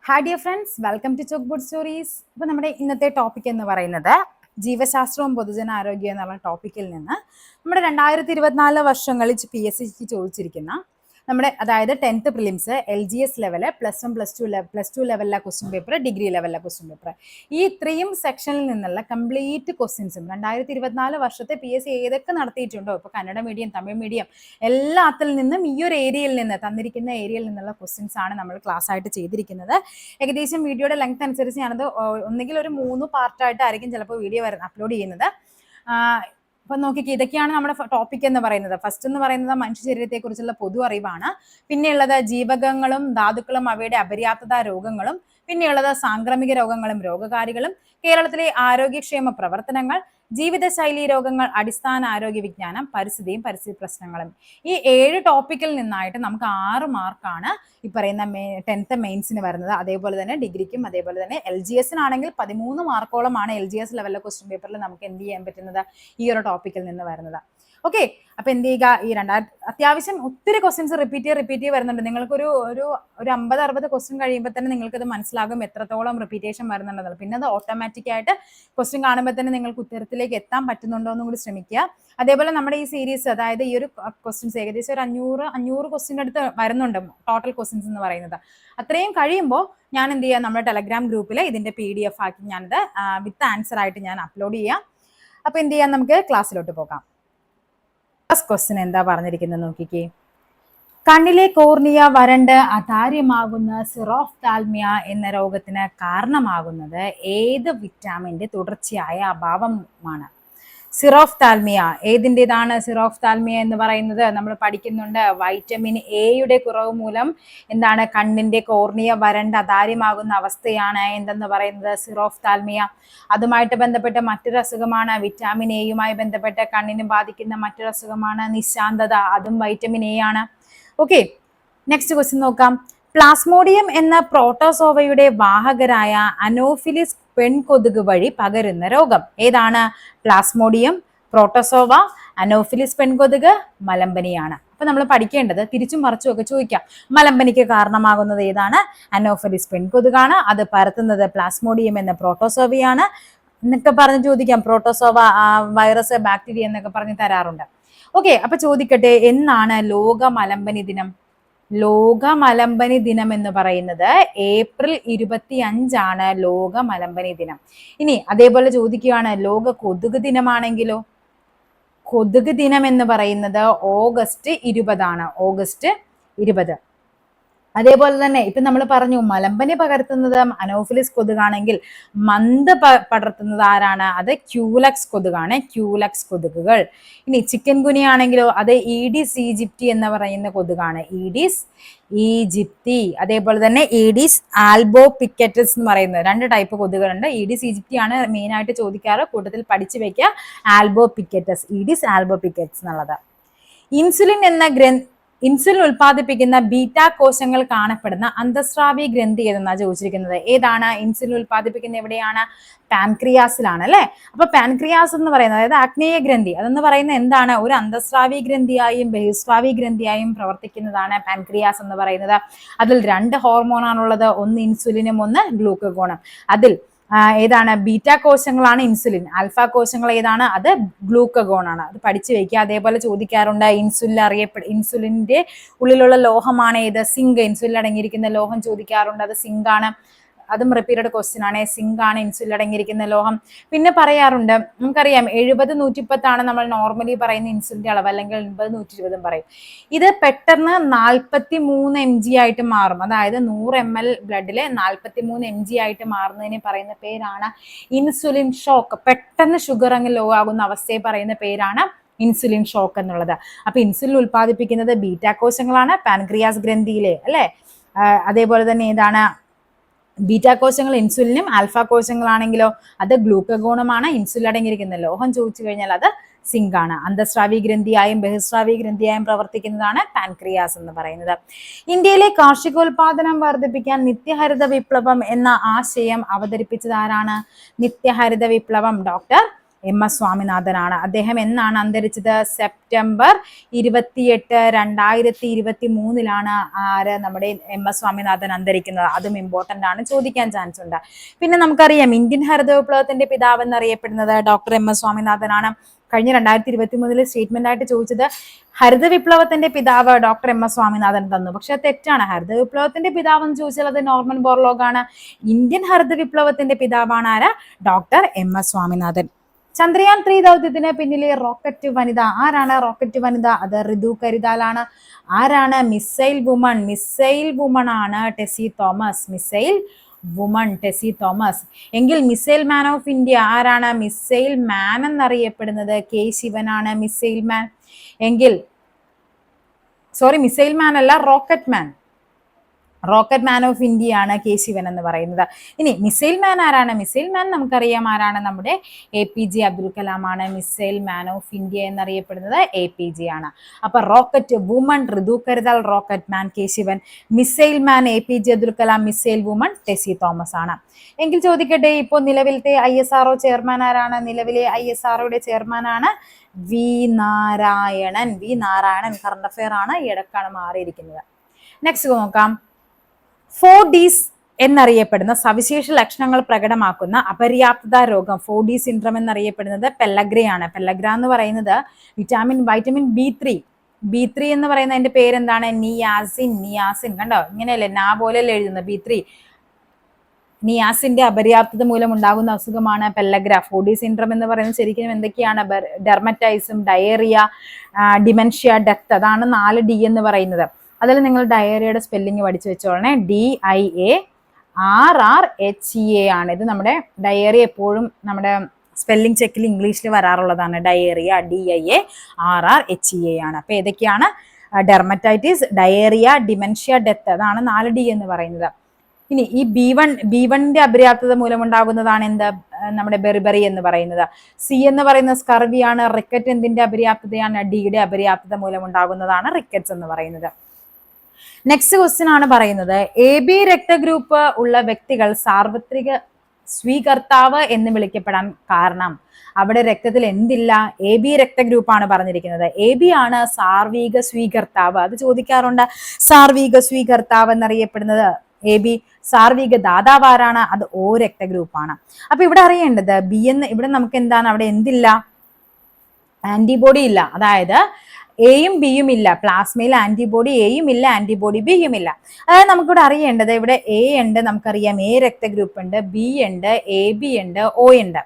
Hi dear friends, welcome to chalk board stories. അപ്പോൾ നമ്മുടെ ഇന്നത്തെ ടോപ്പിക് എന്ന് പറയുന്നത് ജീവശാസ്ത്രവും പൊതുജനാരോഗ്യം എന്നുള്ള ടോപ്പിക്കിൽ നിന്ന് നമ്മുടെ 2024 വർഷങ്ങളിൽ PSCക്ക് ചോദിച്ചിരിക്കുന്ന നമ്മുടെ അതായത് 10th prelims LGS level plus two ലെവലിലെ ക്വസ്റ്റ്യൻ പേപ്പർ, ഡിഗ്രി ലെവലിലെ ക്വസ്റ്റ്യൻ പേപ്പർ, ഈ ഇത്രയും സെക്ഷനിൽ നിന്നുള്ള കംപ്ലീറ്റ് ക്വസ്റ്റ്യൻസും 2024 വർഷത്തെ PSC ഏതൊക്കെ നടത്തിയിട്ടുണ്ടോ, ഇപ്പോൾ കന്നഡ മീഡിയം, തമിഴ് മീഡിയം, എല്ലാത്തിൽ നിന്നും ഈ ഒരു ഏരിയയിൽ നിന്ന് തന്നിരിക്കുന്ന ഏരിയയിൽ നിന്നുള്ള ക്വസ്റ്റ്യൻസ് ആണ് നമ്മൾ ക്ലാസ് ആയിട്ട് ചെയ്തിരിക്കുന്നത്. ഏകദേശം വീഡിയോയുടെ ലെങ്ത് അനുസരിച്ച് ഞാനത് ഒന്നുകിൽ ഒരു 3 പാർട്ടായിട്ടായിരിക്കും ചിലപ്പോൾ വീഡിയോ അപ്ലോഡ് ചെയ്യുന്നത്. അപ്പൊ നോക്കിക്കേ, ഇതൊക്കെയാണ് നമ്മുടെ ടോപ്പിക് എന്ന് പറയുന്നത്. ഫസ്റ്റ് എന്ന് പറയുന്നത് മനുഷ്യ ശരീരത്തെക്കുറിച്ചുള്ള പൊതു അറിവാണ്. പിന്നെയുള്ളത് ജീവകങ്ങളും ധാതുക്കളും അവയുടെ അപര്യാപ്തത രോഗങ്ങളും, പിന്നെയുള്ളത് സാംക്രമിക രോഗങ്ങളും രോഗകാരികളും, കേരളത്തിലെ ആരോഗ്യക്ഷേമ പ്രവർത്തനങ്ങൾ, ജീവിതശൈലി രോഗങ്ങൾ, അടിസ്ഥാന ആരോഗ്യ വിജ്ഞാനം, പരിസ്ഥിതിയും പരിസ്ഥിതി പ്രശ്നങ്ങളും. ഈ 7 ടോപ്പിക്കിൽ നിന്നായിട്ട് നമുക്ക് 6 മാർക്കാണ് ഈ പറയുന്ന 10th മെയിൻസിന് വരുന്നത്. അതേപോലെ തന്നെ ഡിഗ്രിക്കും അതേപോലെ തന്നെ LGSനാണെങ്കിൽ 13 മാർക്കോളമാണ് LGS ലെവലിലെ ക്വസ്റ്റ്യൻ പേപ്പറിൽ നമുക്ക് എന്ത് ചെയ്യാൻ പറ്റുന്നത്, ഈ ഒരു ടോപ്പിക്കിൽ നിന്ന് വരുന്നത്. ഓക്കെ, അപ്പൊ എന്ത് ചെയ്യുക, ഈ അത്യാവശ്യം ഒത്തിരി ക്വസ്റ്റ്യൻസ് റിപ്പീറ്റ് വരുന്നുണ്ട്. നിങ്ങൾക്ക് ഒരു 50-60 ക്വസ്റ്റ്യൻ കഴിയുമ്പോൾ തന്നെ നിങ്ങൾക്ക് ഇത് മനസ്സിലാകും എത്രത്തോളം റിപ്പീറ്റേഷൻ വരുന്നുണ്ടെന്നുള്ളത്. പിന്നെ അത് ഓട്ടോമാറ്റിക് ആയിട്ട് ക്വസ്റ്റ്യൻ കാണുമ്പോൾ തന്നെ നിങ്ങൾക്ക് ഉത്തരത്തിലേക്ക് എത്താൻ പറ്റുന്നുണ്ടോ എന്നും കൂടി ശ്രമിക്കുക. അതേപോലെ നമ്മുടെ ഈ സീരീസ്, അതായത് ഈ ഒരു ക്വസ്റ്റ്യൻസ് ഏകദേശം ഒരു 500 ക്വസ്റ്റ്യൻ അടുത്ത് വരുന്നുണ്ട് ടോട്ടൽ ക്വസ്റ്റ്യൻസ് എന്ന് പറയുന്നത്. അത്രയും കഴിയുമ്പോൾ ഞാൻ എന്ത് ചെയ്യാം, നമ്മുടെ ടെലഗ്രാം ഗ്രൂപ്പിൽ ഇതിന്റെ PDF ആക്കി ഞാനത് വിത്ത് ആൻസർ ആയിട്ട് ഞാൻ അപ്ലോഡ് ചെയ്യാം. അപ്പൊ എന്ത് ചെയ്യാം, നമുക്ക് ക്ലാസ്സിലോട്ട് പോകാം. ഫസ്റ്റ് ക്വസ്റ്റ്യൻ എന്താ പറഞ്ഞിരിക്കുന്നത് നോക്കിക്കേ. കണ്ണിലെ കോർണിയ വരണ്ട് അതാര്യമാകുന്ന സിറോഫ്താൽമിയ എന്ന രോഗത്തിന് കാരണമാകുന്നത് ഏത് വിറ്റാമിന്റെ തുടർച്ചയായ അഭാവമാണ്? സിറോഫ്താൽമിയ ഏതിൻ്റെതാണ്? സിറോഫ്താൽമിയ എന്ന് പറയുന്നത് നമ്മൾ പഠിക്കുന്നുണ്ട്, വൈറ്റമിൻ എയുടെ കുറവ് മൂലം എന്താണ് കണ്ണിന്റെ കോർണിയ വരണ്ട് അതാര്യമാകുന്ന അവസ്ഥയാണ് എന്തെന്ന് പറയുന്നത്, സിറോഫ്താൽമിയ. അതുമായിട്ട് ബന്ധപ്പെട്ട മറ്റൊരു അസുഖമാണ്, വിറ്റാമിൻ എയുമായി ബന്ധപ്പെട്ട കണ്ണിന് ബാധിക്കുന്ന മറ്റൊരു അസുഖമാണ് നിശാന്തത, അതും വൈറ്റമിൻ എ ആണ്. ഓക്കെ, നെക്സ്റ്റ് ക്വസ്റ്റ്യൻ നോക്കാം. പ്ലാസ്മോഡിയം എന്ന പ്രോട്ടോസോവയുടെ വാഹകരായ അനോഫിലിസ് പെൺകൊതുക് വഴി പകരുന്ന രോഗം ഏതാണ്? പ്ലാസ്മോഡിയം, പ്രോട്ടോസോവ, അനോഫിലിസ് പെൺകൊതുക്, മലമ്പനിയാണ്. അപ്പൊ നമ്മൾ പഠിക്കേണ്ടത് തിരിച്ചും മറിച്ചും ഒക്കെ ചോദിക്കാം. മലമ്പനിക്ക് കാരണമാകുന്നത് ഏതാണ്? അനോഫിലിസ് പെൺകൊതുകാണ്. അത് പരത്തുന്നത് പ്ലാസ്മോഡിയം എന്ന പ്രോട്ടോസോവയാണ് എന്നൊക്കെ പറഞ്ഞ് ചോദിക്കാം. പ്രോട്ടോസോവ വൈറസ്, ബാക്ടീരിയ എന്നൊക്കെ പറഞ്ഞ് തരാറുണ്ട്. ഓക്കെ, അപ്പൊ ചോദിക്കട്ടെ, എന്നാണ് ലോക മലമ്പനി ദിനം? ലോക മലമ്പനി ദിനം എന്ന് പറയുന്നത് ഏപ്രിൽ 25 ലോക മലമ്പനി ദിനം. ഇനി അതേപോലെ ചോദിക്കുകയാണ്, ലോക കൊതുക് ദിനമാണെങ്കിലോ? കൊതുക് ദിനം എന്ന് പറയുന്നത് ഓഗസ്റ്റ് 20. ഓഗസ്റ്റ് 20. അതേപോലെ തന്നെ ഇപ്പൊ നമ്മൾ പറഞ്ഞു മലമ്പനി പകർത്തുന്നത് അനോഫിലിസ് കൊതുകാണെങ്കിൽ മന്ത് പടർത്തുന്നത് ആരാണ്? അത് ക്യൂലക്സ് കൊതുകാണ്, ക്യൂലക്സ് കൊതുകുകൾ. ഇനി ചിക്കൻ ഗുനിയ ആണെങ്കിലോ അത് ഈഡിസ് ഈജിപ്തി എന്ന് പറയുന്ന കൊതുകാണ്, ഈഡിസ് ഈജിപ്തി. അതേപോലെ തന്നെ ഈഡിസ് ആൽബോ പിക്കറ്റസ് എന്ന് പറയുന്നത് 2 ടൈപ്പ് കൊതുകുകളുണ്ട്. ഈഡിസ് ഈജിപ്തി ആണ് മെയിൻ ആയിട്ട് ചോദിക്കാറ്, കൂട്ടത്തിൽ പഠിച്ചു വെക്കുക ആൽബോ പിക്കറ്റസ്, ഈഡിസ് ആൽബോ പിക്കറ്റസ് എന്നുള്ളത്. ഇൻസുലിൻ ഉൽപ്പാദിപ്പിക്കുന്ന ബീറ്റാ കോശങ്ങൾ കാണപ്പെടുന്ന അന്തസ്രാവി ഗ്രന്ഥി ഏതെന്നാ ചോദിച്ചിരിക്കുന്നത്. ഏതാണ് ഇൻസുലിൻ ഉൽപ്പാദിപ്പിക്കുന്ന? എവിടെയാണ്? പാൻക്രിയാസിലാണ് അല്ലെ. അപ്പൊ പാൻക്രിയാസ് എന്ന് പറയുന്നത് അതായത് ആഗ്നേയ ഗ്രന്ഥി, അതെന്ന് പറയുന്നത് എന്താണ്? ഒരു അന്തസ്രാവി ഗ്രന്ഥിയായും ബഹിസ്രാവി ഗ്രന്ഥിയായും പ്രവർത്തിക്കുന്നതാണ് പാൻക്രിയാസ് എന്ന് പറയുന്നത്. അതിൽ 2 ഹോർമോണാണുള്ളത്, ഒന്ന് ഇൻസുലിനും ഒന്ന് ഗ്ലൂക്കഗോണും. അതിൽ ഏതാണ്? ബീറ്റാ കോശങ്ങളാണ് ഇൻസുലിൻ, ആൽഫ കോശങ്ങൾ ഏതാണ്? അത് ഗ്ലൂക്കഗോൺ ആണ്. അത് പഠിച്ചു വെക്കുക. അതേപോലെ ചോദിക്കാറുണ്ട് ഇൻസുലിന്റെ ഉള്ളിലുള്ള ലോഹമാണ് ഏത്? സിങ്ക്. ഇൻസുലിൻ അടങ്ങിയിരിക്കുന്ന ലോഹം ചോദിക്കാറുണ്ട്, അത് സിങ്ക് ആണ്. അതും റിപ്പീറ്റഡ് ക്വസ്റ്റ്യൻ ആണ്, സിങ്ക് ആണ് ഇൻസുലിൻ അടങ്ങിയിരിക്കുന്ന ലോഹം. പിന്നെ പറയാറുണ്ട്, നമുക്കറിയാം 70-110 നമ്മൾ നോർമലി പറയുന്ന ഇൻസുലിന്റെ അളവ്, അല്ലെങ്കിൽ 80-120 പറയും. ഇത് പെട്ടെന്ന് 43 mg ആയിട്ട് മാറും. അതായത് 100 ml ബ്ലഡില് 43 mg ആയിട്ട് മാറുന്നതിന് പറയുന്ന പേരാണ് ഇൻസുലിൻ ഷോക്ക്. പെട്ടെന്ന് ഷുഗർ അങ്ങ് ലോ ആകുന്ന അവസ്ഥയെ പറയുന്ന പേരാണ് ഇൻസുലിൻ ഷോക്ക് എന്നുള്ളത്. അപ്പൊ ഇൻസുലിൻ ഉൽപ്പാദിപ്പിക്കുന്നത് ബീറ്റാ കോശങ്ങളാണ് പാൻക്രിയാസ് ഗ്രന്ഥിയിലെ അല്ലെ. അതേപോലെ തന്നെ ഏതാണ്? ബീറ്റാ കോശങ്ങൾ ഇൻസുലിനും, ആൽഫ കോശങ്ങളാണെങ്കിലോ അത് ഗ്ലൂക്കഗോണുമാണ്. ഇൻസുലിൻ അടങ്ങിയിരിക്കുന്ന ലോഹം ചോദിച്ചു കഴിഞ്ഞാൽ അത് സിങ്ക് ആണ്. അന്തസ്രാവി ഗ്രന്ഥിയായും ബഹിസ്രാവി ഗ്രന്ഥിയായും പ്രവർത്തിക്കുന്നതാണ് പാൻക്രിയാസ് എന്ന് പറയുന്നത്. ഇന്ത്യയിലെ കാർഷികോൽപാദനം വർദ്ധിപ്പിക്കാൻ നിത്യഹരിത വിപ്ലവം എന്ന ആശയം അവതരിപ്പിച്ചത് ആരാണ്? നിത്യഹരിത വിപ്ലവം ഡോക്ടർ MS സ്വാമിനാഥനാണ്. അദ്ദേഹം എന്നാണ് അന്തരിച്ചത്? സെപ്റ്റംബർ 28, 2023 ആര് നമ്മുടെ MS സ്വാമിനാഥൻ അന്തരിക്കുന്നത്. അതും ഇമ്പോർട്ടന്റ് ആണ്, ചോദിക്കാൻ ചാൻസ് ഉണ്ട്. പിന്നെ നമുക്കറിയാം ഇന്ത്യൻ ഹരിത വിപ്ലവത്തിന്റെ പിതാവ് എന്നറിയപ്പെടുന്നത് ഡോക്ടർ MS സ്വാമിനാഥനാണ്. കഴിഞ്ഞ 2023 സ്റ്റേറ്റ്മെന്റ് ആയിട്ട് ചോദിച്ചത് ഹരിത വിപ്ലവത്തിന്റെ പിതാവ് ഡോക്ടർ MS സ്വാമിനാഥൻ തന്നു. പക്ഷെ തെറ്റാണ്. ഹരിത വിപ്ലവത്തിന്റെ പിതാവ് എന്ന് ചോദിച്ചാൽ അത് നോർമൻ ബോർലോഗ് ആണ്. ഇന്ത്യൻ ഹരിത വിപ്ലവത്തിന്റെ പിതാവാണ് ആര്? Doctor MS Swaminathan. ചന്ദ്രയാൻ 3 ദൗത്യത്തിന് പിന്നിലെ റോക്കറ്റ് വനിത ആരാണ്? റോക്കറ്റ് വനിത അത് ഋതു കരിതാലാണ്. ആരാണ്? Missile woman. മിസൈൽ വുമൺ ആണ് Tessy Thomas. Missile woman Tessy Thomas. എങ്കിൽ മിസൈൽ മാൻ ഓഫ് ഇന്ത്യ ആരാണ്? മിസൈൽ മാൻ എന്നറിയപ്പെടുന്നത് K ശിവനാണ്. മിസൈൽ മാൻ എങ്കിൽ മിസൈൽ മാൻ അല്ല, rocket man. Rocket man of India ആണ് K ശിവൻ എന്ന് പറയുന്നത്. ഇനി മിസൈൽ മാൻ ആരാണ്? മിസൈൽ മാൻ നമുക്കറിയാം ആരാണ്? നമ്മുടെ APJ അബ്ദുൽ കലാം ആണ്. മിസൈൽ മാൻ ഓഫ് ഇന്ത്യ എന്നറിയപ്പെടുന്നത് APJ ആണ്. അപ്പൊ rocket woman Ritu Karidhal, rocket man K Sivan, missile man APJ Abdul Kalam, missile woman Tessy Thomas ആണ്. എങ്കിൽ ചോദിക്കട്ടെ, ഇപ്പോൾ നിലവിലത്തെ ISRO ചെയർമാൻ ആരാണ്? നിലവിലെ ISROയുടെ ചെയർമാനാണ് V Narayanan. V Narayanan current affair ആണ്, ഇടക്കാണ് മാറിയിരിക്കുന്നത്. നെക്സ്റ്റ് നോക്കാം. 4Ds എന്നറിയപ്പെടുന്ന സവിശേഷ ലക്ഷണങ്ങൾ പ്രകടമാക്കുന്ന അപര്യാപ്തത രോഗം, 4D സിൻഡ്രം എന്നറിയപ്പെടുന്നത് പെല്ലഗ്രയാണ്. പെല്ലഗ്ര എന്ന് പറയുന്നത് വൈറ്റമിൻ B3 എന്ന് പറയുന്ന അതിന്റെ പേരെന്താണ്? നിയാസിൻ. കണ്ടോ, ഇങ്ങനെയല്ലേ, നാ പോലെയല്ലേ എഴുതുന്നത്? B3 നിയാസിന്റെ അപര്യാപ്തത മൂലം ഉണ്ടാകുന്ന അസുഖമാണ് പെല്ലഗ്ര. 4D സിൻഡ്രം എന്ന് പറയുന്നത് ശരിക്കും എന്തൊക്കെയാണ്? ഡെർമറ്റൈസും, ഡയേറിയ, ഡിമെൻഷ്യ, ഡെത്ത്. അതാണ് 4D എന്ന് പറയുന്നത്. അതിൽ നിങ്ങൾ ഡയേറിയയുടെ സ്പെല്ലിംഗ് പഠിച്ചു വെച്ചോളണേ. DIARRHEA ആണ്. ഇത് നമ്മുടെ ഡയേറിയ എപ്പോഴും നമ്മുടെ സ്പെല്ലിംഗ് ചെക്കിൽ ഇംഗ്ലീഷിൽ വരാറുള്ളതാണ്. ഡയേറിയ DIARRHEA ആണ്. അപ്പൊ ഏതൊക്കെയാണ്? Dermatitis, diarrhoea, dementia, death. അതാണ് 4D എന്ന് പറയുന്നത്. ഇനി ഈ B1ന്റെ അപര്യാപ്തത മൂലമുണ്ടാകുന്നതാണ് എന്ത്? നമ്മുടെ ബെറിബറി എന്ന് പറയുന്നത്. C എന്ന് പറയുന്ന സ്കർവിയാണ്. റിക്കറ്റ് എന്തിന്റെ അപര്യാപ്തതയാണ്? Dയുടെ അപര്യാപ്തത മൂലമുണ്ടാകുന്നതാണ് റിക്കറ്റ്സ് എന്ന് പറയുന്നത്. നെക്സ്റ്റ് ക്വസ്റ്റ്യൻ ആണ് പറയുന്നത്, AB രക്തഗ്രൂപ്പ് ഉള്ള വ്യക്തികൾ സാർവത്രിക സ്വീകർത്താവ് എന്ന് വിളിക്കപ്പെടാൻ കാരണം? അവിടെ രക്തത്തിൽ എന്തില്ല? AB രക്തഗ്രൂപ്പാണ് പറഞ്ഞിരിക്കുന്നത്. AB ആണ് സാർവിക സ്വീകർത്താവ്. അത് ചോദിക്കാറുണ്ട്. സാർവിക സ്വീകർത്താവ് എന്നറിയപ്പെടുന്നത് AB. സാർവിക ദാതാവ് ആരാണ്? അത് O രക്തഗ്രൂപ്പാണ്. അപ്പൊ ഇവിടെ അറിയേണ്ടത് ഇവിടെ നമുക്ക് എന്താണ്? അവിടെ എന്തില്ല? ആന്റിബോഡി ഇല്ല. അതായത് എയും ബിയും ഇല്ല. പ്ലാസ്മയിൽ ആന്റിബോഡി എയും ഇല്ല, ആന്റിബോഡി ബിയും ഇല്ല. അതായത് നമുക്കിവിടെ അറിയേണ്ടത്, ഇവിടെ A ഉണ്ട്, നമുക്കറിയാം A രക്തഗ്രൂപ്പ് ഉണ്ട്, B ഉണ്ട്, AB ഉണ്ട്, O ഉണ്ട്.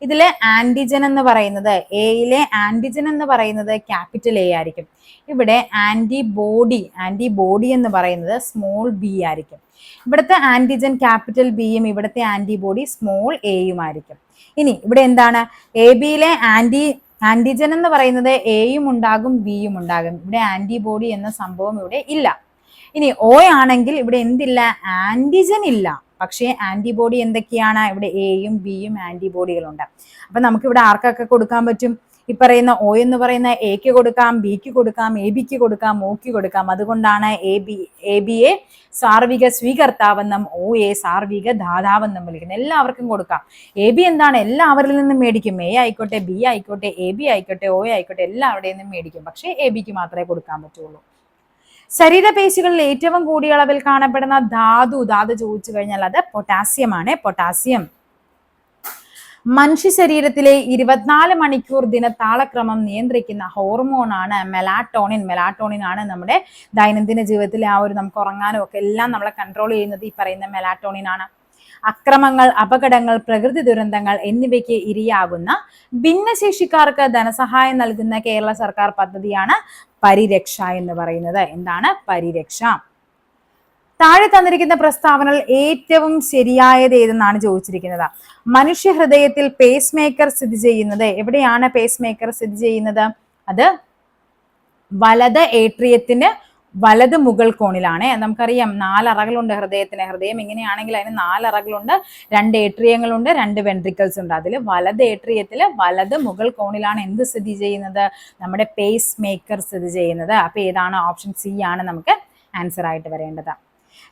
ഇതിലെ ആന്റിജൻ എന്ന് പറയുന്നത്, എയിലെ ആന്റിജൻ എന്ന് പറയുന്നത് ക്യാപിറ്റൽ A ആയിരിക്കും. ഇവിടെ ആന്റിബോഡി എന്ന് പറയുന്നത് സ്മോൾ b ആയിരിക്കും. ഇവിടുത്തെ ആന്റിജൻ ക്യാപിറ്റൽ ബിയും ഇവിടുത്തെ ആന്റിബോഡി സ്മോൾ എയും ആയിരിക്കും. ഇനി ഇവിടെ എന്താണ്? എ ബിയിലെ ആന്റിജൻ എന്ന് പറയുന്നത് എയും ഉണ്ടാകും ബിയും ഉണ്ടാകും. ഇവിടെ ആന്റിബോഡി എന്ന സംഭവം ഇവിടെ ഇല്ല. ഇനി O ആണെങ്കിൽ ഇവിടെ എന്തില്ല? ആന്റിജൻ ഇല്ല, പക്ഷേ ആന്റിബോഡി എന്തൊക്കെയാണ്? ഇവിടെ എയും ബിയും ആന്റിബോഡികളുണ്ട്. അപ്പൊ നമുക്ക് ഇവിടെ ആർക്കൊക്കെ കൊടുക്കാൻ പറ്റും? ഈ പറയുന്ന O എന്ന് പറയുന്ന എക്ക് കൊടുക്കാം, ബിക്ക് കൊടുക്കാം, എ ബിക്ക് കൊടുക്കാം, ഒക്ക് കൊടുക്കാം. അതുകൊണ്ടാണ് എ ബിയെ സാർവിക സ്വീകർത്താവെന്നും O എ സാർവിക ദാതാവെന്നും വിളിക്കുന്നത്. എല്ലാവർക്കും കൊടുക്കാം. എ ബി എന്താണ്? എല്ലാവരിൽ നിന്നും മേടിക്കും. A ആയിക്കോട്ടെ, ബി ആയിക്കോട്ടെ, എ ബി ആയിക്കോട്ടെ, O ആയിക്കോട്ടെ, എല്ലാവരുടെയും നിന്നും മേടിക്കും. പക്ഷേ എ ബിക്ക് മാത്രമേ കൊടുക്കാൻ പറ്റുള്ളൂ. ശരീരപേശികളിൽ ഏറ്റവും കൂടിയ അളവിൽ കാണപ്പെടുന്ന ധാതു ചോദിച്ചു കഴിഞ്ഞാൽ അത് പൊട്ടാസ്യം ആണ്. പൊട്ടാസ്യം മനുഷ്യ ശരീരത്തിലെ 24 മണിക്കൂർ ദിനതാളക്രമം നിയന്ത്രിക്കുന്ന ഹോർമോണാണ് മെലാറ്റോണിൻ ആണ് നമ്മുടെ ദൈനംദിന ജീവിതത്തിലെ നമുക്ക് ഉറങ്ങാനും ഒക്കെ എല്ലാം നമ്മളെ കൺട്രോൾ ചെയ്യുന്നത് ഈ പറയുന്ന മെലാറ്റോണിൻ ആണ്. അക്രമങ്ങൾ, അപകടങ്ങൾ, പ്രകൃതി ദുരന്തങ്ങൾ എന്നിവയ്ക്ക് ഇരയാകുന്ന ഭിന്നശേഷിക്കാർക്ക് ധനസഹായം നൽകുന്ന കേരള സർക്കാർ പദ്ധതിയാണ് പരിരക്ഷ എന്ന് പറയുന്നത്. എന്താണ് പരിരക്ഷ? താഴെ തന്നിരിക്കുന്ന പ്രസ്താവനകൾ ഏറ്റവും ശരിയായത് ഏതെന്നാണ് ചോദിച്ചിരിക്കുന്നത്. മനുഷ്യ ഹൃദയത്തിൽ പേസ് മേക്കർ സ്ഥിതി ചെയ്യുന്നത് എവിടെയാണ്? പേസ് മേക്കർ സ്ഥിതി ചെയ്യുന്നത് അത് വലത് ഏട്രിയത്തിന് വലത് മുകൾ കോണിലാണ്. നമുക്കറിയാം 4 അറകളുണ്ട് ഹൃദയത്തിന്. ഹൃദയം ഇങ്ങനെയാണെങ്കിൽ അതിന് 4 അറകളുണ്ട്, 2 ഏട്രിയങ്ങളുണ്ട്, 2 വെൻട്രിക്കിൾസ് ഉണ്ട്. അതിൽ വലത് ഏട്രിയത്തില് വലത് മുകൾ കോണിലാണ് എന്ത് സ്ഥിതി ചെയ്യുന്നത്? നമ്മുടെ പേസ് മേക്കർ സ്ഥിതി ചെയ്യുന്നത്. അപ്പൊ ഏതാണ്? ഓപ്ഷൻ C ആണ് നമുക്ക് ആൻസർ ആയിട്ട് വരേണ്ടത്.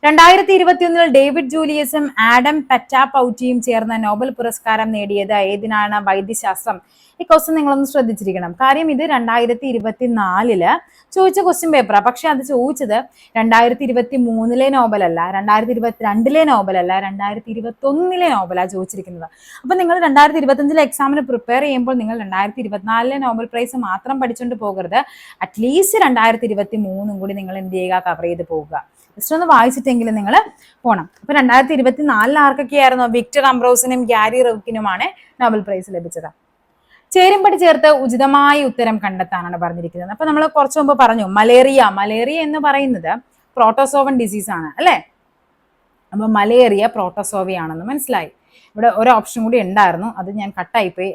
2021 ഡേവിഡ് ജൂലിയസും ആഡം പെറ്റാപൗറ്റിയും ചേർന്ന നോബൽ പുരസ്കാരം നേടിയത് ഏതിനാണ്? വൈദ്യശാസ്ത്രം. ഈ ക്വസ്റ്റ്യൻ നിങ്ങളൊന്ന് ശ്രദ്ധിച്ചിരിക്കണം. കാര്യം ഇത് 2024 ചോദിച്ച ക്വസ്റ്റ്യൻ പേപ്പറാണ്. പക്ഷെ അത് ചോദിച്ചത് 2023 നോബൽ അല്ല, 2022 നോബൽ അല്ല, 2021 നോബലാണ് ചോദിച്ചിരിക്കുന്നത്. അപ്പൊ നിങ്ങൾ 2025 എക്സാമിന് പ്രിപ്പയർ ചെയ്യുമ്പോൾ നിങ്ങൾ 2024 നോബൽ പ്രൈസ് മാത്രം പഠിച്ചുകൊണ്ട് പോകരുത്. അറ്റ്ലീസ്റ്റ് 2023 കൂടി നിങ്ങൾ എന്ത് ചെയ്യുക? കവർ ചെയ്ത് പോകുക. ജസ്റ്റ് ഒന്ന് വായിച്ചിട്ടെങ്കിലും നിങ്ങൾ പോകണം. അപ്പൊ 2024 ആർക്കൊക്കെയായിരുന്നു? വിക്ടർ അംബ്രോസിനും ഗ്യാരി റൗക്കിനുമാണ് നോബൽ പ്രൈസ് ലഭിച്ചത്. ചേരുംപടി ചേർത്ത് ഉചിതമായ ഉത്തരം കണ്ടെത്താനാണ് പറഞ്ഞിരിക്കുന്നത്. അപ്പൊ നമ്മൾ കുറച്ചു മുമ്പ് പറഞ്ഞു മലേറിയ എന്ന് പറയുന്നത് പ്രോട്ടോസോവൻ ഡിസീസ് ആണ് അല്ലെ. അപ്പൊ മലേറിയ പ്രോട്ടോസോവയാണെന്ന് മനസ്സിലായി. ഇവിടെ ഒരു ഓപ്ഷൻ കൂടി ഉണ്ടായിരുന്നു, അത് ഞാൻ കട്ടായിപ്പോയി.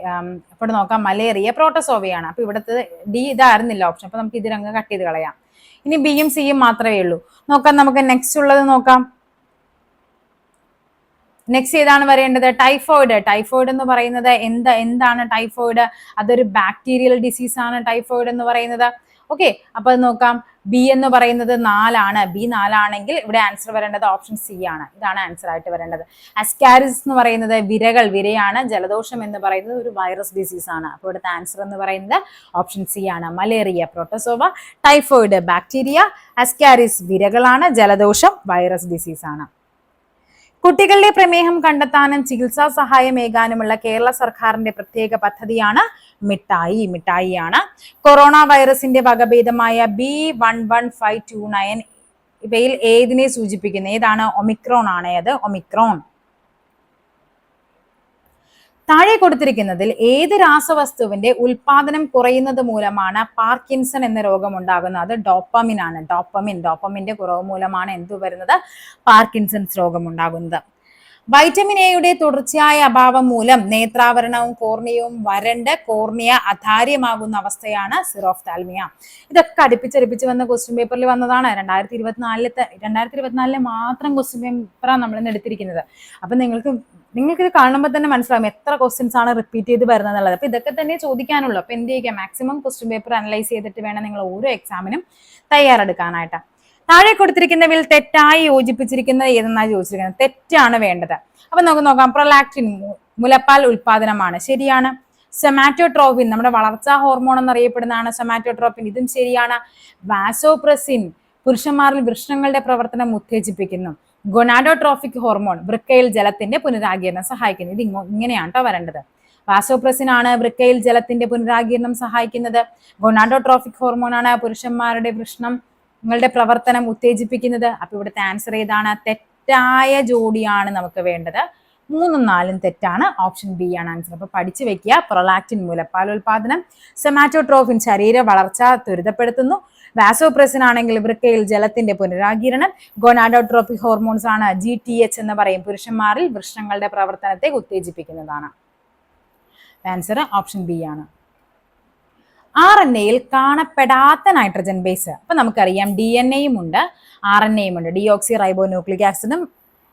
അപ്പോൾ നോക്കാം, മലേറിയ പ്രോട്ടോസോവയാണ്. അപ്പൊ ഇവിടുത്തെ ഡി ഇതായിരുന്നില്ല ഓപ്ഷൻ, അപ്പൊ നമുക്ക് ഇതിലങ്ങ് കട്ട് ചെയ്ത് കളയാം. ഇനി ബിയും സിയും മാത്രമേ ഉള്ളൂ. നോക്കാം, നമുക്ക് നെക്സ്റ്റ് ഉള്ളത് നോക്കാം. നെക്സ്റ്റ് ഏതാണ് വരേണ്ടത്? ടൈഫോയിഡ് എന്ന് പറയുന്നത് എന്താണ് ടൈഫോയിഡ്? അതൊരു ബാക്ടീരിയൽ ഡിസീസ് ആണ് ടൈഫോയിഡ് എന്ന് പറയുന്നത്. ഓക്കെ, അപ്പൊ അത് നോക്കാം. ബി എന്ന് പറയുന്നത് 4 ബി 4 ആണെങ്കിൽ ഇവിടെ ആൻസർ വരേണ്ടത് ഓപ്ഷൻ സി ആണ്. ഇതാണ് ആൻസർ ആയിട്ട് വരേണ്ടത്. അസ്കാരിസ് എന്ന് പറയുന്നത് വിരയാണ്. ജലദോഷം എന്ന് പറയുന്നത് ഒരു വൈറസ് ഡിസീസ് ആണ്. അപ്പോൾ ഇവിടുത്തെ ആൻസർ എന്ന് പറയുന്നത് ഓപ്ഷൻ സി ആണ്. Malaria protozoa, typhoid bacteria, ascaris വിരകളാണ്, ജലദോഷം വൈറസ് ഡിസീസ് ആണ്. കുട്ടികളുടെ പ്രമേഹം കണ്ടെത്താനും ചികിത്സാ സഹായമേകാനുമുള്ള കേരള സർക്കാരിന്റെ പ്രത്യേക പദ്ധതിയാണ് മിഠായിയാണ്. കൊറോണ വൈറസിന്റെ വകഭേദമായ B11529 ഇവയിൽ ഏതിനെ സൂചിപ്പിക്കുന്നത്? ഏതാണ്? ഒമിക്രോൺ ആണ്. അത് ഒമിക്രോൺ. താഴെ കൊടുത്തിരിക്കുന്നതിൽ ഏത് രാസവസ്തുവിന്റെ ഉൽപാദനം കുറയുന്നത് മൂലമാണ് പാർക്കിൻസൺ എന്ന രോഗം ഉണ്ടാകുന്നത്? അത് ഡോപ്പമിൻ ആണ്. ഡോപ്പമിന്റെ കുറവ് മൂലമാണ് എന്തു വരുന്നത്? പാർക്കിൻസൺസ് രോഗം ഉണ്ടാകുന്നത്. വൈറ്റമിൻ എയുടെ തുടർച്ചയായ അഭാവം മൂലം നേത്രാവരണവും കോർണിയവും വരണ്ട് കോർണിയ അധാര്യമാകുന്ന അവസ്ഥയാണ് സിറോഫ്താൽമിയ. ഇതൊക്കെ അടുപ്പിച്ചടുപ്പിച്ച് വന്ന ക്വസ്റ്റ്യൻ പേപ്പറിൽ വന്നതാണ്. 2024 മാത്രം ക്വസ്റ്റ്യൻ പേപ്പറാണ് നമ്മൾ ഇന്ന് എടുത്തിരിക്കുന്നത്. അപ്പൊ നിങ്ങൾക്ക് ഇത് കാണുമ്പോൾ തന്നെ മനസ്സിലാവും എത്ര ക്വസ്റ്റ്യൻസ് ആണ് റിപ്പീറ്റ് ചെയ്ത് വരുന്നത് എന്നുള്ളത്. അപ്പൊ ഇതൊക്കെ തന്നെ ചോദിക്കാനുള്ളൂ. അപ്പൊ എന്ത് ചെയ്യുക? മാക്സിമം ക്വസ്റ്റ്യൻ പേപ്പർ അനലൈസ് ചെയ്തിട്ട് വേണം നിങ്ങൾ ഓരോ എക്സാമിനും തയ്യാറെടുക്കാനായിട്ട്. താഴെ കൊടുത്തിരിക്കുന്നവയിൽ തെറ്റായി യോജിപ്പിച്ചിരിക്കുന്നത് ഏതെന്നാണ് ചോദിച്ചിരിക്കുന്നത്? തെറ്റാണ് വേണ്ടത്. അപ്പൊ നമുക്ക് നോക്കാം. പ്രൊലാക്റ്റിൻ മുലപ്പാൽ ഉൽപാദനമാണ്, ശരിയാണ്. സൊമാറ്റോട്രോപിൻ നമ്മുടെ വളർച്ചാ ഹോർമോൺ എന്നറിയപ്പെടുന്നതാണ് സൊമാറ്റോട്രോപിൻ, ഇതും ശരിയാണ്. വാസോപ്രസിൻ പുരുഷന്മാരിൽ വൃഷ്ണങ്ങളുടെ പ്രവർത്തനം ഉത്തേജിപ്പിക്കുന്നു. ഗൊനാഡോട്രോഫിക് ഹോർമോൺ വൃക്കയിൽ ജലത്തിന്റെ പുനരാഗീരണം സഹായിക്കുന്നു. ഇത് ഇങ്ങനെയാണ് കേട്ടോ വരേണ്ടത്. വാസോപ്രസിൻ ആണ് വൃക്കയിൽ ജലത്തിന്റെ പുനരാഗീരണം സഹായിക്കുന്നത്. ഗൊനാഡോട്രോഫിക് ഹോർമോൺ ആണ് പുരുഷന്മാരുടെ വൃഷ്ണങ്ങളുടെ പ്രവർത്തനം ഉത്തേജിപ്പിക്കുന്നത്. അപ്പൊ ഇവിടുത്തെ ആൻസർ ഏതാണ്? തെറ്റായ ജോഡിയാണ് നമുക്ക് വേണ്ടത്. 3ഉം 4ഉം തെറ്റാണ്. ഓപ്ഷൻ ബി ആണ് ആൻസർ. അപ്പൊ പഠിച്ചു വെക്കുക. പ്രൊലാക്റ്റിൻ മുലപ്പാൽ ഉൽപാദനം, സൊമാറ്റോട്രോഫിൻ ശരീര വളർച്ച ത്വരിതപ്പെടുത്തുന്നു, വാസോപ്രസിൻ ആണെങ്കിൽ വൃക്കയിൽ ജലത്തിന്റെ പുനരാഗീരണം, ഗൊനാഡോട്രോപിക് ഹോർമോൺസ് ആണ് GTH എന്ന് പറയും പുരുഷന്മാരിൽ വൃഷ്ണങ്ങളുടെ പ്രവർത്തനത്തെ ഉത്തേജിപ്പിക്കുന്നതാണ്. ആൻസർ ഓപ്ഷൻ ബി ആണ്. RNA-യിൽ കാണപ്പെടാത്ത നൈട്രജൻ ബേസ്. അപ്പൊ നമുക്കറിയാം DNA-യും ഉണ്ട്, RNA-യും ഉണ്ട്. ഡിയോക്സി റൈബോ ന്യൂക്ലിക് ആസിഡും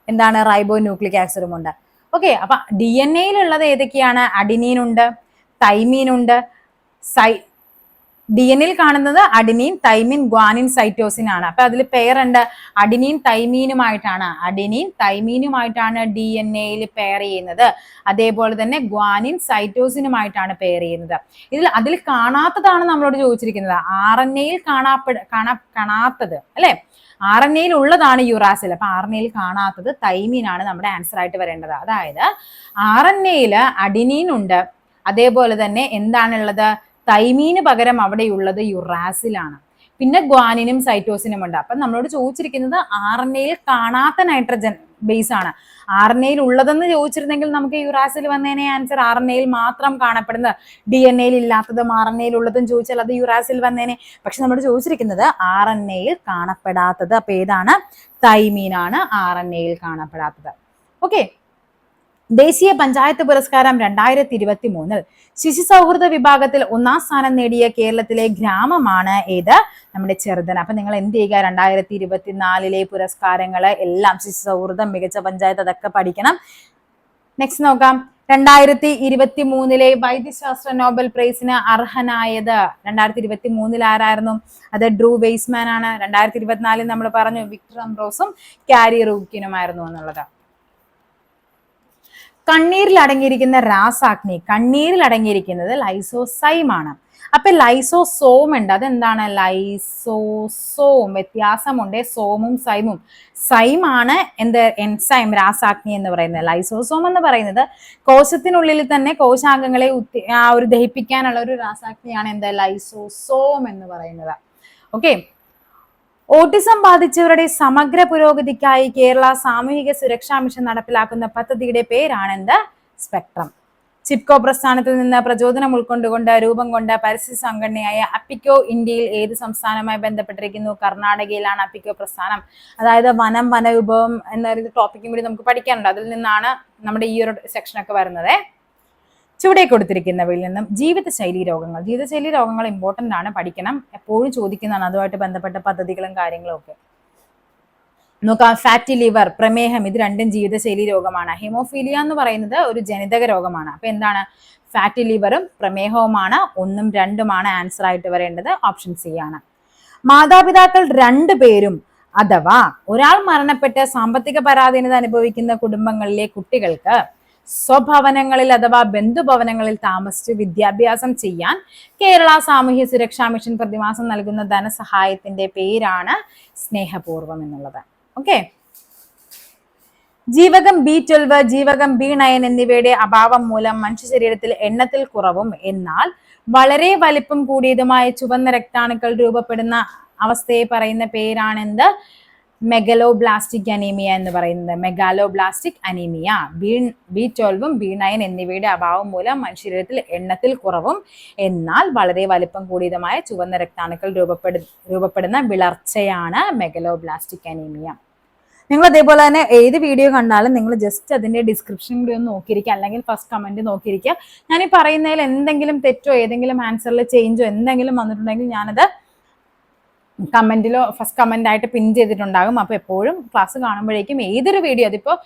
എന്താണ്? റൈബോ ന്യൂക്ലിക് ആസിഡും ഉണ്ട്. ഓക്കെ, അപ്പൊ DNA-യിലുള്ളത് ഏതൊക്കെയാണ്? അഡിനീൻ ഉണ്ട്, തൈമീൻ ഉണ്ട്. DNA-യിൽ കാണുന്നത് അഡിനീൻ, തൈമിൻ, ഗ്വാനിൻ, സൈറ്റോസിൻ ആണ്. അപ്പൊ അതിൽ പേരുണ്ട്. അഡിനീൻ തൈമീനുമായിട്ടാണ് DNA-യിൽ പെയർ ചെയ്യുന്നത്. അതേപോലെ തന്നെ ഗ്വാനിൻ സൈറ്റോസിനുമായിട്ടാണ് പെയർ ചെയ്യുന്നത്. അതിൽ കാണാത്തതാണ് നമ്മളോട് ചോദിച്ചിരിക്കുന്നത്. RNA-യിൽ കാണാത്തത് അല്ലെ, RNA-യിൽ ഉള്ളതാണ് യുറാസിൽ. അപ്പൊ RNA-യിൽ കാണാത്തത് തൈമീനാണ് നമ്മുടെ ആൻസർ ആയിട്ട് വരേണ്ടത്. അതായത് RNA-യിൽ അഡിനീൻ ഉണ്ട്, അതേപോലെ തന്നെ എന്താണുള്ളത്? തൈമീന് പകരം അവിടെയുള്ളത് യുറാസിലാണ്. പിന്നെ ഗ്വാനിനും സൈറ്റോസിനും ഉണ്ട്. അപ്പൊ നമ്മളോട് ചോദിച്ചിരിക്കുന്നത് RNA-യിൽ കാണാത്ത നൈട്രജൻ ബേസ് ആണ്. RNA-യിൽ ഉള്ളതെന്ന് ചോദിച്ചിരുന്നെങ്കിൽ നമുക്ക് യുറാസിൽ വന്നേനെ ആൻസർ. RNA-യിൽ മാത്രം കാണപ്പെടുന്നത്, DNA-യിൽ ഇല്ലാത്തതും RNA-യിൽ ഉള്ളതും ചോദിച്ചാൽ അത് യുറാസിൽ വന്നേനെ. പക്ഷെ നമ്മൾ ചോദിച്ചിരിക്കുന്നത് RNA-യിൽ കാണപ്പെടാത്തത്. അപ്പൊ ഏതാണ്? തൈമീനാണ് RNA-യിൽ കാണപ്പെടാത്തത്. ഓക്കെ, ദേശീയ പഞ്ചായത്ത് പുരസ്കാരം 2023 ശിശു സൗഹൃദ വിഭാഗത്തിൽ 1ാം സ്ഥാനം നേടിയ കേരളത്തിലെ ഗ്രാമമാണ് ഏത്? നമ്മുടെ ചെറുതന. അപ്പൊ നിങ്ങൾ എന്ത് ചെയ്യുക? 2024 പുരസ്കാരങ്ങള് എല്ലാം ശിശു സൗഹൃദം, മികച്ച പഞ്ചായത്ത്, അതൊക്കെ പഠിക്കണം. നെക്സ്റ്റ് നോക്കാം. 2023 വൈദ്യശാസ്ത്ര നോബൽ പ്രൈസിന് അർഹനായത് 2023 ആരായിരുന്നു? അത് ഡ്രൂ വെയ്സ്മാൻ ആണ്. 2024 നമ്മൾ പറഞ്ഞു വിക്ടർ അംബ്രോസും കാരി റൂക്കിനുമായിരുന്നു എന്നുള്ളത്. കണ്ണീരിൽ അടങ്ങിയിരിക്കുന്ന രാസാഗ്നി, കണ്ണീരിൽ അടങ്ങിയിരിക്കുന്നത് ലൈസോസൈം ആണ്. അപ്പൊ ലൈസോസോം ഉണ്ട്, അതെന്താണ്? ലൈസോസോം, വ്യത്യാസമുണ്ട് സോമും സൈമും. സൈം ആണ് എന്ത്? എൻസൈം, രാസാഗ്നി എന്ന് പറയുന്നത്. ലൈസോസോം എന്ന് പറയുന്നത് കോശത്തിനുള്ളിൽ തന്നെ കോശാംഗങ്ങളെ ഒരു ദഹിപ്പിക്കാനുള്ള ഒരു രാസാഗ്നിയാണ് എന്ത്? ലൈസോസോം എന്ന് പറയുന്നത്. ഓക്കെ. ഓട്ടിസം ബാധിച്ചവരുടെ സമഗ്ര പുരോഗതിക്കായി കേരള സാമൂഹിക സുരക്ഷാ മിഷൻ നടപ്പിലാക്കുന്ന പദ്ധതിയുടെ പേരാണ് എന്ത്? സ്പെക്ട്രം. ചിപ്കോ പ്രസ്ഥാനത്തിൽ നിന്ന് പ്രചോദനം ഉൾക്കൊണ്ടുകൊണ്ട് രൂപം കൊണ്ട പരിസ്ഥിതി സംഘടനയായ അപ്പിക്കോ ഇന്ത്യയിൽ ഏത് സംസ്ഥാനവുമായി ബന്ധപ്പെട്ടിരിക്കുന്നു? കർണാടകയിലാണ് അപ്പിക്കോ പ്രസ്ഥാനം. അതായത് വനം, വനവിഭവം എന്ന ടോപ്പിക്കും കൂടി നമുക്ക് പഠിക്കാനുണ്ട്. അതിൽ നിന്നാണ് നമ്മുടെ ഈ ഒരു സെക്ഷനൊക്കെ വരുന്നത്. ചുവടെ കൊടുത്തിരിക്കുന്നവയിൽ നിന്നും ജീവിതശൈലി രോഗങ്ങൾ. ജീവിതശൈലി രോഗങ്ങൾ ഇമ്പോർട്ടൻ്റ് ആണ്, പഠിക്കണം, എപ്പോഴും ചോദിക്കുന്നതാണ് അതുമായിട്ട് ബന്ധപ്പെട്ട പദ്ധതികളും കാര്യങ്ങളും ഒക്കെ. നോക്കാം. ഫാറ്റി ലിവർ, പ്രമേഹം, ഇത് രണ്ടും ജീവിതശൈലി രോഗമാണ്. ഹീമോഫീലിയ എന്ന് പറയുന്നത് ഒരു ജനിതക രോഗമാണ്. അപ്പൊ എന്താണ്? ഫാറ്റി ലിവറും പ്രമേഹവുമാണ്. 1ഉം 2ഉമാണ് ആൻസർ ആയിട്ട് വരേണ്ടത്. ഓപ്ഷൻ സി ആണ്. മാതാപിതാക്കൾ 2 പേരും അഥവാ ഒരാൾ മരണപ്പെട്ട് സാമ്പത്തിക പരാധീനത അനുഭവിക്കുന്ന കുടുംബങ്ങളിലെ കുട്ടികൾക്ക് സ്വഭവനങ്ങളിൽ അഥവാ ബന്ധുഭവനങ്ങളിൽ താമസിച്ച് വിദ്യാഭ്യാസം ചെയ്യാൻ കേരള സാമൂഹ്യ സുരക്ഷാ മിഷൻ പ്രതിമാസം നൽകുന്ന ധനസഹായത്തിന്റെ പേരാണ് സ്നേഹപൂർവം എന്നുള്ളത്. ഓക്കെ. ജീവകം B12, ജീവകം B9 എന്നിവയുടെ അഭാവം മൂലം മനുഷ്യ ശരീരത്തിൽ എണ്ണത്തിൽ കുറവും എന്നാൽ വളരെ വലിപ്പം കൂടിയതുമായ ചുവന്ന രക്താണുക്കൾ രൂപപ്പെടുന്ന അവസ്ഥയെ പറയുന്ന പേരാണെന്ത്? മെഗലോബ്ലാസ്റ്റിക് അനീമിയ എന്ന് പറയുന്നത്. Megaloblastic anaemia. B12ഉം B9 എന്നിവയുടെ അഭാവം മൂലം മനുഷ്യശരീരത്തിൽ എണ്ണത്തിൽ കുറവും എന്നാൽ വളരെ വലിപ്പം കൂടിയതുമായ ചുവന്ന രക്താണുക്കൾ രൂപപ്പെടുന്ന വിളർച്ചയാണ് മെഗലോബ്ലാസ്റ്റിക് അനീമിയ. നിങ്ങൾ അതേപോലെ തന്നെ ഏത് വീഡിയോ കണ്ടാലും നിങ്ങൾ ജസ്റ്റ് അതിന്റെ ഡിസ്ക്രിപ്ഷൻ കൂടി ഒന്ന് നോക്കിയിരിക്കുക, അല്ലെങ്കിൽ ഫസ്റ്റ് കമന്റ് നോക്കിയിരിക്കുക. ഞാൻ ഈ പറയുന്നതിൽ എന്തെങ്കിലും തെറ്റോ ഏതെങ്കിലും ആൻസറിൽ ചേഞ്ചോ എന്തെങ്കിലും വന്നിട്ടുണ്ടെങ്കിൽ ഞാനത് കമന്റിലോ ഫസ്റ്റ് കമന്റ് ആയിട്ട് പിൻ ചെയ്തിട്ടുണ്ടാകും. അപ്പോൾ എപ്പോഴും ക്ലാസ് കാണുമ്പോഴേക്കും ഏതൊരു വീഡിയോ, അതിപ്പോൾ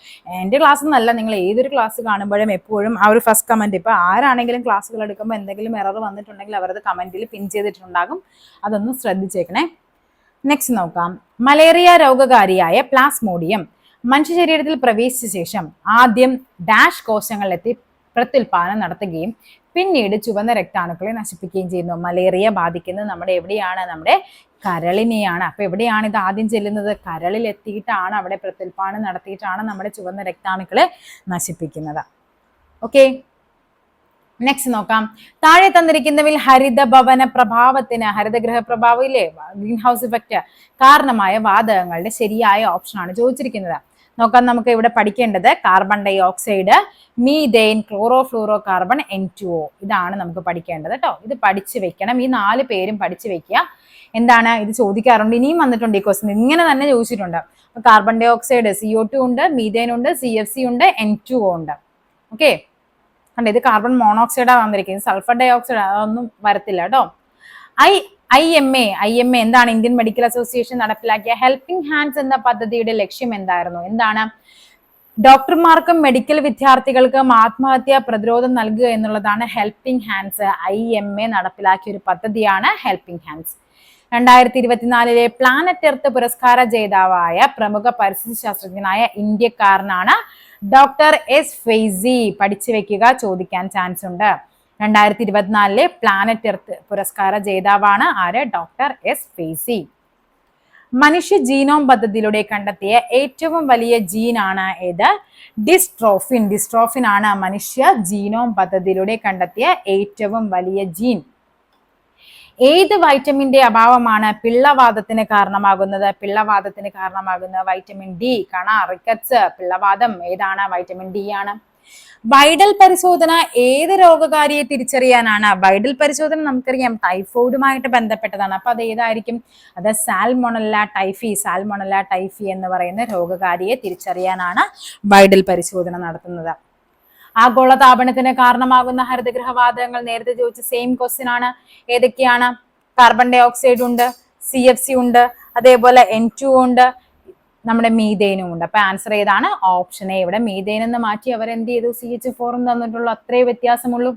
എൻ്റെ ക്ലാസ് എന്നല്ല, നിങ്ങൾ ഏതൊരു ക്ലാസ് കാണുമ്പോഴും എപ്പോഴും ആ ഒരു ഫസ്റ്റ് കമന്റ്, ഇപ്പോൾ ആരാണെങ്കിലും ക്ലാസ്സുകൾ എടുക്കുമ്പോൾ എന്തെങ്കിലും എറർ വന്നിട്ടുണ്ടെങ്കിൽ അവരത് കമന്റിൽ പിൻ ചെയ്തിട്ടുണ്ടാകും. അതൊന്ന് ശ്രദ്ധിച്ചേക്കണേ. നെക്സ്റ്റ് നോക്കാം. മലേറിയ രോഗകാരിയായ പ്ലാസ്മോഡിയം മനുഷ്യ ശരീരത്തിൽ പ്രവേശിച്ച ശേഷം ആദ്യം ഡാഷ് കോശങ്ങളിലെത്തി പ്രത്യുൽപാദനം നടത്തുകയും പിന്നീട് ചുവന്ന രക്താണുക്കളെ നശിപ്പിക്കുകയും ചെയ്യുന്നു. മലേറിയ ബാധിക്കുന്നത് നമ്മുടെ എവിടെയാണ്? നമ്മുടെ കരളിനെയാണ്. അപ്പൊ എവിടെയാണ് ഇത് ആദ്യം ചെല്ലുന്നത്? കരളിൽ എത്തിയിട്ടാണ്, അവിടെ പ്രത്യുൽപാദനം നടത്തിയിട്ടാണ് നമ്മുടെ ചുവന്ന രക്താണുക്കളെ നശിപ്പിക്കുന്നത്. ഓക്കെ. നെക്സ്റ്റ് നോക്കാം. താഴെ തന്നിരിക്കുന്നവയിൽ ഹരിതഭവന പ്രഭാവത്തിന്, ഹരിതഗ്രഹ പ്രഭാവം ഇല്ലേ, ഗ്രീൻ ഹൗസ് ഇഫക്റ്റ് കാരണമായ വാതകങ്ങളുടെ ശരിയായ ഓപ്ഷനാണ് ചോദിച്ചിരിക്കുന്നത്. നോക്കാം. നമുക്ക് ഇവിടെ പഠിക്കേണ്ടത് carbon dioxide, methane, chlorofluorocarbon, N2O. ഇതാണ് നമുക്ക് പഠിക്കേണ്ടത് കേട്ടോ. ഇത് പഠിച്ചു വെക്കണം. ഈ 4 പേരും പഠിച്ചു വെക്കുക. എന്താണ് ഇത് ചോദിക്കാറുണ്ട്, ഇനിയും വന്നിട്ടുണ്ട് ഈ ക്വസ്റ്റ്യൻ, ഇങ്ങനെ തന്നെ ചോദിച്ചിട്ടുണ്ട്. കാർബൺ ഡൈ ഓക്സൈഡ് CO2 ഉണ്ട്, മീഥെയ്ൻ ഉണ്ട്, CFC ഉണ്ട്, N2O ഉണ്ട്. ഓക്കെ. കണ്ടോ, ഇത് കാർബൺ മോണോക്സൈഡാണ് വന്നിരിക്കുന്നത്, സൾഫർ ഡൈ ഓക്സൈഡ് അതൊന്നും വരത്തില്ല കേട്ടോ. IMA എന്താണ്? ഇന്ത്യൻ മെഡിക്കൽ അസോസിയേഷൻ നടപ്പിലാക്കിയ ഹെൽപ്പിംഗ് ഹാൻഡ്സ് എന്ന പദ്ധതിയുടെ ലക്ഷ്യം എന്തായിരുന്നു? എന്താണ്? ഡോക്ടർമാർക്കും മെഡിക്കൽ വിദ്യാർത്ഥികൾക്കും ആത്മഹത്യാ പ്രതിരോധം നൽകുക എന്നുള്ളതാണ് ഹെൽപ്പിംഗ് ഹാൻഡ്സ്. IMA നടപ്പിലാക്കിയ ഒരു പദ്ധതിയാണ് ഹെൽപ്പിംഗ് ഹാൻഡ്സ്. 2024 പ്ലാനറ്റ് എർത്ത് പുരസ്കാര ജേതാവായ പ്രമുഖ പരിസ്ഥിതി ശാസ്ത്രജ്ഞനായ ഇന്ത്യക്കാരനാണ് ഡോക്ടർ എസ് ഫെയ്സി. പഠിച്ചു വെക്കുക, ചോദിക്കാൻ ചാൻസ് ഉണ്ട്. 2024 പ്ലാനറ്റ് എർത്ത് പുരസ്കാര ജേതാവാണ് ആര്? Doctor S Faizy. മനുഷ്യ ജീനോം പദ്ധതിയിലൂടെ കണ്ടെത്തിയ ഏറ്റവും വലിയ ജീനാണ് ഏത്? ഡിസ്ട്രോഫിൻ. ഡിസ്ട്രോഫിൻ ആണ് മനുഷ്യ ജീനോം പദ്ധതിയിലൂടെ കണ്ടെത്തിയ ഏറ്റവും വലിയ ജീൻ. ഏത് വൈറ്റമിന്റെ അഭാവമാണ് പിള്ളവാദത്തിന് കാരണമാകുന്നത്? പിള്ളവാദത്തിന് കാരണമാകുന്ന വൈറ്റമിൻ ഡി. കണ, റിക്കറ്റ്സ്, പിള്ളവാദം ഏതാണ്? വൈറ്റമിൻ ഡി ആണ്. വൈഡൽ പരിശോധന ഏത് രോഗകാരിയെ തിരിച്ചറിയാനാണ്? വൈഡൽ പരിശോധന നമുക്കറിയാം ടൈഫോയിഡുമായിട്ട് ബന്ധപ്പെട്ടതാണ്. അപ്പൊ അത് ഏതായിരിക്കും? അത് സാൽമോണല്ല ടൈഫി. സാൽമോണല്ല ടൈഫി എന്ന് പറയുന്ന രോഗകാരിയെ തിരിച്ചറിയാനാണ് വൈഡൽ പരിശോധന നടത്തുന്നത്. ആഗോളതാപനത്തിന് കാരണമാകുന്ന ഹരിതഗൃഹവാതകങ്ങൾ നേരത്തെ ചോദിച്ച സെയിം ക്വസ്റ്റ്യൻ ആണ്. ഏതൊക്കെയാണ്? കാർബൺ ഡൈ ഓക്സൈഡ് ഉണ്ട്, CFC ഉണ്ട്, അതേപോലെ N2O ഉണ്ട്, നമ്മുടെ മീഥേനും ഉണ്ട്. അപ്പൊ ആൻസർ ഏതാണ്? Option A. ഇവിടെ മീഥേൻ എന്ന് മാറ്റി അവർ എന്ത് ചെയ്തു? CH4 തന്നിട്ടുള്ളൂ, അത്രേ വ്യത്യാസമുള്ളൂ.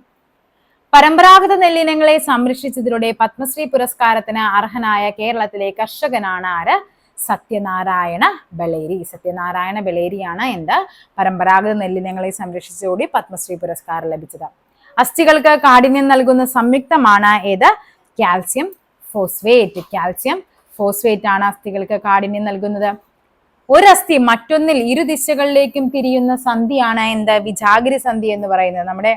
പരമ്പരാഗത നെല്ലിനങ്ങളെ സംരക്ഷിച്ചതിലൂടെ പത്മശ്രീ പുരസ്കാരത്തിന് അർഹനായ കേരളത്തിലെ കർഷകനാണ് ആര്? സത്യനാരായണ ബളേരി. സത്യനാരായണ ബളേരിയാണ് എന്ത്? പരമ്പരാഗത നെല്ലിനങ്ങളെ സംരക്ഷിച്ചതോടെ പത്മശ്രീ പുരസ്കാരം ലഭിച്ചത്. അസ്ഥികൾക്ക് കാഠിന്യം നൽകുന്ന സംയുക്തമാണ് ഏത്? Calcium phosphate. കാൽസ്യം ഫോസ്ഫേറ്റ് ആണ് അസ്ഥികൾക്ക് കാഠിന്യം നൽകുന്നത്. ഒരു അസ്ഥി മറ്റൊന്നിൽ ഇരുദിശകളിലേക്കും തിരിയുന്ന സന്ധിയാണ് എന്ത്? വിജാഗിരി സന്ധി എന്ന് പറയുന്നത്. നമ്മുടെ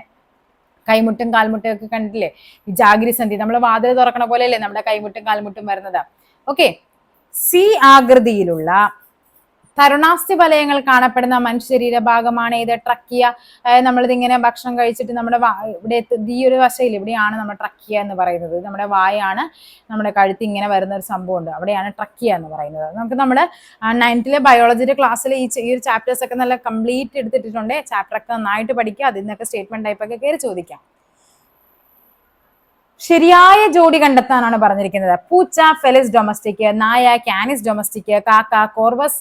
കൈമുട്ടും കാൽമുട്ടും ഒക്കെ കണ്ടിട്ടില്ലേ? വിജാഗിരി സന്ധി. നമ്മൾ വാതിൽ തുറക്കണ പോലെയല്ലേ നമ്മുടെ കൈമുട്ടും കാൽമുട്ടും വരുന്നത്. ഓക്കെ. സി ആകൃതിയിലുള്ള തരുണാസ്ഥി വലയങ്ങൾ കാണപ്പെടുന്ന മനുഷ്യ ശരീരഭാഗമാണ് ഏത്? ട്രക്കിയ. നമ്മളിത് ഇങ്ങനെ ഭക്ഷണം കഴിച്ചിട്ട് നമ്മുടെ ഇവിടെ ഈ ഒരു വശയിൽ ഇവിടെയാണ് നമ്മുടെ ട്രക്കിയ എന്ന് പറയുന്നത്. നമ്മുടെ വായാണ്, നമ്മുടെ കഴുത്ത് ഇങ്ങനെ വരുന്ന ഒരു സംഭവമുണ്ട്, അവിടെയാണ് ട്രക്കിയ എന്ന് പറയുന്നത്. നമുക്ക് നമ്മുടെ 9th ബയോളജിയുടെ ക്ലാസ്സിൽ ഈ ഒരു ചാപ്റ്റേഴ്സ് ഒക്കെ നല്ല കംപ്ലീറ്റ് എടുത്തിട്ടുണ്ട്. ചാപ്റ്റർ ഒക്കെ നന്നായിട്ട് പഠിക്കുക, അതിൽ നിന്നൊക്കെ സ്റ്റേറ്റ്മെന്റ് ടൈപ്പ് ഒക്കെ കയറി ചോദിക്കാം. ശരിയായ ജോഡി കണ്ടെത്താനാണ് പറഞ്ഞിരിക്കുന്നത്. പൂച്ച ഫെലിസ് ഡൊമസ്റ്റിക്, നായ കാനിസ് ഡൊമസ്റ്റിക്, കാക്ക കോർവസ്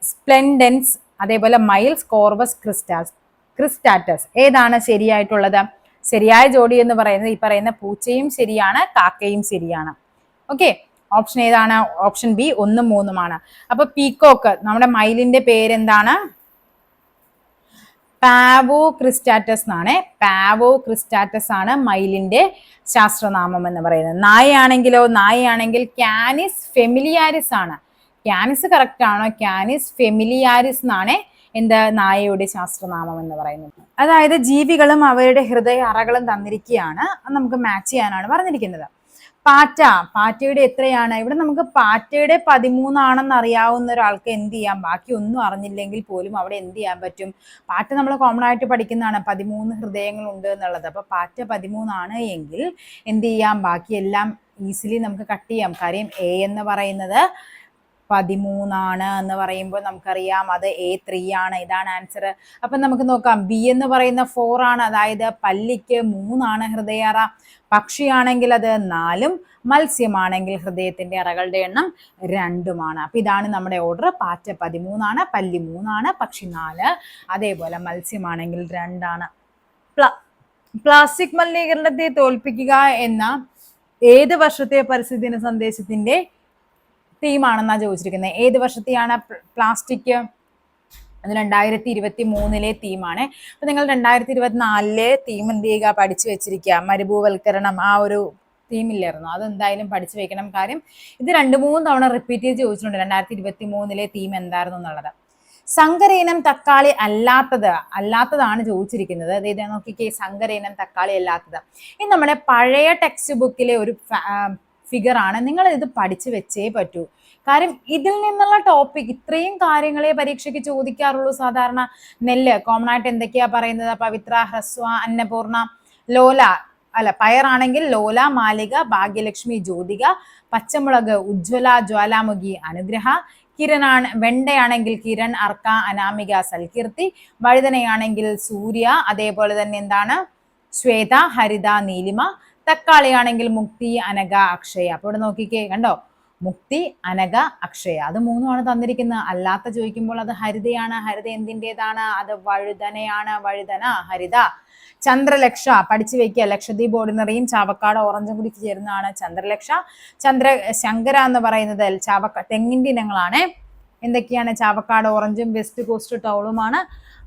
സ്പ്ലെൻഡൻസ്, അതേപോലെ മൈൽസ് കോർവസ് ക്രിസ്റ്റാറ്റസ്. ഏതാണ് ശരിയായിട്ടുള്ളത്? ശരിയായ ജോഡി എന്ന് പറയുന്നത് ഈ പറയുന്ന പൂച്ചയും ശരിയാണ്, കാക്കയും ശരിയാണ്. ഓക്കെ. ഓപ്ഷൻ ഏതാണ്? ഓപ്ഷൻ ബി 1, 3 അപ്പൊ പീക്കോക്ക്, നമ്മുടെ മയിലിന്റെ പേരെന്താണ്? പാവോ ക്രിസ്റ്റാറ്റസ് എന്നാണ്. പാവോ ക്രിസ്റ്റാറ്റസ് ആണ് മയിലിന്റെ ശാസ്ത്രനാമം എന്ന് പറയുന്നത്. നായയാണെങ്കിൽ കാനിസ് ഫെമിലിയാരിസ് ആണ്. കാനിസ് കറക്റ്റ് ആണോ? കാനിസ് ഫെമിലിയാരിസ് എന്നാണ് എന്ത്? നായയുടെ ശാസ്ത്രനാമം എന്ന് പറയുന്നത്. അതായത് ജീവികളും അവരുടെ ഹൃദയ അറകളും തന്നിരിക്കുകയാണ്, അത് നമുക്ക് മാച്ച് ചെയ്യാനാണ് പറഞ്ഞിരിക്കുന്നത്. പാറ്റയുടെ എത്രയാണ്? ഇവിടെ നമുക്ക് പാറ്റയുടെ 13 അറിയാവുന്ന ഒരാൾക്ക് എന്ത് ചെയ്യാം? ബാക്കി ഒന്നും അറിഞ്ഞില്ലെങ്കിൽ പോലും അവിടെ എന്ത് ചെയ്യാൻ പറ്റും? പാറ്റ നമ്മൾ കോമൺ ആയിട്ട് പഠിക്കുന്നതാണ്, 13 ഹൃദയങ്ങൾ ഉണ്ട് എന്നുള്ളത്. അപ്പൊ പാറ്റ 13 എങ്കിൽ എന്ത് ചെയ്യാം? ബാക്കിയെല്ലാം ഈസിലി നമുക്ക് കട്ട് ചെയ്യാം. കാര്യം എ എന്ന് പറയുന്നത് 13 എന്ന് പറയുമ്പോൾ നമുക്കറിയാം അത് A3 ആണ്. ഇതാണ് ആൻസർ. അപ്പൊ നമുക്ക് നോക്കാം. ബി എന്ന് പറയുന്ന 4 ആണ്, അതായത് പല്ലിക്ക് 3 ഹൃദയറ. പക്ഷിയാണെങ്കിൽ അത് 4, മത്സ്യമാണെങ്കിൽ ഹൃദയത്തിന്റെ അറകളുടെ എണ്ണം 2. അപ്പൊ ഇതാണ് നമ്മുടെ ഓർഡർ. പാറ്റ 13, പല്ലി 3, പക്ഷി 4, അതേപോലെ മത്സ്യമാണെങ്കിൽ 2. പ്ലാസ്റ്റിക് മലിനീകരണത്തെ തോൽപ്പിക്കുക എന്ന ഏത് വർഷത്തെ പരിസ്ഥിതി ദിന സന്ദേശത്തിന്റെ തീമാണെന്നാ ചോദിച്ചിരിക്കുന്നത്. ഏത് വർഷത്തെയാണ് പ്ലാസ്റ്റിക്? അത് 2023 തീമാണ്. അപ്പൊ നിങ്ങൾ 2024 തീം എന്ത് ചെയ്യുക? പഠിച്ചു വെച്ചിരിക്കുക. മരുഭൂവൽക്കരണം ആ ഒരു തീമില്ലായിരുന്നു, അതെന്തായാലും പഠിച്ചു വെക്കണം. കാര്യം ഇത് 2-3 തവണ റിപ്പീറ്റ് ചെയ്ത് ചോദിച്ചിട്ടുണ്ട് 2023 തീം എന്തായിരുന്നു എന്നുള്ളത്. സങ്കരയിനം തക്കാളി അല്ലാത്തതാണ് ചോദിച്ചിരിക്കുന്നത്. അതായത് നോക്കിക്കേ, സങ്കരയിനം തക്കാളി അല്ലാത്തത്. ഇത് നമ്മുടെ പഴയ ടെക്സ്റ്റ് ബുക്കിലെ ഒരു ഫിഗർ ആണ്. നിങ്ങൾ ഇത് പഠിച്ചു വെച്ചേ പറ്റൂ. കാര്യം ഇതിൽ നിന്നുള്ള ടോപ്പിക് ഇത്രയും കാര്യങ്ങളെ പരീക്ഷയ്ക്ക് ചോദിക്കാറുള്ളൂ. സാധാരണ നെല്ല് കോമൺ ആയിട്ട് എന്തൊക്കെയാ പറയുന്നത്? പവിത്ര, ഹ്രസ്വ, അന്നപൂർണ, ലോല പയറാണെങ്കിൽ ലോല, മാലിക, ഭാഗ്യലക്ഷ്മി, ജ്യോതിക, പച്ചമുളക് ഉജ്ജ്വല, ജ്വാലാമുഖി, അനുഗ്രഹ, വെണ്ടയാണെങ്കിൽ കിരൺ, അർക്ക, അനാമിക, സൽകീർത്തി, വഴുതനയാണെങ്കിൽ സൂര്യ, അതേപോലെ തന്നെ എന്താണ്? ശ്വേത, ഹരിത, നീലിമ, തക്കാളിയാണെങ്കിൽ മുക്തി, അനഘ, അക്ഷയ. അപ്പൊ ഇവിടെ നോക്കിക്കേ, കണ്ടോ? മുക്തി, അനഘ, അക്ഷയ, അത് 3 തന്നിരിക്കുന്നത്. അല്ലാത്ത ചോദിക്കുമ്പോൾ അത് ഹരിതയാണ്. ഹരിത എന്തിൻ്റെതാണ്? അത് വഴുതനയാണ്. വഴുതന, ഹരിത. ചന്ദ്രലക്ഷ പഠിച്ചു വെക്കുക. ലക്ഷദ്വീപ് ഓർഡിനറിയും ചാവക്കാട് ഓറഞ്ചും കൂടി ചേരുന്നതാണ് ചന്ദ്രലക്ഷ. ശങ്കര എന്ന് പറയുന്നത് തെങ്ങിൻ്റെ ഇനങ്ങളാണ്. എന്തൊക്കെയാണ്? ചാവക്കാട് ഓറഞ്ചും വെസ്റ്റ് കോസ്റ്റ് ടൗളുമാണ്.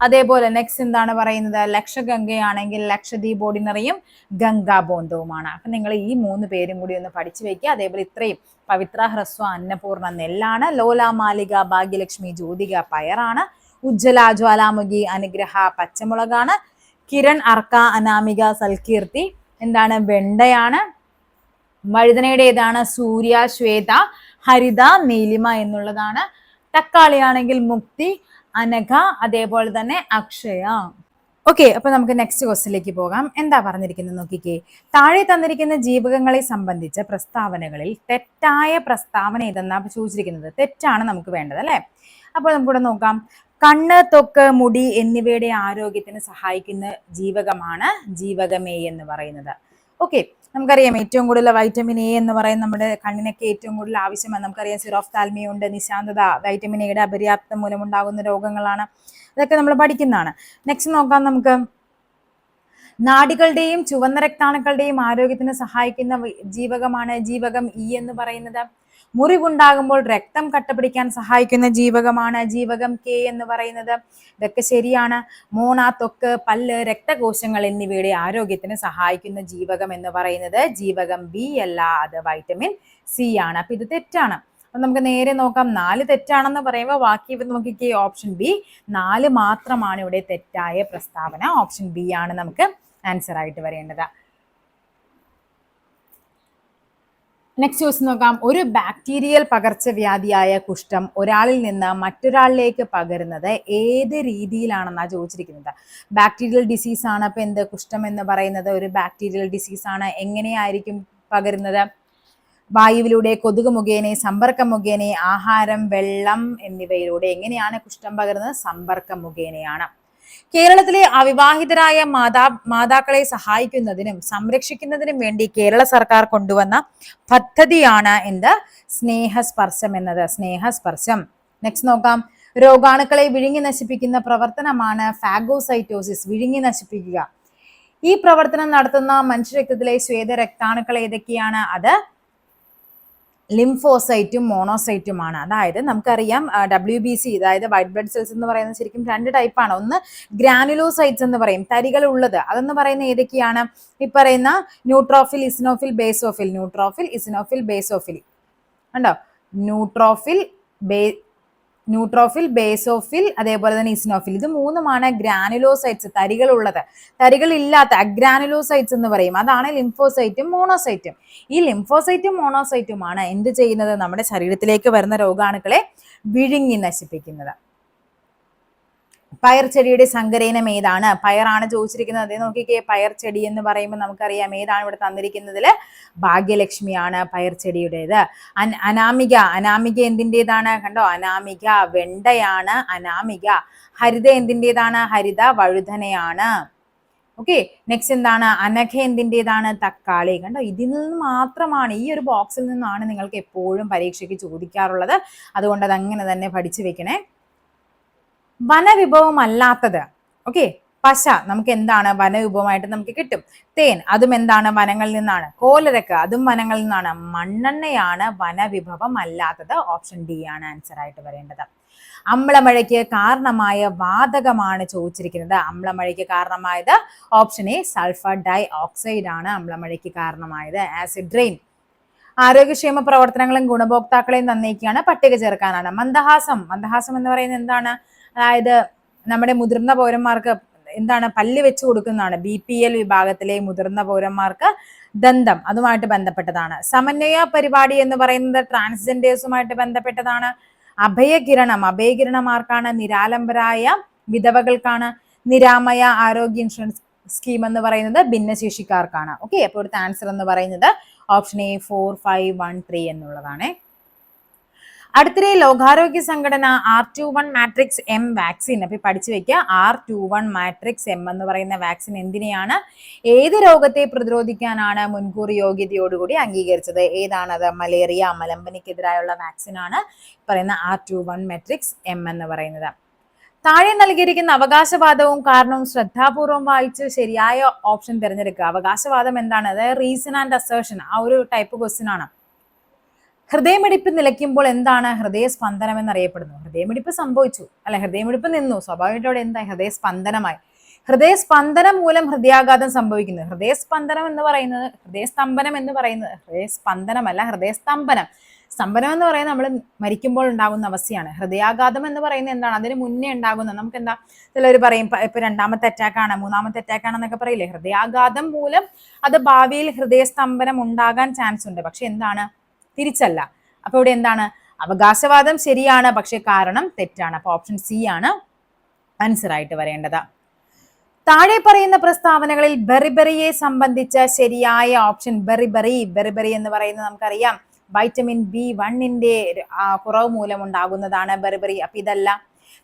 അതേപോലെ നെക്സ്റ്റ് എന്താണ് പറയുന്നത്? ലക്ഷഗംഗയാണെങ്കിൽ ലക്ഷദ്വീപ് ഓർഡിനറിയും ഗംഗാബോന്ധവുമാണ്. അപ്പൊ നിങ്ങൾ ഈ 3 പേരും കൂടി ഒന്ന് പഠിച്ചു വെക്കുക. അതേപോലെ ഇത്രയും പവിത്ര, ഹ്രസ്വ, അന്നപൂർണ നെല്ലാണ്. ലോല, മാലിക, ഭാഗ്യലക്ഷ്മി, ജ്യോതിക പയറാണ്. ഉജ്ജ്വല, ജ്വാലാമുഖി, അനുഗ്രഹ പച്ചമുളകാണ്. കിരൺ, അർക്ക, അനാമിക, സൽകീർത്തി എന്താണ്? വെണ്ടയാണ്. വഴുതനയുടെ ഏതാണ്? സൂര്യ, ശ്വേത, ഹരിത, നീലിമ എന്നുള്ളതാണ്. തക്കാളിയാണെങ്കിൽ മുക്തി, അനഘ, അതേപോലെ തന്നെ അക്ഷയ. ഓക്കെ, അപ്പൊ നമുക്ക് നെക്സ്റ്റ് ക്വസ്റ്റിലേക്ക് പോകാം. എന്താ പറഞ്ഞിരിക്കുന്നത് നോക്കിക്കേ. താഴെ തന്നിരിക്കുന്ന ജീവകങ്ങളെ സംബന്ധിച്ച പ്രസ്താവനകളിൽ തെറ്റായ പ്രസ്താവന ഏതെന്നാ ചോദിച്ചിരിക്കുന്നത്. തെറ്റാണ് നമുക്ക് വേണ്ടത് അല്ലെ. അപ്പോൾ നമുക്കിവിടെ നോക്കാം. കണ്ണ്, ത്വക്ക്, മുടി എന്നിവയുടെ ആരോഗ്യത്തിന് സഹായിക്കുന്ന ജീവകമാണ് ജീവകം എ എന്ന് പറയുന്നത്. ഓക്കെ, നമുക്കറിയാം ഏറ്റവും കൂടുതൽ വൈറ്റമിൻ എ എന്ന് പറയുന്നത് നമ്മുടെ കണ്ണിനൊക്കെ ഏറ്റവും കൂടുതൽ ആവശ്യമാണ്. നമുക്കറിയാം സിറോഫ്താൽമിയ ഉണ്ട്, നിശാന്തത, വൈറ്റമിൻ എയുടെ അപര്യാപ്തം മൂലമുണ്ടാകുന്ന രോഗങ്ങളാണ്. ഇതൊക്കെ നമ്മൾ പഠിക്കുന്നതാണ്. നെക്സ്റ്റ് നോക്കാം നമുക്ക്. നാഡികളുടെയും ചുവന്ന രക്താണുക്കളുടെയും ആരോഗ്യത്തിന് സഹായിക്കുന്ന ജീവകമാണ് ജീവകം ഇ എന്ന് പറയുന്നത്. മുറിവുണ്ടാകുമ്പോൾ രക്തം കട്ടപിടിക്കാൻ സഹായിക്കുന്ന ജീവകമാണ് ജീവകം കെ എന്ന് പറയുന്നത്. ഇതൊക്കെ ശരിയാണ്. മോണ, ത്വക്ക്, പല്ല്, രക്തകോശങ്ങൾ എന്നിവയുടെ ആരോഗ്യത്തിന് സഹായിക്കുന്ന ജീവകം എന്ന് പറയുന്നത് ജീവകം ബി അല്ല, അത് വൈറ്റമിൻ സി ആണ്. അപ്പൊ ഇത് തെറ്റാണ്. അപ്പൊ നമുക്ക് നേരെ നോക്കാം. 4 തെറ്റാണെന്ന് പറയുമ്പോൾ ബാക്കി നോക്കിക്കേ, ഓപ്ഷൻ ബി 4 മാത്രമാണ് ഇവിടെ തെറ്റായ പ്രസ്താവന. ഓപ്ഷൻ ബി ആണ് നമുക്ക് ആൻസർ ആയിട്ട് വരേണ്ടത്. നെക്സ്റ്റ് ക്വസ്റ്റ്യൻ നോക്കാം. ഒരു ബാക്ടീരിയൽ പകർച്ചവ്യാധിയായ കുഷ്ഠം ഒരാളിൽ നിന്ന് മറ്റൊരാളിലേക്ക് പകരുന്നത് ഏത് രീതിയിലാണെന്നാണ് ചോദിച്ചിരിക്കുന്നത്. ബാക്ടീരിയൽ ഡിസീസ് ആണ്. അപ്പൊ എന്ത്, കുഷ്ഠം എന്ന് പറയുന്നത് ഒരു ബാക്ടീരിയൽ ഡിസീസ് ആണ്. എങ്ങനെയായിരിക്കും പകരുന്നത്? വായുവിലൂടെ, കൊതുക് മുഖേന, സമ്പർക്കം മുഖേന, ആഹാരം, വെള്ളം എന്നിവയിലൂടെ. എങ്ങനെയാണ് കുഷ്ഠം പകരുന്നത്? സമ്പർക്കം മുഖേനയാണ്. കേരളത്തിലെ അവിവാഹിതരായ മാതാക്കളെ സഹായിക്കുന്നതിനും സംരക്ഷിക്കുന്നതിനും വേണ്ടി കേരള സർക്കാർ കൊണ്ടുവന്ന പദ്ധതിയാണ് എന്ത്? സ്നേഹസ്പർശം എന്നത്. സ്നേഹസ്പർശം. നെക്സ്റ്റ് നോക്കാം. രോഗാണുക്കളെ വിഴുങ്ങി നശിപ്പിക്കുന്ന പ്രവർത്തനമാണ് ഫാഗോസൈറ്റോസിസ്, വിഴുങ്ങി നശിപ്പിക്കുക. ഈ പ്രവർത്തനം നടത്തുന്ന മനുഷ്യരക്തത്തിലെ ശ്വേത രക്താണുക്കൾ ഏതൊക്കെയാണ്? അത് ലിംഫോസൈറ്റും മോണോസൈറ്റുമാണ്. അതായത് നമുക്കറിയാം WBC, അതായത് വൈറ്റ് ബ്ലഡ് സെൽസ് എന്ന് പറയുന്നത് ശരിക്കും 2 ടൈപ്പാണ്. ഒന്ന് ഗ്രാനുലോസൈറ്റ്സ് എന്ന് പറയും, തരികൾ ഉള്ളത്. അതെന്ന് പറയുന്ന ഏതൊക്കെയാണ്? ഈ പറയുന്ന neutrophil, eosinophil, basophil. Neutrophil, eosinophil, basophil ഉണ്ടോ? ന്യൂട്രോഫിൽ, ബേസോഫിൽ, അതേപോലെ തന്നെ ഇസിനോഫിൽ. ഇത് 3മാണ് ഗ്രാനുലോസൈറ്റ്സ്, തരികൾ ഉള്ളത്. തരികൾ ഇല്ലാത്ത അഗ്രാനുലോസൈറ്റ്സ് എന്ന് പറയും. അതാണ് ലിംഫോസൈറ്റും മോണോസൈറ്റും. ഈ ലിംഫോസൈറ്റും മോണോസൈറ്റുമാണ് എന്ത് ചെയ്യുന്നത്? നമ്മുടെ ശരീരത്തിലേക്ക് വരുന്ന രോഗാണുക്കളെ വിഴുങ്ങി നശിപ്പിക്കുന്നത്. പയർ ചെടിയുടെ സങ്കരയിനം ഏതാണ്? പയറാണ് ചോദിച്ചിരിക്കുന്നത്. അതേ നോക്കിക്കേ, പയർ ചെടി എന്ന് പറയുമ്പോൾ നമുക്കറിയാം ഏതാണ് ഇവിടെ തന്നിരിക്കുന്നതിൽ? ഭാഗ്യലക്ഷ്മിയാണ് പയർ ചെടിയുടേത്. അനാമിക എന്തിൻ്റെതാണ്? കണ്ടോ, അനാമിക വെണ്ടയാണ് അനാമിക. ഹരിത എന്തിൻ്റെതാണ്? ഹരിത വഴുതനയാണ്. ഓക്കെ, നെക്സ്റ്റ് എന്താണ്? അനഘ എന്തിൻ്റെതാണ്? തക്കാളി. കണ്ടോ, ഇതിൽ നിന്ന് മാത്രമാണ്, ഈ ഒരു ബോക്സിൽ നിന്നാണ് നിങ്ങൾക്ക് എപ്പോഴും പരീക്ഷയ്ക്ക് ചോദിക്കാറുള്ളത്. അതുകൊണ്ട് അത് അങ്ങനെ തന്നെ പഠിച്ചു വെക്കണേ. വനവിഭവം അല്ലാത്തത്. ഓക്കെ, പശ നമുക്ക് എന്താണ്? വനവിഭവമായിട്ട് നമുക്ക് കിട്ടും. തേൻ, അതും എന്താണ്? വനങ്ങളിൽ നിന്നാണ്. കോലരക്ക്, അതും വനങ്ങളിൽ നിന്നാണ്. മണ്ണെണ്ണയാണ് വനവിഭവം അല്ലാത്തത്. ഓപ്ഷൻ ഡി ആണ് ആൻസർ ആയിട്ട് വരേണ്ടത്. അമ്ലമഴയ്ക്ക് കാരണമായ വാതകമാണ് ചോദിച്ചിരിക്കുന്നത്. അമ്ലമഴയ്ക്ക് കാരണമായത് option A sulphur dioxide ആണ് അമ്ലമഴയ്ക്ക് കാരണമായത്. Acid rain. ആരോഗ്യക്ഷേമ പ്രവർത്തനങ്ങളും ഗുണഭോക്താക്കളെയും നിർണ്ണയിക്കുകയാണ്, പട്ടിക ചേർക്കാനാണ്. മന്ദഹാസം എന്ന് പറയുന്നത് എന്താണ്? അതായത് നമ്മുടെ മുതിർന്ന പൗരന്മാർക്ക് എന്താണ്? പല്ല് വെച്ച് കൊടുക്കുന്നതാണ്. BPL വിഭാഗത്തിലെ മുതിർന്ന പൗരന്മാർക്ക് ദന്തം, അതുമായിട്ട് ബന്ധപ്പെട്ടതാണ്. സമന്വയ പരിപാടി എന്ന് പറയുന്നത് ട്രാൻസ്ജെൻഡേഴ്സുമായിട്ട് ബന്ധപ്പെട്ടതാണ്. അഭയകിരണം ആർക്കാണ്? നിരാലംബരായ വിധവകൾക്കാണ്. നിരാമയ ആരോഗ്യ ഇൻഷുറൻസ് സ്കീം എന്ന് പറയുന്നത് ഭിന്നശേഷിക്കാർക്കാണ്. ഓക്കെ, അപ്പോൾ ഇവിടുത്തെ ആൻസർ എന്ന് പറയുന്നത് ഓപ്ഷൻ എ 4, 5, 1, 3 എന്നുള്ളതാണ്. അടുത്തിടെ ലോകാരോഗ്യ സംഘടന R21 മാട്രിക്സ് M വാക്സിൻ, അപ്പൊ പഠിച്ചു വെക്കുക. R21 മാട്രിക്സ് M എന്ന് പറയുന്ന വാക്സിൻ എന്തിനെയാണ്, ഏത് രോഗത്തെ പ്രതിരോധിക്കാനാണ് മുൻകൂർ യോഗ്യതയോടുകൂടി അംഗീകരിച്ചത്? ഏതാണത്? മലേറിയ, മലമ്പനിക്കെതിരായുള്ള വാക്സിനാണ് പറയുന്ന R21 മാട്രിക്സ് M എന്ന് പറയുന്നത്. താഴെ നൽകിയിരിക്കുന്ന അവകാശവാദവും കാരണവും ശ്രദ്ധാപൂർവം വായിച്ച് ശരിയായ ഓപ്ഷൻ തിരഞ്ഞെടുക്കുക. അവകാശവാദം എന്താണ്? അതായത് റീസൺ ആൻഡ് അസേർഷൻ, ആ ഒരു ടൈപ്പ് ക്വസ്റ്റ്യൻ ആണ്. ഹൃദയമിടിപ്പ് നിലയ്ക്കുമ്പോൾ എന്താണ്? ഹൃദയസ്പന്ദനം എന്നറിയപ്പെടുന്നു. ഹൃദയമിടിപ്പ് സംഭവിച്ചു അല്ലെ, ഹൃദയമിടിപ്പ് നിന്നു, സ്വാഭാവികമായിട്ട് എന്താ? ഹൃദയസ്പന്ദനമായി. ഹൃദയസ്പന്ദനം മൂലം ഹൃദയാഘാതം സംഭവിക്കുന്നു. ഹൃദയസ്പന്ദനം എന്ന് പറയുന്നത്, ഹൃദയസ്തംഭനം എന്ന് പറയുന്നത് ഹൃദയസ്പന്ദനമല്ല, ഹൃദയസ്തംഭനം. സ്തംഭനം എന്ന് പറയുന്നത് നമ്മൾ മരിക്കുമ്പോൾ ഉണ്ടാകുന്ന അവസ്ഥയാണ്. ഹൃദയാഘാതം എന്ന് പറയുന്നത് എന്താണ്? അതിന് മുന്നേ ഉണ്ടാകുന്ന, നമുക്ക് എന്താ ചിലർ പറയും ഇപ്പൊ 2ാമത്തെ അറ്റാക്കാണ്, 3ാമത്തെ അറ്റാക്കാണെന്നൊക്കെ പറയില്ലേ. ഹൃദയാഘാതം മൂലം അത് ഭാവിയിൽ ഹൃദയസ്തംഭനം ഉണ്ടാകാൻ ചാൻസ് ഉണ്ട്. പക്ഷെ എന്താണ്? തിരിച്ചല്ല. അപ്പൊ ഇവിടെ എന്താണ്? അവകാശവാദം ശരിയാണ്, പക്ഷെ കാരണം തെറ്റാണ്. അപ്പൊ ഓപ്ഷൻ സി ആണ് ആൻസർ ആയിട്ട് വരേണ്ടത്. താഴെ പറയുന്ന പ്രസ്താവനകളിൽ ബെറിബെറിയെ സംബന്ധിച്ച ശരിയായ ഓപ്ഷൻ ബെറിബെറി എന്ന് പറയുന്നത് നമുക്കറിയാം വൈറ്റമിൻ B1 കുറവ് മൂലം ഉണ്ടാകുന്നതാണ് ബെറിബെറി. അപ്പൊ ഇതല്ല.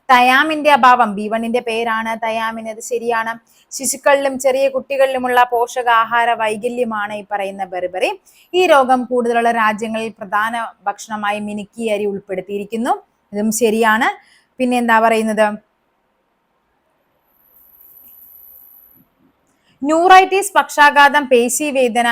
തയാമിന്റെ അഭാവം B1ന്റെ പേരാണ് തയാമിന്, അത് ശരിയാണ്. ശിശുക്കളിലും ചെറിയ കുട്ടികളിലുമുള്ള പോഷകാഹാര വൈകല്യമാണ് ഈ പറയുന്ന ബെർബറി. ഈ രോഗം കൂടുതലുള്ള രാജ്യങ്ങളിൽ പ്രധാന ഭക്ഷണമായി മിനുക്കി അരി ഉൾപ്പെടുത്തിയിരിക്കുന്നു, ഇതും ശരിയാണ്. പിന്നെ എന്താ പറയുന്നത്, ന്യൂറൈറ്റിസ്, പക്ഷാഘാതം, പേശീവേദന,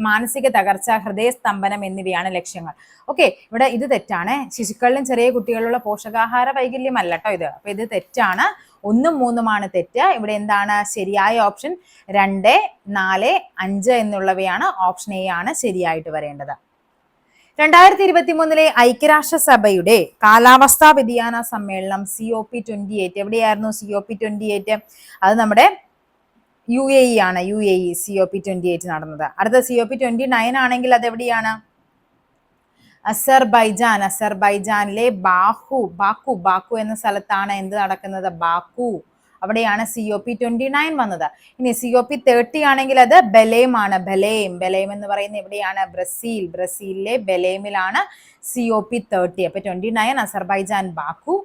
മാനസിക തകർച്ച, ഹൃദയസ്തംഭനം എന്നിവയാണ് ലക്ഷ്യങ്ങൾ. ഓക്കെ, ഇവിടെ ഇത് തെറ്റാണ്. ശിശുക്കളിലും ചെറിയ കുട്ടികളിലുള്ള പോഷകാഹാര വൈകല്യം അല്ല കേട്ടോ ഇത്. അപ്പൊ ഇത് തെറ്റാണ്. 1ഉം 3ഉമാണ് തെറ്റ്. ഇവിടെ എന്താണ് ശരിയായ ഓപ്ഷൻ? 2, 4, 5 എന്നുള്ളവയാണ്. ഓപ്ഷൻ എ ആണ് ശരിയായിട്ട് വരേണ്ടത്. 2023 ഐക്യരാഷ്ട്രസഭയുടെ കാലാവസ്ഥാ വ്യതിയാന സമ്മേളനം COP28 എവിടെയായിരുന്നു? COP28 അത് നമ്മുടെ UAE ആണ്. UAE COP28 നടന്നത്. അടുത്ത COP29 ആണെങ്കിൽ അത് എവിടെയാണ്? അസർബൈജാനിലെ ബാക്കു എന്ന സ്ഥലത്താണ് എന്ത് നടക്കുന്നത്? ബാക്കു, അവിടെയാണ് COP29 വന്നത്. ഇനി COP30 ആണെങ്കിൽ അത് ബലേം ആണ്. ബലേം എന്ന് പറയുന്നത് എവിടെയാണ്? ബ്രസീലിലെ ബലേമിലാണ് COP30. അപ്പൊ 29 അസർബൈജാൻ ബാക്കു,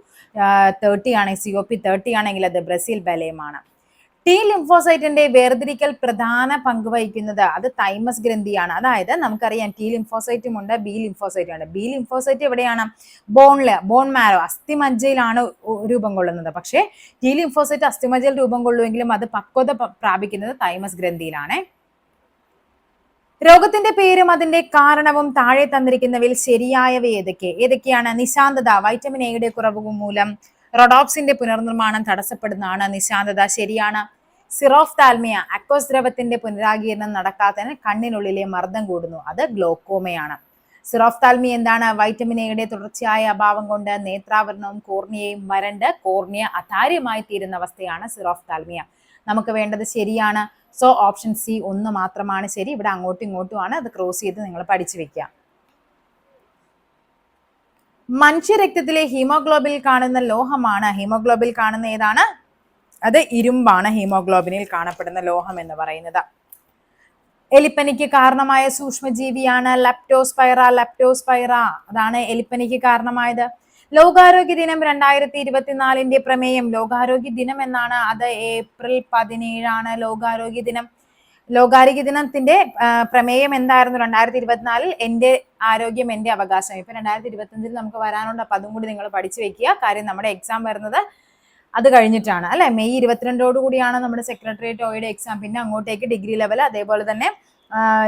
30 ആണ് COP30 ആണെങ്കിൽ അത് ബ്രസീൽ ബലേമാണ്. ടി ലിംഫോസൈറ്റിന്റെ വേർതിരിക്കൽ പ്രധാന പങ്ക് വഹിക്കുന്നത് അത് തൈമസ് ഗ്രന്ഥിയാണ്. അതായത് നമുക്കറിയാം ടി ലിംഫോസൈറ്റും ഉണ്ട്, ബി ലിംഫോസൈറ്റും ഉണ്ട്. ബി ലിംഫോസൈറ്റ് എവിടെയാണ്? ബോൺ മാരോ, അസ്ഥിമജ്ജയിലാണ് രൂപം കൊള്ളുന്നത്. പക്ഷേ ടി ലിംഫോസൈറ്റ് അസ്ഥിമജ്ജയിൽ രൂപം കൊള്ളുമെങ്കിലും അത് പക്വത പ്രാപിക്കുന്നത് തൈമസ് ഗ്രന്ഥിയിലാണ്. രോഗത്തിന്റെ പേരും അതിന്റെ കാരണവും താഴെ തന്നിരിക്കുന്നവയിൽ ശരിയായവ ഏതൊക്കെയാണ്? നിശാന്തത, വൈറ്റമിൻ എയുടെ കുറവ് മൂലം റോഡോപ്സിന്റെ പുനർനിർമ്മാണം തടസ്സപ്പെടുന്നതാണ് നിശാന്തത, ശരിയാണ്. സിറോഫ്താൽമിയ, അക്വസ് ദ്രവത്തിന്റെ പുനരാഗീരണം നടക്കാത്തതിന് കണ്ണിനുള്ളിലെ മർദ്ദം കൂടുന്നു, അത് ഗ്ലോക്കോമയാണ്. സിറോഫ്താൽമിയ എന്താണ്? വൈറ്റമിൻ എയുടെ തുടർച്ചയായ അഭാവം കൊണ്ട് നേത്രാവരണവും കോർണിയയും വരണ്ട് കോർണിയ അതാര്യമായി തീരുന്ന അവസ്ഥയാണ് സിറോഫ്താൽമിയ. നമുക്ക് വേണ്ടത് ശരിയാണ്. സോ ഓപ്ഷൻ സി 1 മാത്രമാണ് ശരി. ഇവിടെ അങ്ങോട്ടും ഇങ്ങോട്ടുമാണ്, അത് ക്രോസ് ചെയ്ത് നിങ്ങൾ പഠിച്ചു വെക്കുക. മനുഷ്യരക്തത്തിലെ ഹീമോഗ്ലോബിനിൽ കാണുന്ന ലോഹമാണ്. ഹീമോഗ്ലോബിനിൽ കാണുന്ന ഏതാണ്? അത് ഇരുമ്പാണ്. ഹീമോഗ്ലോബിനിൽ കാണപ്പെടുന്ന ലോഹം എന്ന് പറയുന്നത്. എലിപ്പനിക്ക് കാരണമായ സൂക്ഷ്മജീവിയാണ് ലെപ്റ്റോസ്പൈറ. അതാണ് എലിപ്പനിക്ക് കാരണമായത്. ലോകാരോഗ്യ ദിനം 2024 പ്രമേയം ലോകാരോഗ്യ ദിനം എന്നാണ്. അത് ഏപ്രിൽ 17 ആണ് ലോകാരോഗ്യ ദിനം. ലോകാരോഗ്യ ദിനത്തിന്റെ പ്രമേയം എന്തായിരുന്നു 2024? എന്റെ ആരോഗ്യം എന്റെ അവകാശം. ഇപ്പൊ 2025 നമുക്ക് വരാനുണ്ട്. അപ്പൊ അതും കൂടി നിങ്ങൾ പഠിച്ചു വെക്കുക. കാര്യം നമ്മുടെ എക്സാം വരുന്നത് അത് കഴിഞ്ഞിട്ടാണ് അല്ലെ. മെയ് 22 കൂടിയാണ് നമ്മുടെ സെക്രട്ടേറിയറ്റ് OEയുടെ എക്സാം. പിന്നെ അങ്ങോട്ടേക്ക് ഡിഗ്രി ലെവൽ, അതേപോലെ തന്നെ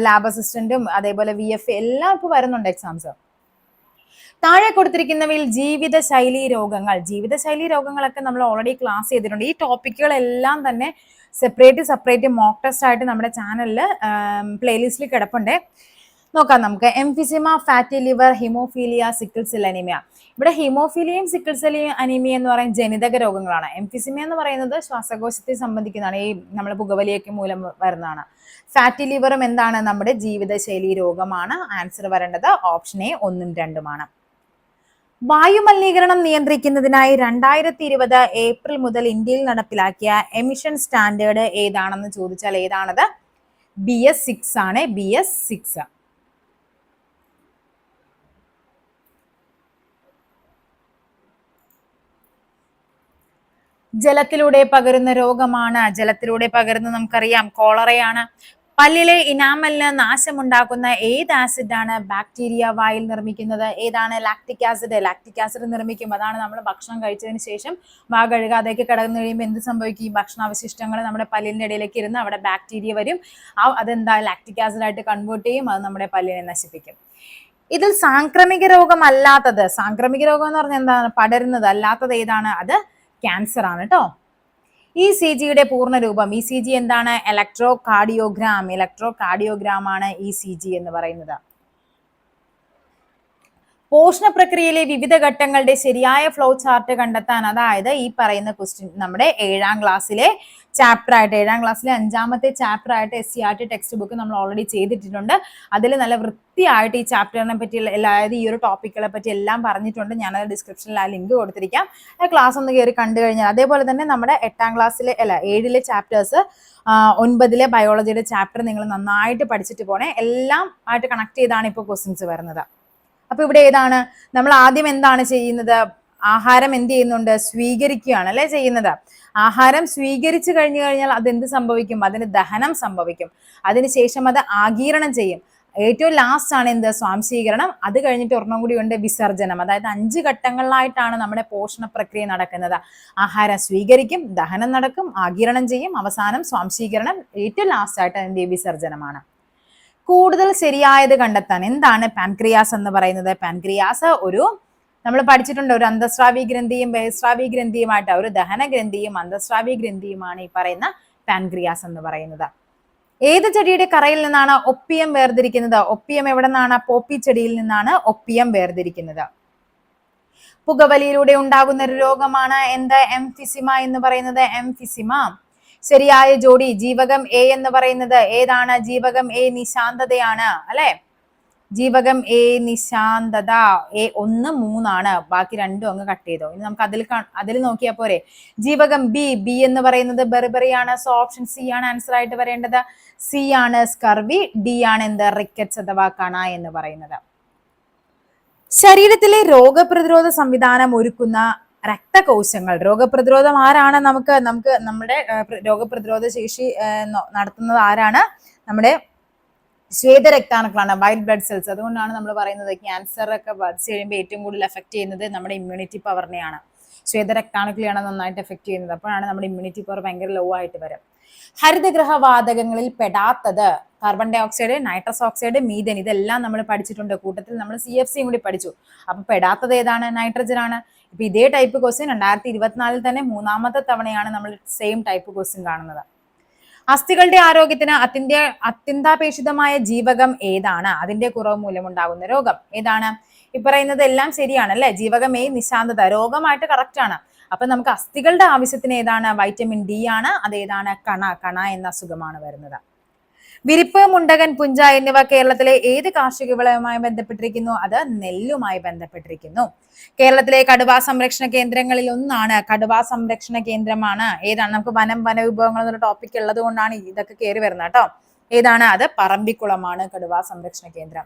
ലാബ് അസിസ്റ്റന്റും അതേപോലെ VFA എല്ലാം ഇപ്പൊ വരുന്നുണ്ട് എക്സാംസ്. താഴെ കൊടുത്തിരിക്കുന്നവയിൽ ജീവിതശൈലി രോഗങ്ങളൊക്കെ നമ്മൾ ഓൾറെഡി ക്ലാസ് ചെയ്തിട്ടുണ്ട്. ഈ ടോപ്പിക്കുകളെല്ലാം തന്നെ സെപ്പറേറ്റ് മോക്ക് ടെസ്റ്റ് ആയിട്ട് നമ്മുടെ ചാനലിൽ പ്ലേലിസ്റ്റിൽ കിടപ്പുണ്ട്. നോക്കാം നമുക്ക്. Emphysema, fatty liver, haemophilia, sickle cell anaemia. ഇവിടെ ഹിമോഫീലിയയും സിക്കിൾ സെൽ അനീമിയ എന്ന് പറയുന്ന ജനിതക രോഗങ്ങളാണ്. എംഫിസിമ എന്ന് പറയുന്നത് ശ്വാസകോശത്തെ സംബന്ധിക്കുന്നതാണ്, ഈ നമ്മൾ പുകവലിയൊക്കെ മൂലം വരുന്നതാണ്. ഫാറ്റി ലിവറും എന്താണ്? നമ്മുടെ ജീവിതശൈലി രോഗമാണ്. ആൻസർ വരേണ്ടത് ഓപ്ഷൻ എ 1ഉം 2ഉമാണ്. വായുമലിനീകരണം നിയന്ത്രിക്കുന്നതിനായി 2020 ഏപ്രിൽ മുതൽ ഇന്ത്യയിൽ നടപ്പിലാക്കിയ എമിഷൻ സ്റ്റാൻഡേർഡ് ഏതാണെന്ന് ചോദിച്ചാൽ ഏതാണത്? BS6 ആണ്. BS6. ജലത്തിലൂടെ പകരുന്ന രോഗമാണ്. ജലത്തിലൂടെ പകരുന്ന നമുക്കറിയാം കോളറയാണ്. പല്ലിലെ ഇനാമലിന് നാശമുണ്ടാക്കുന്ന ഏത് ആസിഡാണ് ബാക്ടീരിയ വായിൽ നിർമ്മിക്കുന്നത്? ഏതാണ്? ലാക്റ്റിക് ആസിഡ് നിർമ്മിക്കും. അതാണ് നമ്മൾ ഭക്ഷണം കഴിച്ചതിന് ശേഷം വാ കഴുകാതെയൊക്കെ കിടന്നു കഴിയുമ്പോൾ എന്ത് സംഭവിക്കും? ഈ ഭക്ഷണാവശിഷ്ടങ്ങൾ നമ്മുടെ പല്ലിന്റെ ഇടയിലേക്ക് ഇരുന്ന് അവിടെ ബാക്ടീരിയ വരും. അതെന്താ? ലാക്റ്റിക് ആസിഡായിട്ട് കൺവേർട്ട് ചെയ്യും. അത് നമ്മുടെ പല്ലിനെ നശിപ്പിക്കും. ഇതിൽ സാംക്രമിക രോഗം എന്ന് പറഞ്ഞാൽ എന്താണ്? പടരുന്നത് അല്ലാത്തത് ഏതാണ്? അത് ക്യാൻസർ ആണ് കേട്ടോ. ECGയുടെ പൂർണ്ണരൂപം. ECG എന്താണ്? ഇലക്ട്രോ കാർഡിയോഗ്രാം ആണ് ECG എന്ന് പറയുന്നത്. പോഷണ പ്രക്രിയയിലെ വിവിധ ഘട്ടങ്ങളുടെ ശരിയായ ഫ്ലോ ചാർട്ട് കണ്ടെത്താൻ, അതായത് ഈ പറയുന്ന ക്വസ്റ്റ്യൻ നമ്മുടെ 7ാം ക്ലാസ്സിലെ 5ാമത്തെ ചാപ്റ്റർ ആയിട്ട് SCERT ടെക്സ്റ്റ് ബുക്ക് നമ്മൾ ഓൾറെഡി ചെയ്തിട്ടുണ്ട്. അതിൽ നല്ല വൃത്തിയായിട്ട് ഈ ചാപ്റ്ററിനെ പറ്റി, അതായത് ഈ ഒരു ടോപ്പിക്കുകളെ പറ്റി എല്ലാം പറഞ്ഞിട്ടുണ്ട്. ഞാനത് ഡിസ്ക്രിപ്ഷനിൽ ആ ലിങ്ക് കൊടുത്തിരിക്കാം. ആ ക്ലാസ് ഒന്ന് കയറി കണ്ടു കഴിഞ്ഞാൽ. അതേപോലെ തന്നെ നമ്മുടെ 7ലെ ചാപ്റ്റേഴ്സ് 9ലെ ബയോളജിയുടെ ചാപ്റ്റർ നിങ്ങൾ നന്നായിട്ട് പഠിച്ചിട്ട് പോണേ. എല്ലാം ആയിട്ട് കണക്ട് ചെയ്താണ് ഇപ്പോൾ ക്വസ്റ്റ്യൻസ് വരുന്നത്. അപ്പൊ ഇവിടെ ഏതാണ്? നമ്മൾ ആദ്യം എന്താണ് ചെയ്യുന്നത്? ആഹാരം എന്ത് ചെയ്യുന്നുണ്ട്? സ്വീകരിക്കുകയാണ് അല്ലെ ചെയ്യുന്നത്. ആഹാരം സ്വീകരിച്ചു കഴിഞ്ഞു കഴിഞ്ഞാൽ അതെന്ത് സംഭവിക്കും? അതിന് ദഹനം സംഭവിക്കും. അതിനുശേഷം അത് ആഗീരണം ചെയ്യും. ഏറ്റവും ലാസ്റ്റ് ആണ് എന്ത്? സ്വാംശീകരണം. അത് കഴിഞ്ഞിട്ട് ഒരെണ്ണം കൂടി ഉണ്ട് വിസർജനം. അതായത് 5 ഘട്ടങ്ങളിലായിട്ടാണ് നമ്മുടെ പോഷണ പ്രക്രിയ നടക്കുന്നത്. ആഹാരം സ്വീകരിക്കും, ദഹനം നടക്കും, ആഗീരണം ചെയ്യും, അവസാനം സ്വാംശീകരണം, ഏറ്റവും ലാസ്റ്റ് ആയിട്ട് എന്ത് വിസർജനമാണ്. കൂടുതൽ ശരിയായത് കണ്ടെത്താൻ എന്താണ് പാൻക്രിയാസ് എന്ന് പറയുന്നത്? പാൻക്രിയാസ് ഒരു നമ്മൾ പഠിച്ചിട്ടുണ്ട്, ഒരു അന്തസ്രാവി ഗ്രന്ഥിയും ബഹിസ്രാവി ഗ്രന്ഥിയുമായിട്ട്, ഒരു ദഹന ഗ്രന്ഥിയും അന്തസ്രാവി ഗ്രന്ഥിയുമാണ് ഈ പറയുന്ന പാൻക്രിയാസ് എന്ന് പറയുന്നത്. ഏത് ചെടിയുടെ കറയിൽ നിന്നാണ് ഒപ്പിയം വേർതിരിക്കുന്നത്? ഒപ്പിയം എവിടെ നിന്നാണ്? പോപ്പി ചെടിയിൽ നിന്നാണ് ഒപ്പിയം വേർതിരിക്കുന്നത്. പുകവലിയിലൂടെ ഉണ്ടാകുന്ന ഒരു രോഗമാണ് എന്ത്? എംഫിസിമ എന്ന് പറയുന്നത്. എംഫിസിമ. ശരിയായ ജോഡി ജീവകം എ എന്ന് പറയുന്നത് ഏതാണ്? ജീവകം എ നിശാന്തതയാണ് അല്ലെ. ജീവകം എ നിശാന്തത. എ 1 3 ബാക്കി രണ്ടും അങ്ങ് കട്ട് ചെയ്തോ. ഇനി നമുക്ക് അതിൽ നോക്കിയാൽ പോരെ. ജീവകം ബി എന്ന് പറയുന്നത് ബെറിബെറിയാണ്. സോ ഓപ്ഷൻ സി ആണ് ആൻസർ ആയിട്ട് വരേണ്ടത്. സി ആണ് സ്കർവി, ഡി ആണ് എന്ത്? റിക്കറ്റ്സ് അഥവാ കണ എന്ന് പറയുന്നത്. ശരീരത്തിലെ രോഗപ്രതിരോധ സംവിധാനം ഒരുക്കുന്ന രക്തകോശങ്ങൾ. രോഗപ്രതിരോധം ആരാണ്? നമുക്ക് നമ്മുടെ രോഗപ്രതിരോധ ശേഷി നടത്തുന്നത് ആരാണ്? നമ്മുടെ ശ്വേതരക്താണുക്കളാണ്, വൈറ്റ് ബ്ലഡ് സെൽസ്. അതുകൊണ്ടാണ് നമ്മൾ പറയുന്നത് ക്യാൻസർ ഒക്കെ ബാധിച്ചു കഴിയുമ്പോൾ ഏറ്റവും കൂടുതൽ എഫക്ട് ചെയ്യുന്നത് നമ്മുടെ ഇമ്മ്യൂണിറ്റി പവറിനെയാണ്. ശ്വേതരക്താണുക്കളെയാണ് നന്നായിട്ട് എഫക്ട് ചെയ്യുന്നത്. അപ്പോഴാണ് നമ്മുടെ ഇമ്മ്യൂണിറ്റി പവർ ഭയങ്കര ലോ ആയിട്ട് വരും. ഹരിതഗൃഹ വാതകങ്ങളിൽ പെടാത്തത് carbon dioxide, nitrous oxide, methane. ഇതെല്ലാം നമ്മൾ പഠിച്ചിട്ടുണ്ട്. കൂട്ടത്തിൽ നമ്മൾ CFC കൂടി പഠിച്ചു. അപ്പൊ പെടാത്തത് ഏതാണ്? നൈട്രജൻ ആണ്. ഇപ്പൊ ഇതേ ടൈപ്പ് ക്വസ്റ്റ്യൻ 2024 തന്നെ 3ാമത്തെ തവണയാണ് നമ്മൾ സെയിം ടൈപ്പ് ക്വസ്റ്റ്യൻ കാണുന്നത്. അസ്ഥികളുടെ ആരോഗ്യത്തിന് അത്യന്താപേക്ഷിതമായ ജീവകം ഏതാണ്? അതിന്റെ കുറവ് മൂലമുണ്ടാകുന്ന രോഗം ഏതാണ്? ഈ പറയുന്നത് എല്ലാം ശരിയാണ് അല്ലെ. ജീവകം എ നിശാന്തത രോഗമായിട്ട് കറക്റ്റ് ആണ്. അപ്പൊ നമുക്ക് അസ്ഥികളുടെ ആവശ്യത്തിന് ഏതാണ്? വൈറ്റമിൻ ഡി ആണ്. അതേതാണ്? കണ എന്ന അസുഖമാണ് വരുന്നത്. വിരിപ്പ്, മുണ്ടകൻ, പുഞ്ച എന്നിവ കേരളത്തിലെ ഏത് കാർഷിക വിളയുമായി ബന്ധപ്പെട്ടിരിക്കുന്നു? അത് നെല്ലുമായി ബന്ധപ്പെട്ടിരിക്കുന്നു. കേരളത്തിലെ കടുവാ സംരക്ഷണ കേന്ദ്രങ്ങളിൽ ഒന്നാണ്. കടുവാ സംരക്ഷണ കേന്ദ്രമാണ് ഏതാണ്? നമുക്ക് വനവിഭവങ്ങൾ എന്നൊരു ടോപ്പിക് ഉള്ളത് കൊണ്ടാണ് ഇതൊക്കെ കയറി വരുന്നത് കേട്ടോ. ഏതാണ്? അത് പറമ്പിക്കുളമാണ് കടുവാ സംരക്ഷണ കേന്ദ്രം.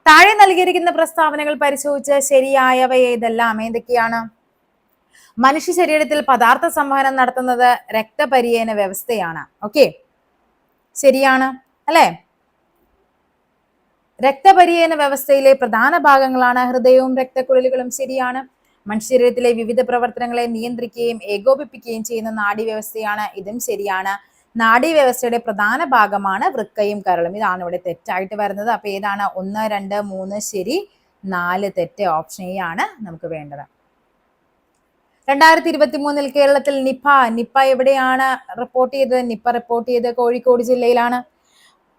താഴെ നൽകിയിരിക്കുന്ന പ്രസ്താവനകൾ പരിശോധിച്ച് ശരിയായവ ഏതെല്ലാം? ഏതൊക്കെയാണ്? മനുഷ്യ ശരീരത്തിൽ പദാർത്ഥ സംവഹനം നടത്തുന്നത് രക്തപര്യന വ്യവസ്ഥയാണ്. ഓക്കെ, ശരിയാണ് അല്ലെ. രക്തപര്യന വ്യവസ്ഥയിലെ പ്രധാന ഭാഗങ്ങളാണ് ഹൃദയവും രക്തക്കുഴലുകളും. ശരിയാണ്. മനുഷ്യ ശരീരത്തിലെ വിവിധ പ്രവർത്തനങ്ങളെ നിയന്ത്രിക്കുകയും ഏകോപിപ്പിക്കുകയും ചെയ്യുന്ന നാഡീവ്യവസ്ഥയാണ്. ഇതും ശരിയാണ്. നാഡീവ്യവസ്ഥയുടെ പ്രധാന ഭാഗമാണ് വൃക്കയും കരളും. ഇതാണ് ഇവിടെ തെറ്റായിട്ട് വരുന്നത്. അപ്പൊ ഏതാണ്? 1 2 3 ശരി, 4 തെറ്റ്. ഓപ്ഷൻ എ ആണ് നമുക്ക് വേണ്ടത്. 2023 കേരളത്തിൽ നിപ്പ എവിടെയാണ് റിപ്പോർട്ട് ചെയ്തത്? നിപ്പ റിപ്പോർട്ട് ചെയ്തത് കോഴിക്കോട് ജില്ലയിലാണ്.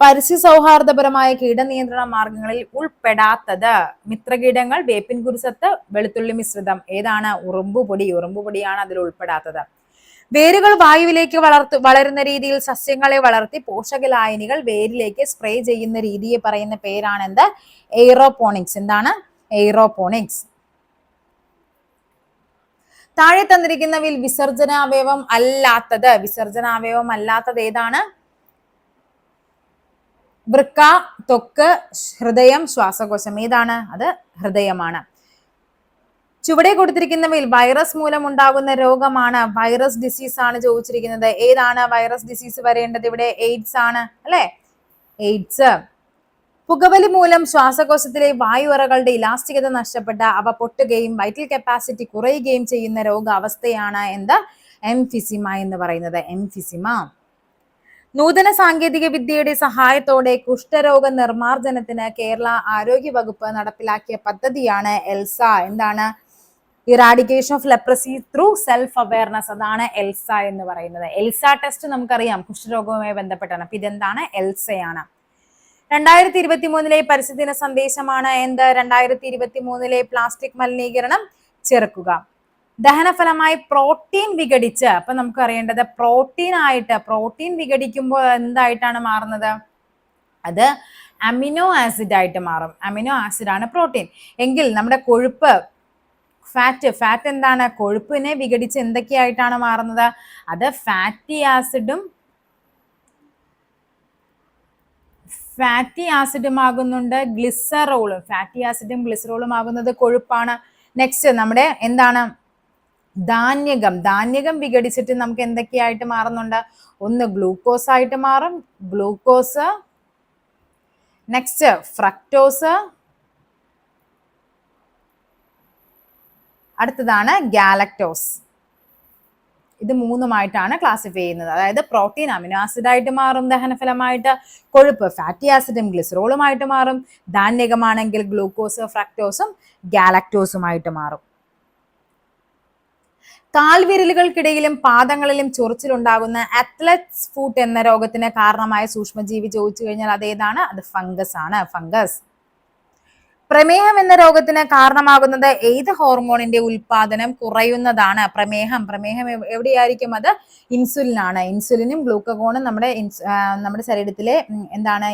പരിസ്ഥിതി സൗഹാർദ്ദപരമായ കീടനിയന്ത്രണ മാർഗങ്ങളിൽ ഉൾപ്പെടാത്തത് മിത്രകീടങ്ങൾ, വേപ്പിൻ കുരുസത്ത്, വെളുത്തുള്ളി മിശ്രിതം. ഏതാണ്? ഉറുമ്പുപൊടിയാണ് അതിൽ ഉൾപ്പെടാത്തത്. വേരുകൾ വായുവിലേക്ക് വളരുന്ന രീതിയിൽ സസ്യങ്ങളെ വളർത്തി പോഷകലായനികൾ വേരിലേക്ക് സ്പ്രേ ചെയ്യുന്ന രീതിയെ പറയുന്ന പേരാണ് എന്ത്? എയ്റോപോണിക്സ്. എന്താണ്? എയ്റോപോണിക്സ്. താഴെ തന്നിരിക്കുന്നവയിൽ വിസർജനാവയവം അല്ലാത്തത് ഏതാണ്? വൃക്ക, ത്വക്ക്, ഹൃദയം, ശ്വാസകോശം. ഏതാണ്? അത് ഹൃദയമാണ്. ചുവടെ കൊടുത്തിരിക്കുന്നവയിൽ വൈറസ് മൂലം ഉണ്ടാകുന്ന രോഗമാണ്. വൈറസ് ഡിസീസ് ആണ് ചോദിച്ചിരിക്കുന്നത്. ഏതാണ് വൈറസ് ഡിസീസ് വരേണ്ടത്? ഇവിടെ എയ്ഡ്സ് ആണ് അല്ലെ. എയ്ഡ്സ്. പുകവലി മൂലം ശ്വാസകോശത്തിലെ വായുവറകളുടെ ഇലാസ്റ്റികത നഷ്ടപ്പെട്ട അവ പൊട്ടുകയും വൈറ്റൽ കപ്പാസിറ്റി കുറയുകയും ചെയ്യുന്ന രോഗാവസ്ഥയാണ് എന്ത്? എംഫിസിമ എന്ന് പറയുന്നത്. എംഫിസിമ. നൂതന സാങ്കേതിക വിദ്യയുടെ സഹായത്തോടെ കുഷ്ഠരോഗ നിർമ്മാർജ്ജനത്തിന് കേരള ആരോഗ്യ വകുപ്പ് നടപ്പിലാക്കിയ പദ്ധതിയാണ് എൽസ. എന്താണ്? Eradication of leprosy through self awareness. അതാണ് എൽസ എന്ന് പറയുന്നത്. എൽസ ടെസ്റ്റ് നമുക്കറിയാം കുഷ്ഠരോഗവുമായി ബന്ധപ്പെട്ടാണ്. അപ്പൊ ഇതെന്താണ്? എൽസയാണ്. 2023 പരിസ്ഥിതി ദിന സന്ദേശമാണ് എന്ത്? 2023 പ്ലാസ്റ്റിക് മലിനീകരണം ചെറുക്കുക. ദഹനഫലമായി പ്രോട്ടീൻ വിഘടിച്ച്, അപ്പൊ നമുക്ക് അറിയേണ്ടത് പ്രോട്ടീൻ വിഘടിക്കുമ്പോൾ എന്തായിട്ടാണ് മാറുന്നത്? അത് അമിനോ ആസിഡ് ആയിട്ട് മാറും. അമിനോ ആസിഡ് ആണ് പ്രോട്ടീൻ. എങ്കിൽ നമ്മുടെ കൊഴുപ്പ്, ഫാറ്റ് എന്താണ്? കൊഴുപ്പിനെ വിഘടിച്ച് എന്തൊക്കെയായിട്ടാണ് മാറുന്നത്? അത് ഫാറ്റി ആസിഡും ആകുന്നുണ്ട്, ഗ്ലിസറോളും. ഫാറ്റി ആസിഡും ഗ്ലിസറോളും ആകുന്നത് കൊഴുപ്പാണ്. നെക്സ്റ്റ് നമ്മുടെ എന്താണ് ധാന്യകം. ധാന്യകം വിഘടിച്ചിട്ട് നമുക്ക് എന്തൊക്കെയായിട്ട് മാറുന്നുണ്ട്? ഒന്ന് ഗ്ലൂക്കോസ് ആയിട്ട് മാറും, ഗ്ലൂക്കോസ്. നെക്സ്റ്റ് ഫ്രക്ടോസ്, അടുത്തതാണ് ഗാലക്ടോസ്. ഇത് മൂന്നുമായിട്ടാണ് ക്ലാസിഫൈ ചെയ്യുന്നത്. അതായത് പ്രോട്ടീൻ അമിനോ ആസിഡ് ആയിട്ട് മാറും ദഹനഫലമായിട്ട്, കൊഴുപ്പ് ഫാറ്റി ആസിഡും ഗ്ലിസറോളുമായിട്ട് മാറും, ധാന്യകമാണെങ്കിൽ ഗ്ലൂക്കോസ് ഫ്രക്ടോസും ഗാലക്ടോസുമായിട്ട് മാറും. കാൽവിരലുകൾക്കിടയിലും പാദങ്ങളിലും ചൊറിച്ചിലുണ്ടാകുന്ന അത്ലറ്റ്സ് ഫൂട്ട് എന്ന രോഗത്തിന് കാരണമായ സൂക്ഷ്മജീവി ചോദിച്ചു കഴിഞ്ഞാൽ അതേതാണ്? അത് ഫംഗസ് ആണ്, ഫംഗസ്. പ്രമേഹം എന്ന രോഗത്തിന് കാരണമാകുന്നത് ഏത് ഹോർമോണിന്റെ ഉൽപാദനം കുറയുന്നതാണ്? പ്രമേഹം എവിടെയായിരിക്കും? അത് ഇൻസുലിൻ ആണ്. ഇൻസുലിനും ഗ്ലൂക്കഗോണും നമ്മുടെ ശരീരത്തിലെ എന്താണ്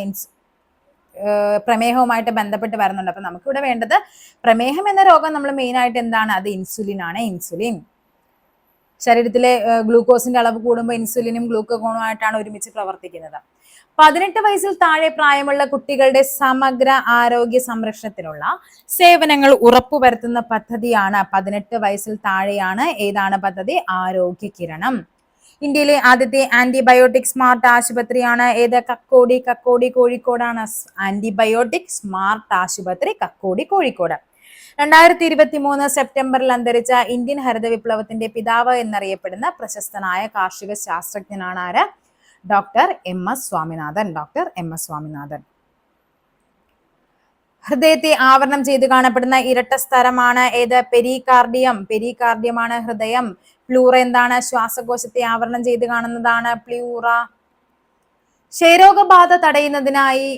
പ്രമേഹവുമായിട്ട് ബന്ധപ്പെട്ട് വരുന്നുണ്ട്. അപ്പൊ നമുക്കിവിടെ വേണ്ടത് പ്രമേഹം എന്ന രോഗം നമ്മൾ മെയിൻ ആയിട്ട് എന്താണ്? അത് ഇൻസുലിൻ ആണ്, ഇൻസുലിൻ. ശരീരത്തിലെ ഗ്ലൂക്കോസിന്റെ അളവ് കൂടുമ്പോൾ ഇൻസുലിനും ഗ്ലൂക്കഗോണുമായിട്ടാണ് ഒരുമിച്ച് പ്രവർത്തിക്കുന്നത്. 18 വയസ്സിൽ താഴെ പ്രായമുള്ള കുട്ടികളുടെ സമഗ്ര ആരോഗ്യ സംരക്ഷണത്തിനുള്ള സേവനങ്ങൾ ഉറപ്പുവരുത്തുന്ന പദ്ധതിയാണ് 18 വയസ്സിൽ താഴെയാണ്. ഏതാണ് പദ്ധതി? ആരോഗ്യ കിരണം. ഇന്ത്യയിലെ ആദ്യത്തെ ആന്റിബയോട്ടിക് സ്മാർട്ട് ആശുപത്രിയാണ് ഏത്? കക്കോടി. കോഴിക്കോടാണ്. ആന്റിബയോട്ടിക് സ്മാർട്ട് ആശുപത്രി കക്കോടി, കോഴിക്കോട്. 2023 സെപ്റ്റംബറിൽ അന്തരിച്ച ഇന്ത്യൻ ഹരിത വിപ്ലവത്തിന്റെ പിതാവ് എന്നറിയപ്പെടുന്ന പ്രശസ്തനായ കാർഷിക ശാസ്ത്രജ്ഞനാണ് ആര്? Doctor M S Swaminathan. ഹൃദയത്തെ ആവരണം ചെയ്ത് കാണപ്പെടുന്ന ഇരട്ട സ്ഥലമാണ് ഏത്? പെരികാർഡിയമാണ് ഹൃദയം. പ്ലൂറ എന്താണ്? ശ്വാസകോശത്തെ ആവരണം ചെയ്ത് കാണുന്നതാണ് പ്ലൂറ. ക്ഷയരോഗബാധ തടയുന്നതിനായി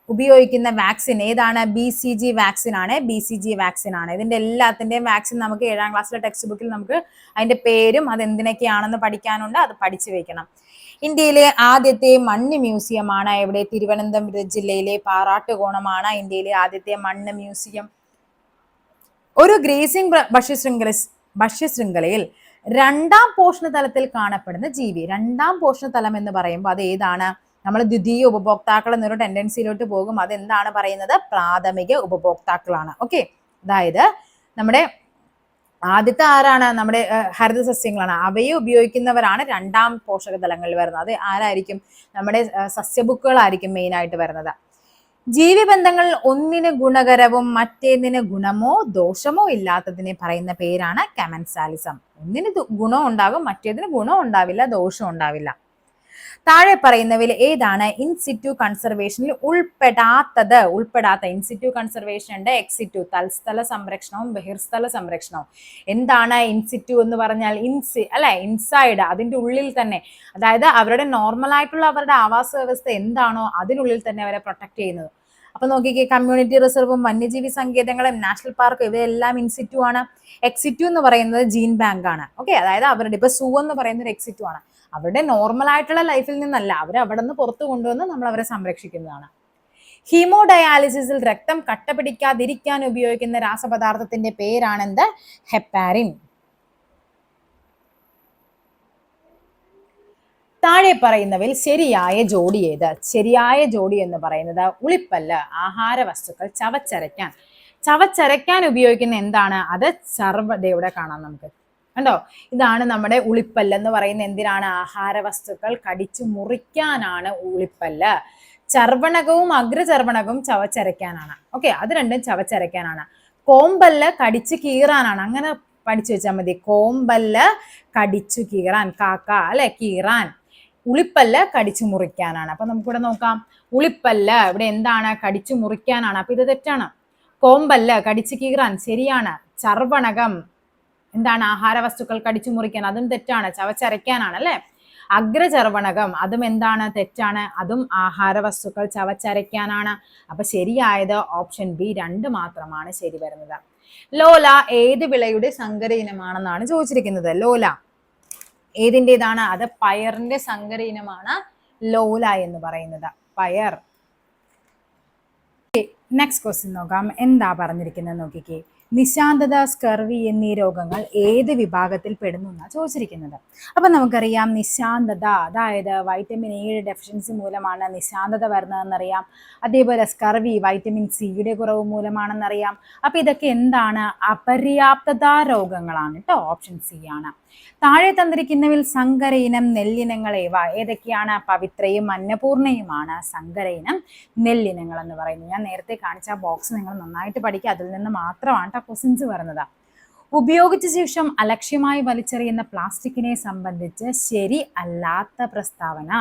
ഉപയോഗിക്കുന്ന വാക്സിൻ ഏതാണ്? BCG വാക്സിൻ ആണ്. ഇതിന്റെ എല്ലാത്തിന്റെയും വാക്സിൻ നമുക്ക് 7ാം ക്ലാസ്സിലെ ടെക്സ്റ്റ് ബുക്കിൽ നമുക്ക് അതിന്റെ പേരും അതെന്തിനൊക്കെയാണെന്ന് പഠിക്കാനുണ്ട്. അത് പഠിച്ചു വെക്കണം. ഇന്ത്യയിലെ ആദ്യത്തെ മണ്ണ് മ്യൂസിയം ആണ് എവിടെ? തിരുവനന്തപുരം ജില്ലയിലെ പാറാട്ടുകോണമാണ് ഇന്ത്യയിലെ ആദ്യത്തെ മണ്ണ് മ്യൂസിയം. ഒരു ഗ്രീസിംഗ് ഭക്ഷ്യശൃംഖലയിൽ 2ാം പോഷണതലത്തിൽ കാണപ്പെടുന്ന ജീവി. 2ാം പോഷണതലം എന്ന് പറയുമ്പോൾ അത് ഏതാണ്? നമ്മൾ ദ്വിതീയ ഉപഭോക്താക്കൾ എന്നൊരു ടെൻഡൻസിയിലോട്ട് പോകും. അതെന്താണ് പറയുന്നത്? പ്രാഥമിക ഉപഭോക്താക്കളാണ്. ഓക്കെ, അതായത് നമ്മുടെ ആദ്യത്തെ ആരാണ്? നമ്മുടെ ഹരിത സസ്യങ്ങളാണ്. അവയെ ഉപയോഗിക്കുന്നവരാണ് 2ാം പോഷക തലങ്ങളിൽ വരുന്നത്. അത് ആരായിരിക്കും? നമ്മുടെ സസ്യബുക്കുകളായിരിക്കും മെയിൻ ആയിട്ട് വരുന്നത്. ജീവിബന്ധങ്ങൾ ഒന്നിന് ഗുണകരവും മറ്റേതിന് ഗുണമോ ദോഷമോ ഇല്ലാത്തതിനെ പറയുന്ന പേരാണ് കമൻസാലിസം. ഒന്നിന് ഗുണം ഉണ്ടാകും, മറ്റേതിന് ഗുണം ഉണ്ടാവില്ല, ദോഷം ഉണ്ടാവില്ല. താഴെ പറയുന്നവയിൽ ഏതാണ് ഇൻസിറ്റു കൺസർവേഷനിൽ ഉൾപ്പെടാത്ത? ഇൻസിറ്റു കൺസർവേഷൻ ഉണ്ട്, എക്സിറ്റു തൽസ്ഥല സംരക്ഷണവും ബഹിർസ്ഥല സംരക്ഷണവും. എന്താണ് ഇൻസിറ്റു എന്ന് പറഞ്ഞാൽ? ഇൻസൈഡ്, അതിന്റെ ഉള്ളിൽ തന്നെ. അതായത് അവരുടെ നോർമൽ ആയിട്ടുള്ള അവരുടെ ആവാസ വ്യവസ്ഥ എന്താണോ അതിനുള്ളിൽ തന്നെ അവരെ പ്രൊട്ടക്ട് ചെയ്യുന്നത്. അപ്പൊ നോക്കിക്കേ, കമ്മ്യൂണിറ്റി റിസർവും വന്യജീവി സങ്കേതങ്ങളും നാഷണൽ പാർക്കും ഇവയെല്ലാം ഇൻസിറ്റു ആണ്. എക്സിറ്റു എന്ന് പറയുന്നത് ജീൻ ബാങ്ക് ആണ്. ഓക്കെ, അതായത് അവരുടെ ഇപ്പൊ സൂ എന്ന് പറയുന്ന ഒരു എക്സിറ്റു ആണ്. അവരുടെ നോർമൽ ആയിട്ടുള്ള ലൈഫിൽ നിന്നല്ല, അവർ അവിടെ നിന്ന് പുറത്തു കൊണ്ടുവന്ന് നമ്മൾ അവരെ സംരക്ഷിക്കുന്നതാണ്. ഹീമോഡയാലിസിസിൽ രക്തം കട്ട പിടിക്കാതിരിക്കാൻ ഉപയോഗിക്കുന്ന രാസപദാർത്ഥത്തിന്റെ പേരാണെന്ത്? ഹെപ്പാരിൻ. താഴെ പറയുന്നവയിൽ ശരിയായ ജോഡി ഏത്? ശരിയായ ജോഡി എന്ന് പറയുന്നത് ഉളിപ്പല്ല്. ആഹാര വസ്തുക്കൾ ചവച്ചരയ്ക്കാൻ ഉപയോഗിക്കുന്ന എന്താണ്? അത് ഇവിടെ കാണാം നമുക്ക്. കണ്ടോ, ഇതാണ് നമ്മുടെ ഉളിപ്പല്ല് എന്ന് പറയുന്നത്. എന്തിനാണ്? ആഹാര വസ്തുക്കൾ കടിച്ചു മുറിക്കാനാണ് ഉളിപ്പല്ല്. ചർവണകവും അഗ്രചർവണകവും ചവച്ചരയ്ക്കാനാണ്. ഓക്കെ, അത് രണ്ടും ചവച്ചരയ്ക്കാനാണ്. കോമ്പല്ല് കടിച്ചു കീറാനാണ്. അങ്ങനെ പഠിച്ചു വെച്ചാൽ മതി. കോമ്പല്ല് കടിച്ചു കീറാൻ, കീറാൻ. ഉളിപ്പല്ല് കടിച്ചു മുറിക്കാനാണ്. അപ്പൊ നമുക്കിവിടെ നോക്കാം. ഉളിപ്പല്ല് ഇവിടെ എന്താണ്? കടിച്ചു മുറിക്കാനാണ്. അപ്പൊ ഇത് തെറ്റാണ്. കോമ്പല്ല് കടിച്ചു കീറാൻ ശരിയാണ്. ചർവണകം എന്താണ്? ആഹാര വസ്തുക്കൾ കടിച്ചു മുറിക്കാൻ, അതും തെറ്റാണ്. ചവച്ചരയ്ക്കാനാണ് അല്ലെ. അഗ്രചർവണകം അതും എന്താണ്? തെറ്റാണ്. അതും ആഹാര വസ്തുക്കൾ ചവച്ചരയ്ക്കാനാണ്. അപ്പൊ ശരിയായത് ഓപ്ഷൻ ബി 2 മാത്രമാണ് ശരി വരുന്നത്. ലോല ഏത് വിളയുടെ സങ്കര ഇനമാണെന്നാണ് ചോദിച്ചിരിക്കുന്നത്. ലോല ഏതിൻ്റെതാണ്? അത് പയറിന്റെ സങ്കര ഇനമാണ് ലോല എന്ന് പറയുന്നത്. പയർ. നെക്സ്റ്റ് ക്വസ്റ്റ്യൻ നോക്കാം. എന്താ പറഞ്ഞിരിക്കുന്നത് നോക്കിക്കേ. നിശാന്തത, സ്കർവി എന്നീ രോഗങ്ങൾ ഏത് വിഭാഗത്തിൽ പെടുന്നു എന്നാണ് ചോദിച്ചിരിക്കുന്നത്. അപ്പം നമുക്കറിയാം നിശാന്തത, അതായത് വൈറ്റമിൻ എയുടെ ഡെഫിഷ്യൻസി മൂലമാണ് നിശാന്തത വരുന്നതെന്നറിയാം. അതേപോലെ സ്കർവി വൈറ്റമിൻ സിയുടെ കുറവ് മൂലമാണെന്നറിയാം. അപ്പം ഇതൊക്കെ എന്താണ്? അപര്യാപ്തത രോഗങ്ങളാണ് കേട്ടോ. ഓപ്ഷൻ സി ആണ്. താഴെ തന്നിരിക്കുന്നവയിൽ സങ്കര ഇനം നെല്ലിനങ്ങൾ ഏവ? ഏതൊക്കെയാണ്? പവിത്രയും അന്നപൂർണയുമാണ് സങ്കര ഇനം നെല്ലിനങ്ങൾ എന്ന് പറയുന്നത്. ഞാൻ നേരത്തെ കാണിച്ച ബോക്സ് നിങ്ങൾ നന്നായിട്ട് പഠിക്കുക, അതിൽ നിന്ന് മാത്രമാണ് ക്വസ്റ്റ്യൻസ് വരുന്നത്. ഉപയോഗിച്ച ശേഷം അലക്ഷ്യമായി വലിച്ചെറിയുന്ന പ്ലാസ്റ്റിക്കിനെ സംബന്ധിച്ച് ശരി അല്ലാത്ത പ്രസ്താവന.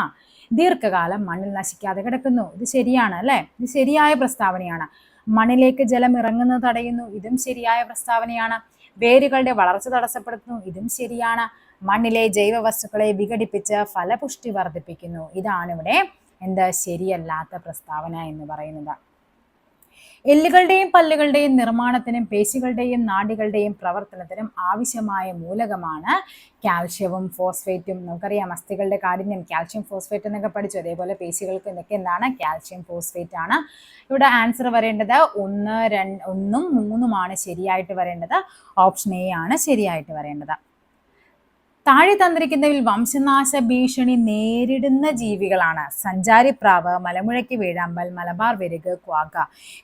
ദീർഘകാലം മണ്ണിൽ നശിക്കാതെ കിടക്കുന്നു. ഇത് ശരിയാണ് അല്ലേ? ഇത് ശരിയായ പ്രസ്താവനയാണ്. മണ്ണിലേക്ക് ജലം ഇറങ്ങുന്നത് തടയുന്നു. ഇതും ശരിയായ പ്രസ്താവനയാണ്. വേരുകളുടെ വളർച്ച തടസ്സപ്പെടുത്തുന്നു. ഇതും ശരിയാണ്. മണ്ണിലെ ജൈവ വസ്തുക്കളെ വിഘടിപ്പിച്ച് ഫലപുഷ്ടി വർദ്ധിപ്പിക്കുന്നു. ഇതാണ് ഇവിടെ എന്ത്? ശരിയല്ലാത്ത പ്രസ്താവന എന്ന് പറയുന്നത്. എല്ലുകളുടെയും പല്ലുകളുടെയും നിർമ്മാണത്തിനും പേശികളുടെയും നാഡികളുടെയും പ്രവർത്തനത്തിനും ആവശ്യമായ മൂലകമാണ് കാൽഷ്യവും ഫോസ്ഫേറ്റും. നമുക്കറിയാം അസ്ഥികളുടെ കാഠിന്യം കാൽഷ്യം ഫോസ്ഫേറ്റ് എന്നൊക്കെ പഠിച്ചു. അതേപോലെ പേശികൾക്ക് ഇതൊക്കെ എന്താണ്? കാൽഷ്യം ഫോസ്ഫേറ്റ് ആണ്. ഇവിടെ ആൻസർ വരേണ്ടത് 1, 2, 1ഉം 3ഉമാണ് ശരിയായിട്ട് വരേണ്ടത്. ഓപ്ഷൻ എ ആണ് ശരിയായിട്ട് വരേണ്ടത്. താഴെ തന്നിരിക്കുന്നതിൽ വംശനാശ ഭീഷണി നേരിടുന്ന ജീവികളാണ്. സഞ്ചാരിപ്രാവ്, മലമുഴക്കി വേഴാമ്പൽ, മലബാർ വെരുക്, ക്വാഗ.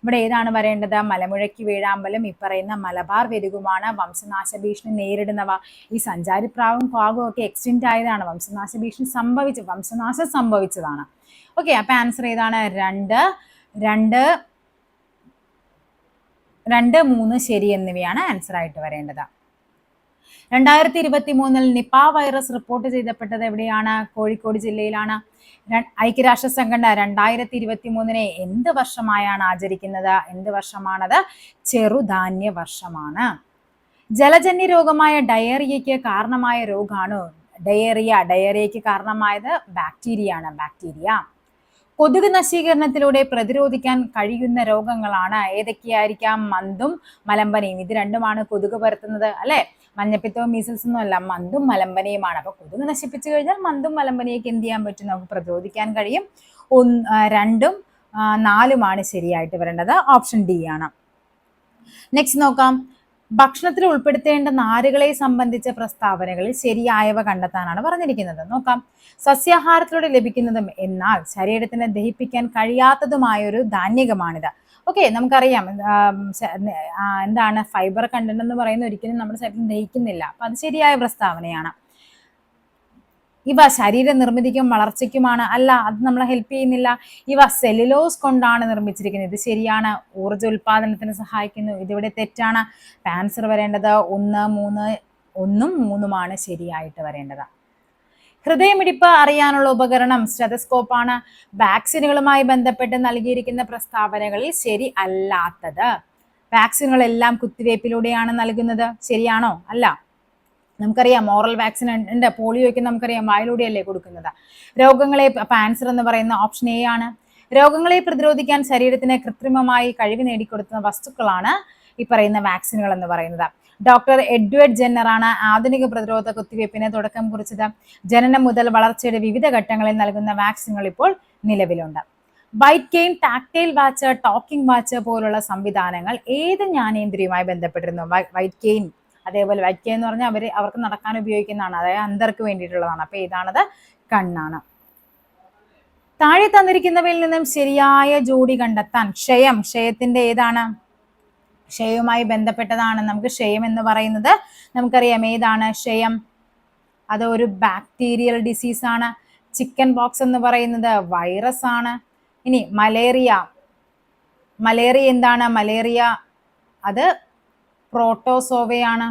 ഇവിടെ ഏതാണ് വരേണ്ടത്? മലമുഴക്കി വേഴാമ്പലും ഇപ്പറയുന്ന മലബാർ വെരുകുമാണ് വംശനാശ ഭീഷണി നേരിടുന്നവ. ഈ സഞ്ചാരിപ്രാവും ക്വാഗും ഒക്കെ എക്സ്റ്റിൻറ്റ് ആയതാണ്. വംശനാശ ഭീഷണി വംശനാശം സംഭവിച്ചതാണ്. ഓക്കെ, അപ്പൊ ആൻസർ ഏതാണ്? 2, 2, 3 ശരി എന്നിവയാണ് ആൻസർ ആയിട്ട് വരേണ്ടത്. 2023 നിപ വൈറസ് റിപ്പോർട്ട് ചെയ്യപ്പെട്ടത് എവിടെയാണ്? കോഴിക്കോട് ജില്ലയിലാണ്. ഐക്യരാഷ്ട്ര സംഘടന 2023 എന്ത് വർഷമായാണ് ആചരിക്കുന്നത്? എന്ത് വർഷമാണത്? ചെറുധാന്യ വർഷമാണ്. ജലജന്യ രോഗമായ ഡയേറിയയ്ക്ക് കാരണമായ രോഗാണു ഡയേറിയയ്ക്ക് കാരണമായത് ബാക്ടീരിയ ആണ്. ബാക്ടീരിയ. കൊതുക് നശീകരണത്തിലൂടെ പ്രതിരോധിക്കാൻ കഴിയുന്ന രോഗങ്ങളാണ്. ഏതൊക്കെയായിരിക്കാം? മന്തും മലമ്പനിയും. ഇത് രണ്ടുമാണ് കൊതുക് പരത്തുന്നത് അല്ലെ? മഞ്ഞപ്പിത്തവും മീസിൽസ് ഒന്നും അല്ല, മന്തും മലമ്പനിയുമാണ്. അപ്പൊ കൊതുക് നശിപ്പിച്ചു കഴിഞ്ഞാൽ മന്തും മലമ്പനിയൊക്കെ എന്ത് ചെയ്യാൻ പറ്റും? നമുക്ക് പ്രതിരോധിക്കാൻ കഴിയും. 2ഉം 4ഉമാണ് ശരിയായിട്ട് വരേണ്ടത്. ഓപ്ഷൻ ഡി ആണ്. നെക്സ്റ്റ് നോക്കാം. ഭക്ഷണത്തിൽ ഉൾപ്പെടുത്തേണ്ട നാരുകളെ സംബന്ധിച്ച പ്രസ്താവനകളിൽ ശരിയായവ കണ്ടെത്താനാണ് പറഞ്ഞിരിക്കുന്നത്. നോക്കാം. സസ്യാഹാരത്തിലൂടെ ലഭിക്കുന്നതും എന്നാൽ ശരീരത്തിന് ദഹിപ്പിക്കാൻ കഴിയാത്തതുമായൊരു ധാന്യകമാണിത്. ഓക്കെ, നമുക്കറിയാം എന്താണ് ഫൈബർ കണ്ടന്റ് എന്ന് പറയുന്നത് ഒരിക്കലും നമ്മുടെ ശരീരം ദഹിക്കുന്നില്ല. അപ്പൊ അത് ശരിയായ പ്രസ്താവനയാണ്. ഇവ ശരീര നിർമ്മിതിക്കും വളർച്ചയ്ക്കുമാണ്. അല്ല, അത് നമ്മളെ ഹെൽപ്പ് ചെയ്യുന്നില്ല. ഇവ സെല്ലുലോസ് കൊണ്ടാണ് നിർമ്മിച്ചിരിക്കുന്നത്. ഇത് ശരിയാണ്. ഊർജ്ജ ഉൽപാദനത്തിന് സഹായിക്കുന്നു. ഇതിവിടെ തെറ്റാണ്. ആൻസർ വരേണ്ടത് 1ഉം 3ഉമാണ് ശരിയായിട്ട് വരേണ്ടത്. ഹൃദയമിടിപ്പ് അറിയാനുള്ള ഉപകരണം സ്റ്റെതസ്കോപ്പാണ്. വാക്സിനുകളുമായി ബന്ധപ്പെട്ട് നൽകിയിരിക്കുന്ന പ്രസ്താവനകളിൽ ശരി അല്ലാത്തത്. വാക്സിനുകളെല്ലാം കുത്തിവയ്പ്പിലൂടെയാണ് നൽകുന്നത്. ശരിയാണോ? അല്ല. നമുക്കറിയാം ഓറൽ വാക്സിൻ ഉണ്ട്. പോളിയോയ്ക്ക് നമുക്കറിയാം വായിലൂടെയല്ലേ കൊടുക്കുന്നത്. രോഗങ്ങളെ ആൻസർ എന്ന് പറയുന്ന ഓപ്ഷൻ എ ആണ്. രോഗങ്ങളെ പ്രതിരോധിക്കാൻ ശരീരത്തിന് കൃത്രിമമായി കഴിവ് നേടിക്കൊടുക്കുന്ന വസ്തുക്കളാണ് ഈ പറയുന്ന വാക്സിനുകൾ എന്ന് പറയുന്നത്. ഡോക്ടർ എഡ്വേർഡ് ജെന്നറാണ് ആധുനിക പ്രതിരോധ കുത്തിവയ്പ്പിന് തുടക്കം കുറിച്ചത്. ജനനം മുതൽ വളർച്ചയുടെ വിവിധ ഘട്ടങ്ങളിൽ നൽകുന്ന വാക്സിനുകൾ ഇപ്പോൾ നിലവിലുണ്ട്. White cane, tactile watch, talking watch പോലുള്ള സംവിധാനങ്ങൾ ഏത് ജ്ഞാനേന്ദ്രിയുമായി ബന്ധപ്പെട്ടിരുന്നു? വൈറ്റ് കെയിൻ, അതേപോലെ വൈറ്റ് കെയിൻ എന്ന് പറഞ്ഞാൽ അവർക്ക് നടക്കാൻ ഉപയോഗിക്കുന്നതാണ്, അതായത് അന്ധർക്ക് വേണ്ടിയിട്ടുള്ളതാണ്. അപ്പൊ ഏതാണത്? കണ്ണാണ്. താഴെ തന്നിരിക്കുന്നവയിൽ നിന്നും ശരിയായ ജോഡി കണ്ടെത്താൻ. ക്ഷയത്തിന്റെ ഏതാണ്? ക്ഷയവുമായി ബന്ധപ്പെട്ടതാണ്. നമുക്ക് ക്ഷയം എന്ന് പറയുന്നത് നമുക്കറിയാം ഏതാണ് ക്ഷയം? അത് ഒരു ബാക്ടീരിയൽ ഡിസീസ് ആണ്. ചിക്കൻ ബോക്സ് എന്ന് പറയുന്നത് വൈറസ് ആണ്. ഇനി മലേറിയ എന്താണ്? മലേറിയ അത് പ്രോട്ടോസോവയാണ്.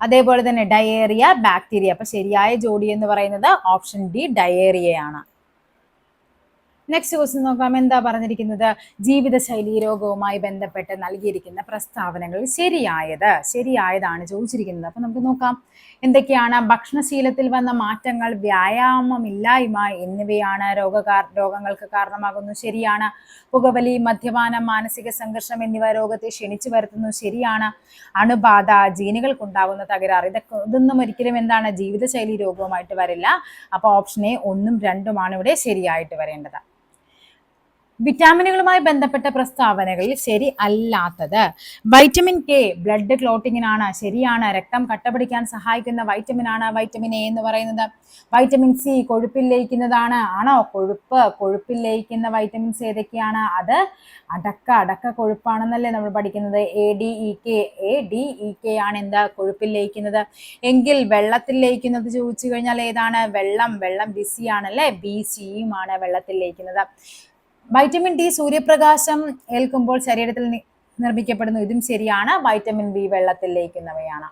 അതേപോലെ തന്നെ ഡയേറിയ ബാക്ടീരിയ. അപ്പൊ ശരിയായ ജോഡി എന്ന് പറയുന്നത് ഓപ്ഷൻ ഡി ഡയേറിയയാണ്. നെക്സ്റ്റ് ക്വസ്റ്റ്യൻ നോക്കാം. എന്താ പറഞ്ഞിരിക്കുന്നത്? ജീവിതശൈലി രോഗവുമായി ബന്ധപ്പെട്ട് നൽകിയിരിക്കുന്ന പ്രസ്താവനകൾ ശരിയായതാണ് ചോദിച്ചിരിക്കുന്നത്. അപ്പൊ നമുക്ക് നോക്കാം എന്തൊക്കെയാണ്. ഭക്ഷണശീലത്തിൽ വന്ന മാറ്റങ്ങൾ, വ്യായാമമില്ലായ്മ എന്നിവയാണ് രോഗങ്ങൾക്ക് കാരണമാകുന്നു. ശരിയാണ്. പുകവലി, മദ്യപാനം, മാനസിക സംഘർഷം എന്നിവ രോഗത്തെ ക്ഷണിച്ചു വരുത്തുന്നു. ശരിയാണ്. അണുബാധ, ജീനുകൾക്കുണ്ടാകുന്ന തകരാറ്, ഇതൊന്നും ഒരിക്കലും എന്താണ് ജീവിതശൈലി രോഗവുമായിട്ട് വരില്ല. അപ്പൊ ഓപ്ഷൻ എ 1ഉം 2ഉമാണ് ഇവിടെ ശരിയായിട്ട് വരേണ്ടത്. വിറ്റാമിനുകളുമായി ബന്ധപ്പെട്ട പ്രസ്താവനകളിൽ ശരി അല്ലാത്തത്. വൈറ്റമിൻ കെ ബ്ലഡ് ക്ലോട്ടിങ്ങിനാണ്, ശരിയാണ്. രക്തം കട്ടപിടിക്കാൻ സഹായിക്കുന്ന വൈറ്റമിൻ ആണ് വൈറ്റമിൻ എ എന്ന് പറയുന്നത്. വൈറ്റമിൻ സി കൊഴുപ്പിൽ ലയിക്കുന്നതാണ്, ആണോ? കൊഴുപ്പിൽ ലയിക്കുന്ന വൈറ്റമിൻസ് ഏതൊക്കെയാണ്? അത് അടക്ക കൊഴുപ്പാണെന്നല്ലേ നമ്മൾ പഠിക്കുന്നത്. ADEK ആണ് എന്താ? കൊഴുപ്പിൽ ലയിക്കുന്നത്. എങ്കിൽ വെള്ളത്തിൽ ലയിക്കുന്നത് ചോദിച്ചു കഴിഞ്ഞാൽ ഏതാണ്? വെള്ളം ബിസിയാണല്ലേ, BCയുമാണ് വെള്ളത്തിൽ ലയിക്കുന്നത്. വൈറ്റമിൻ ഡി സൂര്യപ്രകാശം ഏൽക്കുമ്പോൾ ശരീരത്തിൽ നിർമ്മിക്കപ്പെടുന്നു, ഇതും ശരിയാണ്. വൈറ്റമിൻ ബി വെള്ളത്തിൽ ലയിക്കുന്നവയാണ്.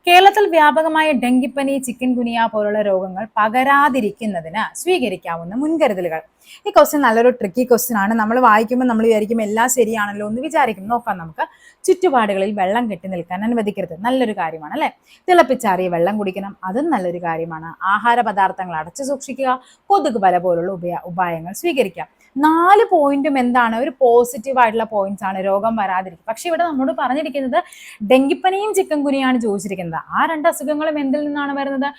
കേരളത്തിൽ വ്യാപകമായ ഡെങ്കിപ്പനി, ചിക്കൻ ഗുനിയ പോലുള്ള രോഗങ്ങൾ പകരാതിരിക്കുന്നതിന് സ്വീകരിക്കാവുന്ന മുൻകരുതലുകൾ. ഈ ക്വസ്റ്റ്യൻ നല്ലൊരു ട്രിക്കി ക്വസ്റ്റ്യൻ ആണ്. നമ്മൾ വായിക്കുമ്പോൾ നമ്മൾ വിചാരിക്കും എല്ലാം ശരിയാണല്ലോ എന്ന് വിചാരിക്കും. നോക്കാം നമുക്ക്. ചുറ്റുപാടുകളിൽ വെള്ളം കെട്ടി നിൽക്കാൻ അനുവദിക്കരുത്, നല്ലൊരു കാര്യമാണ് അല്ലെ. തിളപ്പിച്ചാറിയ വെള്ളം കുടിക്കണം, അതും നല്ലൊരു കാര്യമാണ്. ആഹാര പദാർത്ഥങ്ങൾ അടച്ചു സൂക്ഷിക്കുക, കൊതുക് വല പോലുള്ള ഉപായങ്ങൾ സ്വീകരിക്കാം. 4 പോയിന്റും എന്താണ്? ഒരു പോസിറ്റീവ് ആയിട്ടുള്ള പോയിന്റ്സ് ആണ്, രോഗം വരാതിരിക്കും. പക്ഷെ ഇവിടെ നമ്മോട് പറഞ്ഞിരിക്കുന്നത് ഡെങ്കിപ്പനിയും ചിക്കൻ ഗുനിയാണ് ചോദിച്ചിരിക്കുന്നത്. ആ 2 അസുഖങ്ങളും എന്തിൽ നിന്നാണ് വരുന്നത്?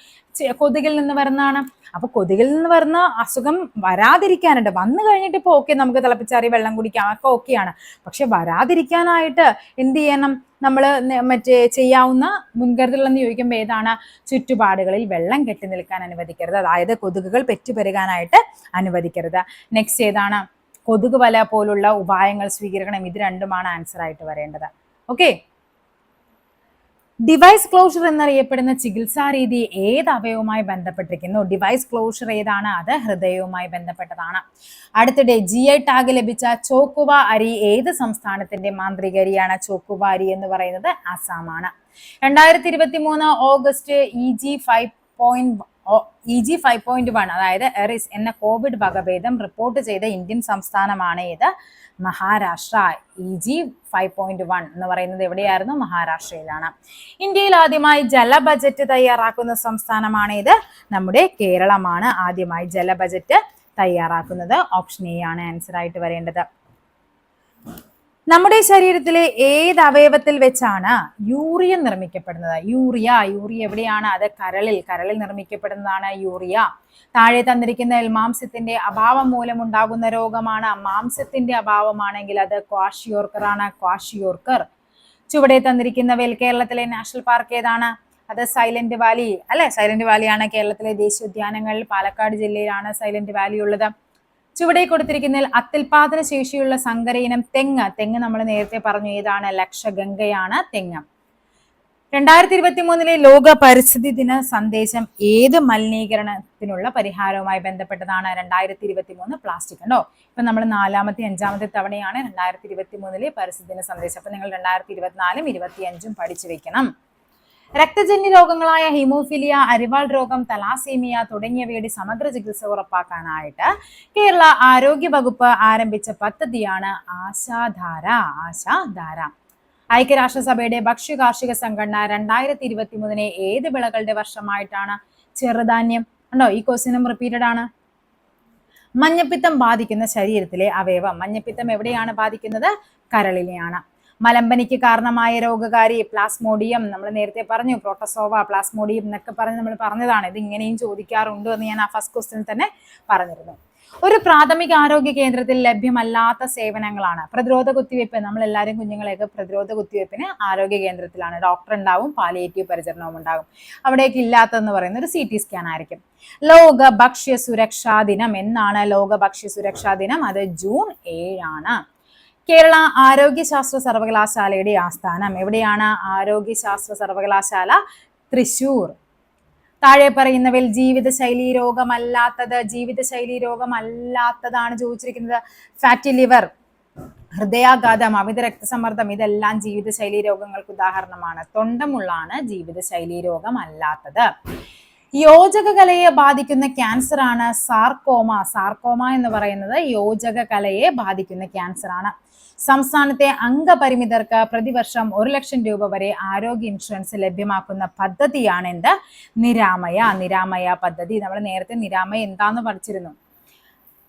കൊതുകിൽ നിന്ന് വരുന്നതാണ്. അപ്പൊ കൊതുകിൽ നിന്ന് വരുന്ന അസുഖം വരാതിരിക്കാനുണ്ട്. വന്നു കഴിഞ്ഞിട്ട് ഇപ്പൊ ഓക്കെ, നമുക്ക് തിളപ്പിച്ചാറി വെള്ളം കുടിക്കാം, ഒക്കെ ഓക്കെയാണ്. പക്ഷെ വരാതിരിക്കാനായിട്ട് എന്ത് ചെയ്യണം? നമ്മൾ ചെയ്യാവുന്ന മുൻകരുതൽ എന്ന് ചോദിക്കുമ്പോൾ ഏതാണ്? ചുറ്റുപാടുകളിൽ വെള്ളം കെട്ടി നിൽക്കാൻ അനുവദിക്കരുത്, അതായത് കൊതുകുകൾ പെറ്റുപെരുകാനായിട്ട് അനുവദിക്കരുത്. നെക്സ്റ്റ് ഏതാണ്? കൊതുക് വല പോലുള്ള ഉപായങ്ങൾ സ്വീകരിക്കണം. ഇത് രണ്ടുമാണ് ആൻസർ ആയിട്ട് വരേണ്ടത്. ഓക്കെ. ഡിവൈസ് ക്ലോഷർ എന്നറിയപ്പെടുന്ന ചികിത്സാ രീതി ഏത് അവയവുമായി ബന്ധപ്പെട്ടിരിക്കുന്നു? ഡിവൈസ് ക്ലോഷർ ഏതാണ്? അത് ഹൃദയവുമായി ബന്ധപ്പെട്ടതാണ്. അടുത്തിടെ GI ടാഗ് ലഭിച്ച ചോക്കുവ അരി ഏത് സംസ്ഥാനത്തിന്റെ മാന്ത്രിക അരിയാണ്? ചോക്കുവ അരി എന്ന് പറയുന്നത് ആസാമാണ്. 2023 ഓഗസ്റ്റ് EG 5.1 അതായത് എറിസ് എന്ന കോവിഡ് വകഭേദം റിപ്പോർട്ട് ചെയ്ത ഇന്ത്യൻ സംസ്ഥാനമാണ് ഏത്? മഹാരാഷ്ട്ര. EG 5.1 എന്ന് പറയുന്നത് എവിടെയായിരുന്നു? മഹാരാഷ്ട്രയിലാണ്. ഇന്ത്യയിൽ ആദ്യമായി ജല ബജറ്റ് തയ്യാറാക്കുന്ന സംസ്ഥാനമാണ് ഏത്? നമ്മുടെ കേരളമാണ് ആദ്യമായി ജല ബജറ്റ് തയ്യാറാക്കുന്നത്. ഓപ്ഷൻ എ ആണ് ആൻസർ ആയിട്ട് വരേണ്ടത്. നമ്മുടെ ശരീരത്തിലെ ഏത് അവയവത്തിൽ വെച്ചാണ് യൂറിയ നിർമ്മിക്കപ്പെടുന്നത്? യൂറിയ എവിടെയാണ്? അത് കരളിൽ നിർമ്മിക്കപ്പെടുന്നതാണ് യൂറിയ. താഴെ തന്നിരിക്കുന്നതിൽ മാംസ്യത്തിന്റെ അഭാവം മൂലമുണ്ടാകുന്ന രോഗമാണ്. മാംസ്യത്തിന്റെ അഭാവമാണെങ്കിൽ അത് ക്വാഷിയോർക്കർ ആണ്, ക്വാഷിയോർക്കർ. ചുവടെ തന്നിരിക്കുന്നവയിൽ കേരളത്തിലെ നാഷണൽ പാർക്ക് ഏതാണ്? അത് സൈലന്റ് വാലി അല്ലെ. സൈലന്റ് വാലിയാണ് കേരളത്തിലെ ദേശീയോദ്യാനങ്ങളിൽ. പാലക്കാട് ജില്ലയിലാണ് സൈലന്റ് വാലി ഉള്ളത്. ചുവടെ കൊടുത്തിരിക്കുന്നതിൽ അത്യുൽപാദന ശേഷിയുള്ള സങ്കര ഇനം തെങ്ങ് നമ്മൾ നേരത്തെ പറഞ്ഞു, ഏതാണ്? ലക്ഷഗംഗയാണ് തെങ്ങ്. 2023 ലോക പരിസ്ഥിതി ദിന സന്ദേശം ഏത് മലിനീകരണത്തിനുള്ള പരിഹാരവുമായി ബന്ധപ്പെട്ടതാണ്? 2023 പ്ലാസ്റ്റിക്. ഉണ്ടോ? ഇപ്പൊ നമ്മൾ 4ാമത്തെ 5ാമത്തെ തവണയാണ് 2023 പരിസ്ഥിതി ദിന സന്ദേശം. അപ്പൊ നിങ്ങൾ 2024 2025 പഠിച്ചു വെക്കണം. രക്തജന്യ രോഗങ്ങളായ ഹീമോഫിലിയ, അരിവാൾ രോഗം, തലാസീമിയ തുടങ്ങിയവയുടെ സമഗ്ര ചികിത്സ ഉറപ്പാക്കാനായിട്ട് കേരള ആരോഗ്യ വകുപ്പ് ആരംഭിച്ച പദ്ധതിയാണ് ആശാധാര. ഐക്യരാഷ്ട്രസഭയുടെ ഭക്ഷ്യ കാർഷിക സംഘടന 2023 ഏത് വിളകളുടെ വർഷമായിട്ടാണ്? ചെറുധാന്യം. ഉണ്ടോ? ഈ ക്വസ്റ്റ്യനും റിപ്പീറ്റഡ് ആണ്. മഞ്ഞപ്പിത്തം ബാധിക്കുന്ന ശരീരത്തിലെ അവയവം. മഞ്ഞപ്പിത്തം എവിടെയാണ് ബാധിക്കുന്നത്? കരളിനെയാണ്. മലമ്പനിക്ക് കാരണമായ രോഗകാരി പ്ലാസ്മോഡിയം. നമ്മൾ നേരത്തെ പറഞ്ഞു, പ്രോട്ടോസോവ, പ്ലാസ്മോഡിയം എന്നൊക്കെ പറഞ്ഞ് നമ്മൾ പറഞ്ഞതാണ്. ഇത് ഇങ്ങനെയും ചോദിക്കാറുണ്ട് എന്ന് ഞാൻ ആ ഫസ്റ്റ് ക്വസ്റ്റ്യൻ തന്നെ പറഞ്ഞിരുന്നു. ഒരു പ്രാഥമിക ആരോഗ്യ കേന്ദ്രത്തിൽ ലഭ്യമല്ലാത്ത സേവനങ്ങളാണ്. പ്രതിരോധ കുത്തിവയ്പ്പ്. നമ്മൾ എല്ലാവരും കുഞ്ഞുങ്ങളെയൊക്കെ പ്രതിരോധ കുത്തിവയ്പ്പിന് ആരോഗ്യ കേന്ദ്രത്തിലാണ്. ഡോക്ടർ ഉണ്ടാവും, പാലിയേറ്റീവ് പരിചരണവും ഉണ്ടാകും. അവിടേക്ക് ഇല്ലാത്തതെന്ന് പറയുന്നത് ഒരു CT സ്കാൻ ആയിരിക്കും. ലോക ഭക്ഷ്യ സുരക്ഷാ ദിനം എന്നാണ്? ലോക ഭക്ഷ്യ സുരക്ഷാ ദിനം അത് ജൂൺ 7 ആണ്. കേരള ആരോഗ്യശാസ്ത്ര സർവകലാശാലയുടെ ആസ്ഥാനം എവിടെയാണ്? ആരോഗ്യശാസ്ത്ര സർവകലാശാല തൃശൂർ. താഴെ പറയുന്നവയിൽ ജീവിതശൈലി രോഗമല്ലാത്തതാണ് ചോദിച്ചിരിക്കുന്നത്. ഫാറ്റി ലിവർ, ഹൃദയാഘാതം, അമിത രക്തസമ്മർദ്ദം ഇതെല്ലാം ജീവിതശൈലി രോഗങ്ങൾക്ക് ഉദാഹരണമാണ്. തൊണ്ടമുള്ളാണ് ജീവിതശൈലി രോഗമല്ലാത്തത്. യോജക കലയെ ബാധിക്കുന്ന ക്യാൻസർ ആണ് സാർക്കോമ എന്ന് പറയുന്നത് യോജക കലയെ ബാധിക്കുന്ന ക്യാൻസർ ആണ്. സംസ്ഥാനത്തെ അംഗപരിമിതർക്ക് പ്രതിവർഷം 1 ലക്ഷം രൂപ വരെ ആരോഗ്യ ഇൻഷുറൻസ് ലഭ്യമാക്കുന്ന പദ്ധതിയാണ് എന്ത്? നിരാമയ പദ്ധതി. നമ്മൾ നേരത്തെ നിരാമയ എന്താന്ന് പഠിച്ചിരുന്നു.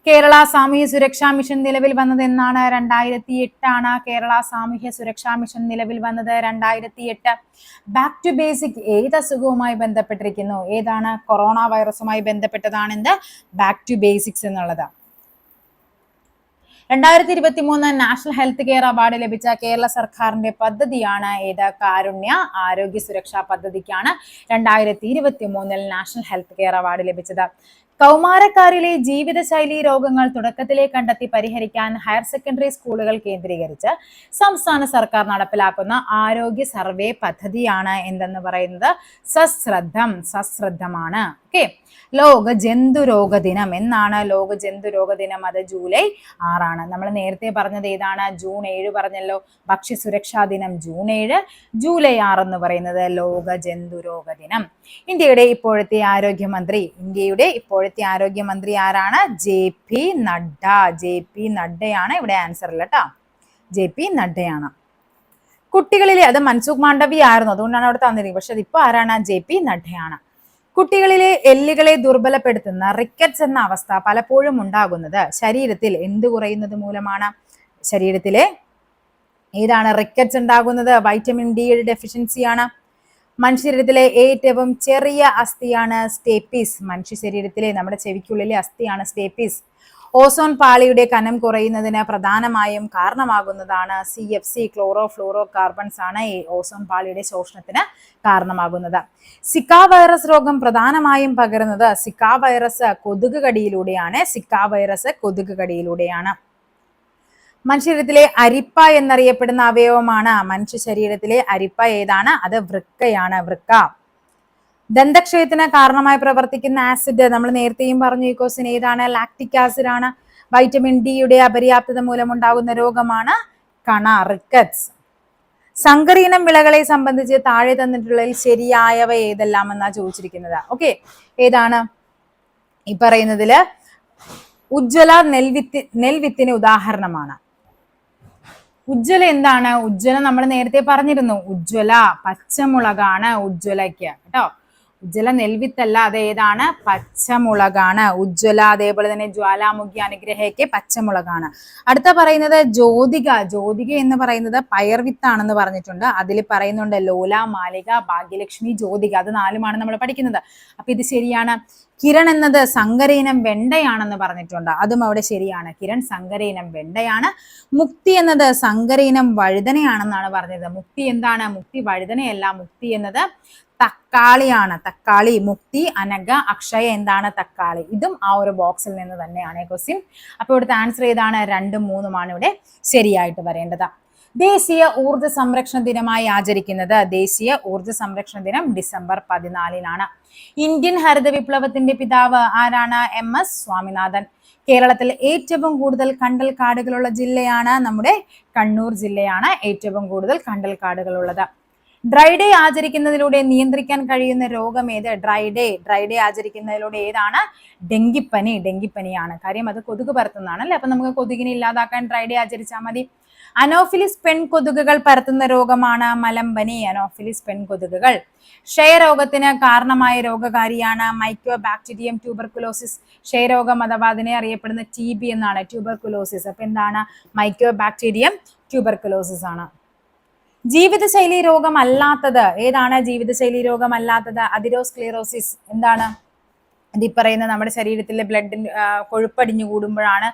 കേരള സാമൂഹ്യ സുരക്ഷാ മിഷൻ നിലവിൽ വന്നത് എന്നാണ്? 2008 ആണ്. കേരള സാമൂഹ്യ സുരക്ഷാ മിഷൻ നിലവിൽ വന്നത് 2008. ബാക്ക് ടു ബേസിക് ഏത് അസുഖവുമായി ബന്ധപ്പെട്ടിരിക്കുന്നു? ഏതാണ്? കൊറോണ വൈറസുമായി ബന്ധപ്പെട്ടതാണ് എന്ത്? ബാക്ക് ടു ബേസിക്സ് എന്നുള്ളത്. 2023 നാഷണൽ ഹെൽത്ത് കെയർ അവാർഡ് ലഭിച്ച കേരള സർക്കാരിന്റെ പദ്ധതിയാണ് ഏത്? കാരുണ്യ ആരോഗ്യ സുരക്ഷാ പദ്ധതിക്കാണ് 2023 നാഷണൽ ഹെൽത്ത് കെയർ അവാർഡ് ലഭിച്ചത്. കൗമാരക്കാരിലെ ജീവിതശൈലി രോഗങ്ങൾ തുടക്കത്തിലേ കണ്ടെത്തി പരിഹരിക്കാൻ ഹയർ സെക്കൻഡറി സ്കൂളുകൾ കേന്ദ്രീകരിച്ച് സംസ്ഥാന സർക്കാർ നടപ്പിലാക്കുന്ന ആരോഗ്യ സർവേ പദ്ധതിയാണ് എന്തെന്ന് പറയുന്നത്? സശ്രദ്ധമാണ്. ഓക്കെ. ലോക ജന്തുരോഗ ദിനം എന്നാണ്? ലോക ജന്തുരോഗ ദിനം അത് ജൂലൈ 6 നമ്മൾ നേരത്തെ പറഞ്ഞത് ഏതാണ്? ജൂൺ 7 പറഞ്ഞല്ലോ. ഭക്ഷ്യസുരക്ഷാ ദിനം ജൂൺ 7, ജൂലൈ 6 എന്ന് പറയുന്നത് ലോക ജന്തുരോഗ ദിനം. ഇന്ത്യയുടെ ഇപ്പോഴത്തെ ആരോഗ്യമന്ത്രി ആരാണ്? JP നഡ്ഡ. JP നഡ്ഡയാണ് ഇവിടെ ആൻസർ ഇല്ല കേട്ടോ. JP നഡ്ഡയാണ്. കുട്ടികളിലെ, അത് മൻസുഖ് മാണ്ഡവ്യ ആയിരുന്നു, അതുകൊണ്ടാണ് അവിടെ തന്നിരിക്കുന്നത്. പക്ഷെ അതിപ്പോ ആരാണ്? JP നഡ്ഡയാണ്. കുട്ടികളിലെ എല്ലുകളെ ദുർബലപ്പെടുത്തുന്ന റിക്കറ്റ്സ് എന്ന അവസ്ഥ പലപ്പോഴും ഉണ്ടാകുന്നത് ശരീരത്തിൽ എന്ത് കുറയുന്നത് മൂലമാണ്? ശരീരത്തിലെ ഏതാണ് റിക്കറ്റ്സ് ഉണ്ടാകുന്നത്? വൈറ്റമിൻ D യുടെ ഡെഫിഷ്യൻസിയാണ്. മനുഷ്യ ശരീരത്തിലെ ഏറ്റവും ചെറിയ അസ്ഥിയാണ് സ്റ്റേപ്പീസ്. മനുഷ്യ ശരീരത്തിലെ നമ്മുടെ ചെവിക്കുള്ളിലെ അസ്ഥിയാണ് സ്റ്റേപ്പീസ്. ഓസോൺ പാളിയുടെ കനം കുറയുന്നതിന് പ്രധാനമായും കാരണമാകുന്നതാണ് CFC, ക്ലോറോ ഫ്ലൂറോ കാർബൺസ് ആണ് ഈ ഓസോൺ പാളിയുടെ ശോഷണത്തിന് കാരണമാകുന്നത്. സിക്ക വൈറസ് രോഗം പ്രധാനമായും പകരുന്നത് കൊതുക് കടിയിലൂടെയാണ്. മനുഷ്യ ശരീരത്തിലെ അരിപ്പ എന്നറിയപ്പെടുന്ന അവയവമാണ്. മനുഷ്യ ശരീരത്തിലെ അരിപ്പ ഏതാണ്? അത് വൃക്കയാണ്. വൃക്ക. ദന്തക്ഷയത്തിന് കാരണമായി പ്രവർത്തിക്കുന്ന ആസിഡ് നമ്മൾ നേരത്തെയും പറഞ്ഞു ഈ ക്വസ്റ്റ്യൻ ഏതാണ്? ലാക്റ്റിക് ആസിഡ് ആണ്. വൈറ്റമിൻ D യുടെ അപര്യാപ്തത മൂലമുണ്ടാകുന്ന രോഗമാണ് റിക്കറ്റ്സ്. സങ്കരീനം വിളകളെ സംബന്ധിച്ച് താഴെ തന്നിട്ടുള്ളതിൽ ശരിയായവ ഏതെല്ലാം എന്നാ ചോദിച്ചിരിക്കുന്നത്. ഓക്കെ, ഏതാണ് ഈ പറയുന്നതില്? ഉജ്ജ്വല നെൽവിത്തിന് ഉദാഹരണമാണ്. ഉജ്ജ്വല എന്താണ്? ഉജ്ജ്വല നമ്മൾ നേരത്തെ പറഞ്ഞിരുന്നു. ഉജ്ജ്വല പച്ചമുളകാണ് ഉജ്ജ്വലയ്ക്ക് കേട്ടോ. ഉജ്ജ്വല നെൽവിത്തല്ല, അത് ഏതാണ്? പച്ചമുളകാണ് ഉജ്ജ്വല. അതേപോലെ തന്നെ ജ്വാലാമുഖി അനുഗ്രഹയ്ക്ക് പച്ചമുളകാണ്. അടുത്ത പറയുന്നത് ജ്യോതിക എന്ന് പറയുന്നത് പയർവിത്താണെന്ന് പറഞ്ഞിട്ടുണ്ട്. അതിൽ പറയുന്നുണ്ട് ലോല, മാലിക, ഭാഗ്യലക്ഷ്മി, ജ്യോതിക, അത് 4 നമ്മൾ പഠിക്കുന്നത്. അപ്പൊ ഇത് ശരിയാണ്. കിരൺ എന്നത് സങ്കരയിനം വെണ്ടയാണെന്ന് പറഞ്ഞിട്ടുണ്ട്, അതും അവിടെ ശരിയാണ്. കിരൺ സങ്കരയിനം വെണ്ടയാണ്. മുക്തി എന്നത് സങ്കരയിനം വഴുതനയാണെന്നാണ് പറഞ്ഞത്. മുക്തി എന്താണ്? മുക്തി വഴുതനയല്ല. മുക്തി എന്നത് തക്കാളിയാണ്. തക്കാളി. മുക്തി, അനഘ, അക്ഷയ എന്താണ്? തക്കാളി. ഇതും ആ ഒരു ബോക്സിൽ നിന്ന് തന്നെയാണ് ക്വസ്റ്റ്യൻ. അപ്പൊ ഇവിടുത്തെ ആൻസർ ഏതാണ്? 2ഉം 3ഉമാണ് ഇവിടെ ശരിയായിട്ട് വരേണ്ടത്. ദേശീയ ഊർജ്ജ സംരക്ഷണ ദിനമായി ആചരിക്കുന്നത്? ദേശീയ ഊർജ്ജ സംരക്ഷണ ദിനം ഡിസംബർ 14 ഇന്ത്യൻ ഹരിത വിപ്ലവത്തിന്റെ പിതാവ് ആരാണ്? MS സ്വാമിനാഥൻ. കേരളത്തിൽ ഏറ്റവും കൂടുതൽ കണ്ടൽ കാടുകളുള്ള ജില്ലയാണ് നമ്മുടെ കണ്ണൂർ ജില്ലയാണ് ഏറ്റവും കൂടുതൽ കണ്ടൽ കാടുകളുള്ളത്. ഡ്രൈ ഡേ ആചരിക്കുന്നതിലൂടെ നിയന്ത്രിക്കാൻ കഴിയുന്ന രോഗം ഏത്? ഡ്രൈ ഡേ ആചരിക്കുന്നതിലൂടെ ഏതാണ്? ഡെങ്കിപ്പനിയാണ്. കാര്യം അത് കൊതുക് പരത്തുന്നതാണ് അല്ലെ. അപ്പൊ നമുക്ക് കൊതുകിനെ ഇല്ലാതാക്കാൻ ഡ്രൈ ഡേ ആചരിച്ചാൽ മതി. അനോഫിലിസ് പെൺകൊതുകുകൾ പരത്തുന്ന രോഗമാണ് മലമ്പനി. അനോഫിലിസ് പെൺകൊതുകുകൾ. ക്ഷയരോഗത്തിന് കാരണമായ രോഗകാരിയാണ് മൈക്രോബാക്ടീരിയം ട്യൂബർകുലോസിസ്. ക്ഷയരോഗം അഥവാ അതിനെ അറിയപ്പെടുന്ന TB എന്നാണ്, ട്യൂബർകുലോസിസ്. അപ്പൊ എന്താണ്? മൈക്രോബാക്ടീരിയം ട്യൂബർകുലോസിസ് ആണ്. ജീവിതശൈലി രോഗം അല്ലാത്തത് ഏതാണ്? ജീവിതശൈലി രോഗം അല്ലാത്തത് അതിറോസ്ക്ലിറോസിസ്. എന്താണ്? ഇത് ഈ പറയുന്ന നമ്മുടെ ശരീരത്തിലെ ബ്ലഡിന് കൊഴുപ്പടിഞ്ഞു കൂടുമ്പോഴാണ്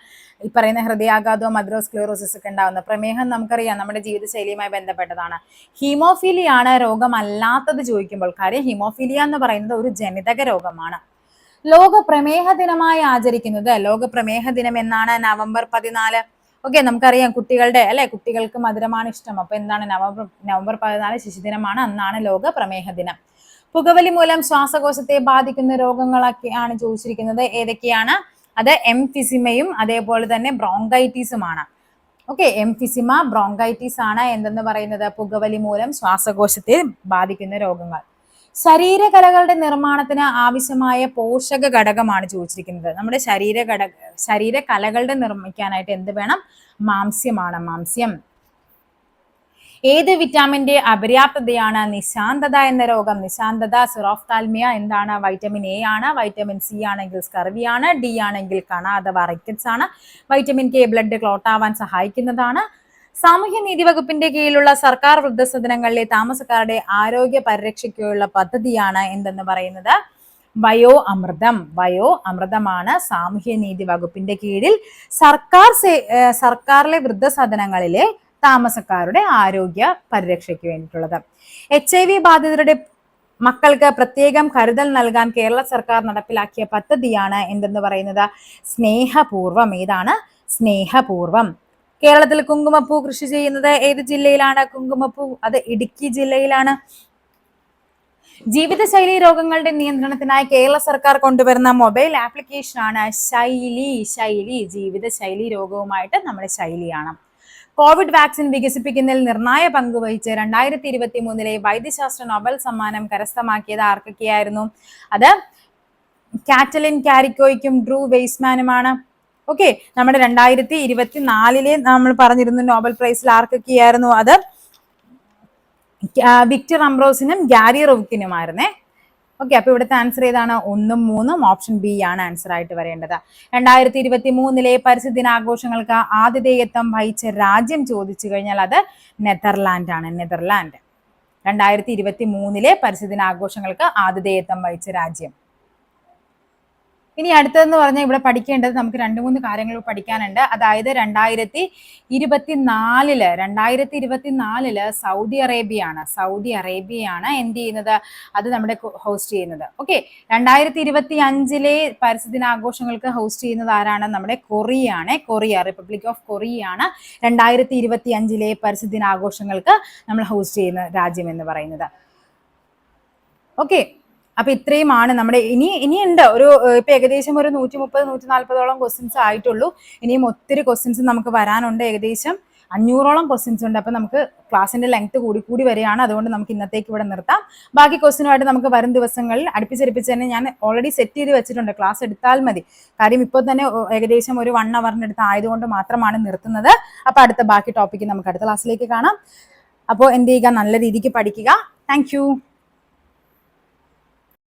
ഈ പറയുന്ന ഹൃദയാഘാതവും അതിറോസ്ക്ലിറോസിസ് ഒക്കെ ഉണ്ടാകുന്നത്. പ്രമേഹം നമുക്കറിയാം നമ്മുടെ ജീവിതശൈലിയുമായി ബന്ധപ്പെട്ടതാണ്. ഹീമോഫീലിയ ആണ് രോഗമല്ലാത്തത് ചോദിക്കുമ്പോൾ. കാര്യം ഹീമോഫീലിയ എന്ന് പറയുന്നത് ഒരു ജനിതക രോഗമാണ്. ലോക പ്രമേഹ ദിനമായി ആചരിക്കുന്നത്? ലോക പ്രമേഹ ദിനം എന്നാണ്? നവംബർ 14. ഓക്കെ, നമുക്കറിയാം കുട്ടികളുടെ കുട്ടികൾക്ക് മധുരമാണ് ഇഷ്ടം. അപ്പൊ എന്താണ്? നവംബർ 14 ശിശുദിനമാണ്. അന്നാണ് ലോക പ്രമേഹ ദിനം. പുകവലി മൂലം ശ്വാസകോശത്തെ ബാധിക്കുന്ന രോഗങ്ങളൊക്കെയാണ് ചോദിച്ചിരിക്കുന്നത്. ഏതൊക്കെയാണ്? അത് എംഫിസിമയും അതേപോലെ തന്നെ ബ്രോങ്കൈറ്റിസുമാണ്. ഓക്കെ, എംഫിസിമ, ബ്രോങ്കൈറ്റിസ് ആണ് എന്തെന്ന് പറയുന്നത്? പുകവലി മൂലം ശ്വാസകോശത്തെ ബാധിക്കുന്ന രോഗങ്ങൾ. ശരീരകലകളുടെ നിർമ്മാണത്തിന് ആവശ്യമായ പോഷക ഘടകമാണ് ചോദിച്ചിരിക്കുന്നത്. നമ്മുടെ ശരീരകലകളുടെ നിർമ്മിക്കാനായിട്ട് എന്ത് വേണം? മാംസ്യമാണ്. മാംസ്യം. ഏത് വിറ്റാമിന്റെ അപര്യാപ്തതയാണ് നിശാന്തത എന്ന രോഗം? നിശാന്തത, സിറോഫ്താൽമിയ എന്താണ്? വൈറ്റമിൻ A ആണ്. വൈറ്റമിൻ C ആണെങ്കിൽ സ്കർവി ആണ്. D ആണെങ്കിൽ കണ അഥവാ റിക്കറ്റ്സ് ആണ്. വൈറ്റമിൻ K ബ്ലഡ് ക്ലോട്ട് ആവാൻ സഹായിക്കുന്നതാണ്. സാമൂഹ്യ നീതി വകുപ്പിന്റെ കീഴിലുള്ള സർക്കാർ വൃദ്ധസദനങ്ങളിലെ താമസക്കാരുടെ ആരോഗ്യ പരിരക്ഷയ്ക്കുള്ള പദ്ധതിയാണ് എന്തെന്ന് പറയുന്നത്? വയോ അമൃതമാണ് സാമൂഹ്യനീതി വകുപ്പിന്റെ കീഴിൽ സർക്കാരിലെ വൃദ്ധസദനങ്ങളിലെ താമസക്കാരുടെ ആരോഗ്യ പരിരക്ഷയ്ക്ക് വേണ്ടിയിട്ടുള്ളത്. HIV ബാധിതരുടെ മക്കൾക്ക് പ്രത്യേകം കരുതൽ നൽകാൻ കേരള സർക്കാർ നടപ്പിലാക്കിയ പദ്ധതിയാണ് എന്തെന്ന് പറയുന്നത്? സ്നേഹപൂർവം. ഏതാണ്? സ്നേഹപൂർവം. കേരളത്തിൽ കുങ്കുമപ്പൂ കൃഷി ചെയ്യുന്നത് ഏത് ജില്ലയിലാണ്? കുങ്കുമപ്പൂ അത് ഇടുക്കി ജില്ലയിലാണ്. ജീവിതശൈലി രോഗങ്ങളുടെ നിയന്ത്രണത്തിനായി കേരള സർക്കാർ കൊണ്ടുവരുന്ന മൊബൈൽ ആപ്ലിക്കേഷനാണ് ശൈലി. ജീവിതശൈലി രോഗവുമായിട്ട് നമ്മുടെ ശൈലിയാണ്. കോവിഡ് വാക്സിൻ വികസിപ്പിക്കുന്നതിൽ നിർണായക പങ്ക് വഹിച്ച് 2023 വൈദ്യശാസ്ത്ര നൊബൽ സമ്മാനം കരസ്ഥമാക്കിയത് ആർക്കൊക്കെയായിരുന്നു? അത് കാറ്റലിൻ കാരിക്കോയ്ക്കും ഡ്രൂ വെയ്സ്മാനുമാണ്. ഓക്കെ, നമ്മുടെ 2024 നമ്മൾ പറഞ്ഞിരുന്നു നോബൽ പ്രൈസിൽ ആർക്കൊക്കെയായിരുന്നു? അത് വിക്ടർ അംബ്രോസിനും ഗാരി റോക്കിനുമായിരുന്നേ. ഓക്കെ, അപ്പൊ ഇവിടുത്തെ ആൻസർ ഏതാണ്? 1ഉം 3ഉം. ഓപ്ഷൻ ബി ആണ് ആൻസർ ആയിട്ട് വരേണ്ടത്. 2023 പരിസ്ഥിതി ദിനാഘോഷങ്ങൾക്ക് ആതിഥേയത്വം വഹിച്ച രാജ്യം ചോദിച്ചു കഴിഞ്ഞാൽ അത് നെതർലാൻഡ് ആണ്. നെതർലാൻഡ് 2023 പരിസ്ഥിതി ദിനാഘോഷങ്ങൾക്ക് ആതിഥേയത്വം വഹിച്ച രാജ്യം. ഇനി അടുത്തതെന്ന് പറഞ്ഞാൽ ഇവിടെ പഠിക്കേണ്ടത് നമുക്ക് 2-3 കാര്യങ്ങൾ പഠിക്കാനുണ്ട്. അതായത് 2024 സൗദി അറേബ്യയാണ് എന്ത് ചെയ്യുന്നത്? അത് നമ്മുടെ ഹോസ്റ്റ് ചെയ്യുന്നത്. ഓക്കെ, 2025 പരിസ്ഥിതി ദിനാഘോഷങ്ങൾക്ക് ഹോസ്റ്റ് ചെയ്യുന്നത് ആരാണ്? നമ്മുടെ കൊറിയ, റിപ്പബ്ലിക് ഓഫ് കൊറിയയാണ് 2025 പരിസ്ഥിതി ദിനാഘോഷങ്ങൾക്ക് നമ്മൾ ഹോസ്റ്റ് ചെയ്യുന്ന രാജ്യം എന്ന് പറയുന്നത്. ഓക്കെ, അപ്പൊ ഇത്രയുമാണ് നമ്മുടെ ഇനിയുണ്ട് ഇപ്പൊ ഏകദേശം ഒരു 130-140 ക്വസ്റ്റ്യൻസ് ആയിട്ടുള്ളൂ. ഇനിയും ഒത്തിരി ക്വസ്റ്റ്യൻസ് നമുക്ക് വരാനുണ്ട്. ഏകദേശം 500 ക്വസ്റ്റ്യൻസ് ഉണ്ട്. അപ്പൊ നമുക്ക് ക്ലാസ്സിന്റെ ലെങ്ത് കൂടി വരികയാണ്. അതുകൊണ്ട് നമുക്ക് ഇന്നത്തേക്ക് ഇവിടെ നിർത്താം. ബാക്കി ക്വസ്റ്റ്യനുമായിട്ട് നമുക്ക് വരും ദിവസങ്ങളിൽ അടുപ്പിച്ചടുപ്പിച്ച് തന്നെ ഞാൻ ഓൾറെഡി സെറ്റ് ചെയ്ത് വെച്ചിട്ടുണ്ട്. ക്ലാസ് എടുത്താൽ മതി. കാര്യം ഇപ്പോൾ തന്നെ ഏകദേശം ഒരു 1 അവറിന് അടുത്ത് ആയതുകൊണ്ട് മാത്രമാണ് നിർത്തുന്നത്. അപ്പൊ അടുത്ത ബാക്കി ടോപ്പിക്ക് നമുക്ക് അടുത്ത ക്ലാസ്സിലേക്ക് കാണാം. അപ്പോൾ എന്ത് ചെയ്യുക? നല്ല രീതിക്ക് പഠിക്കുക. താങ്ക്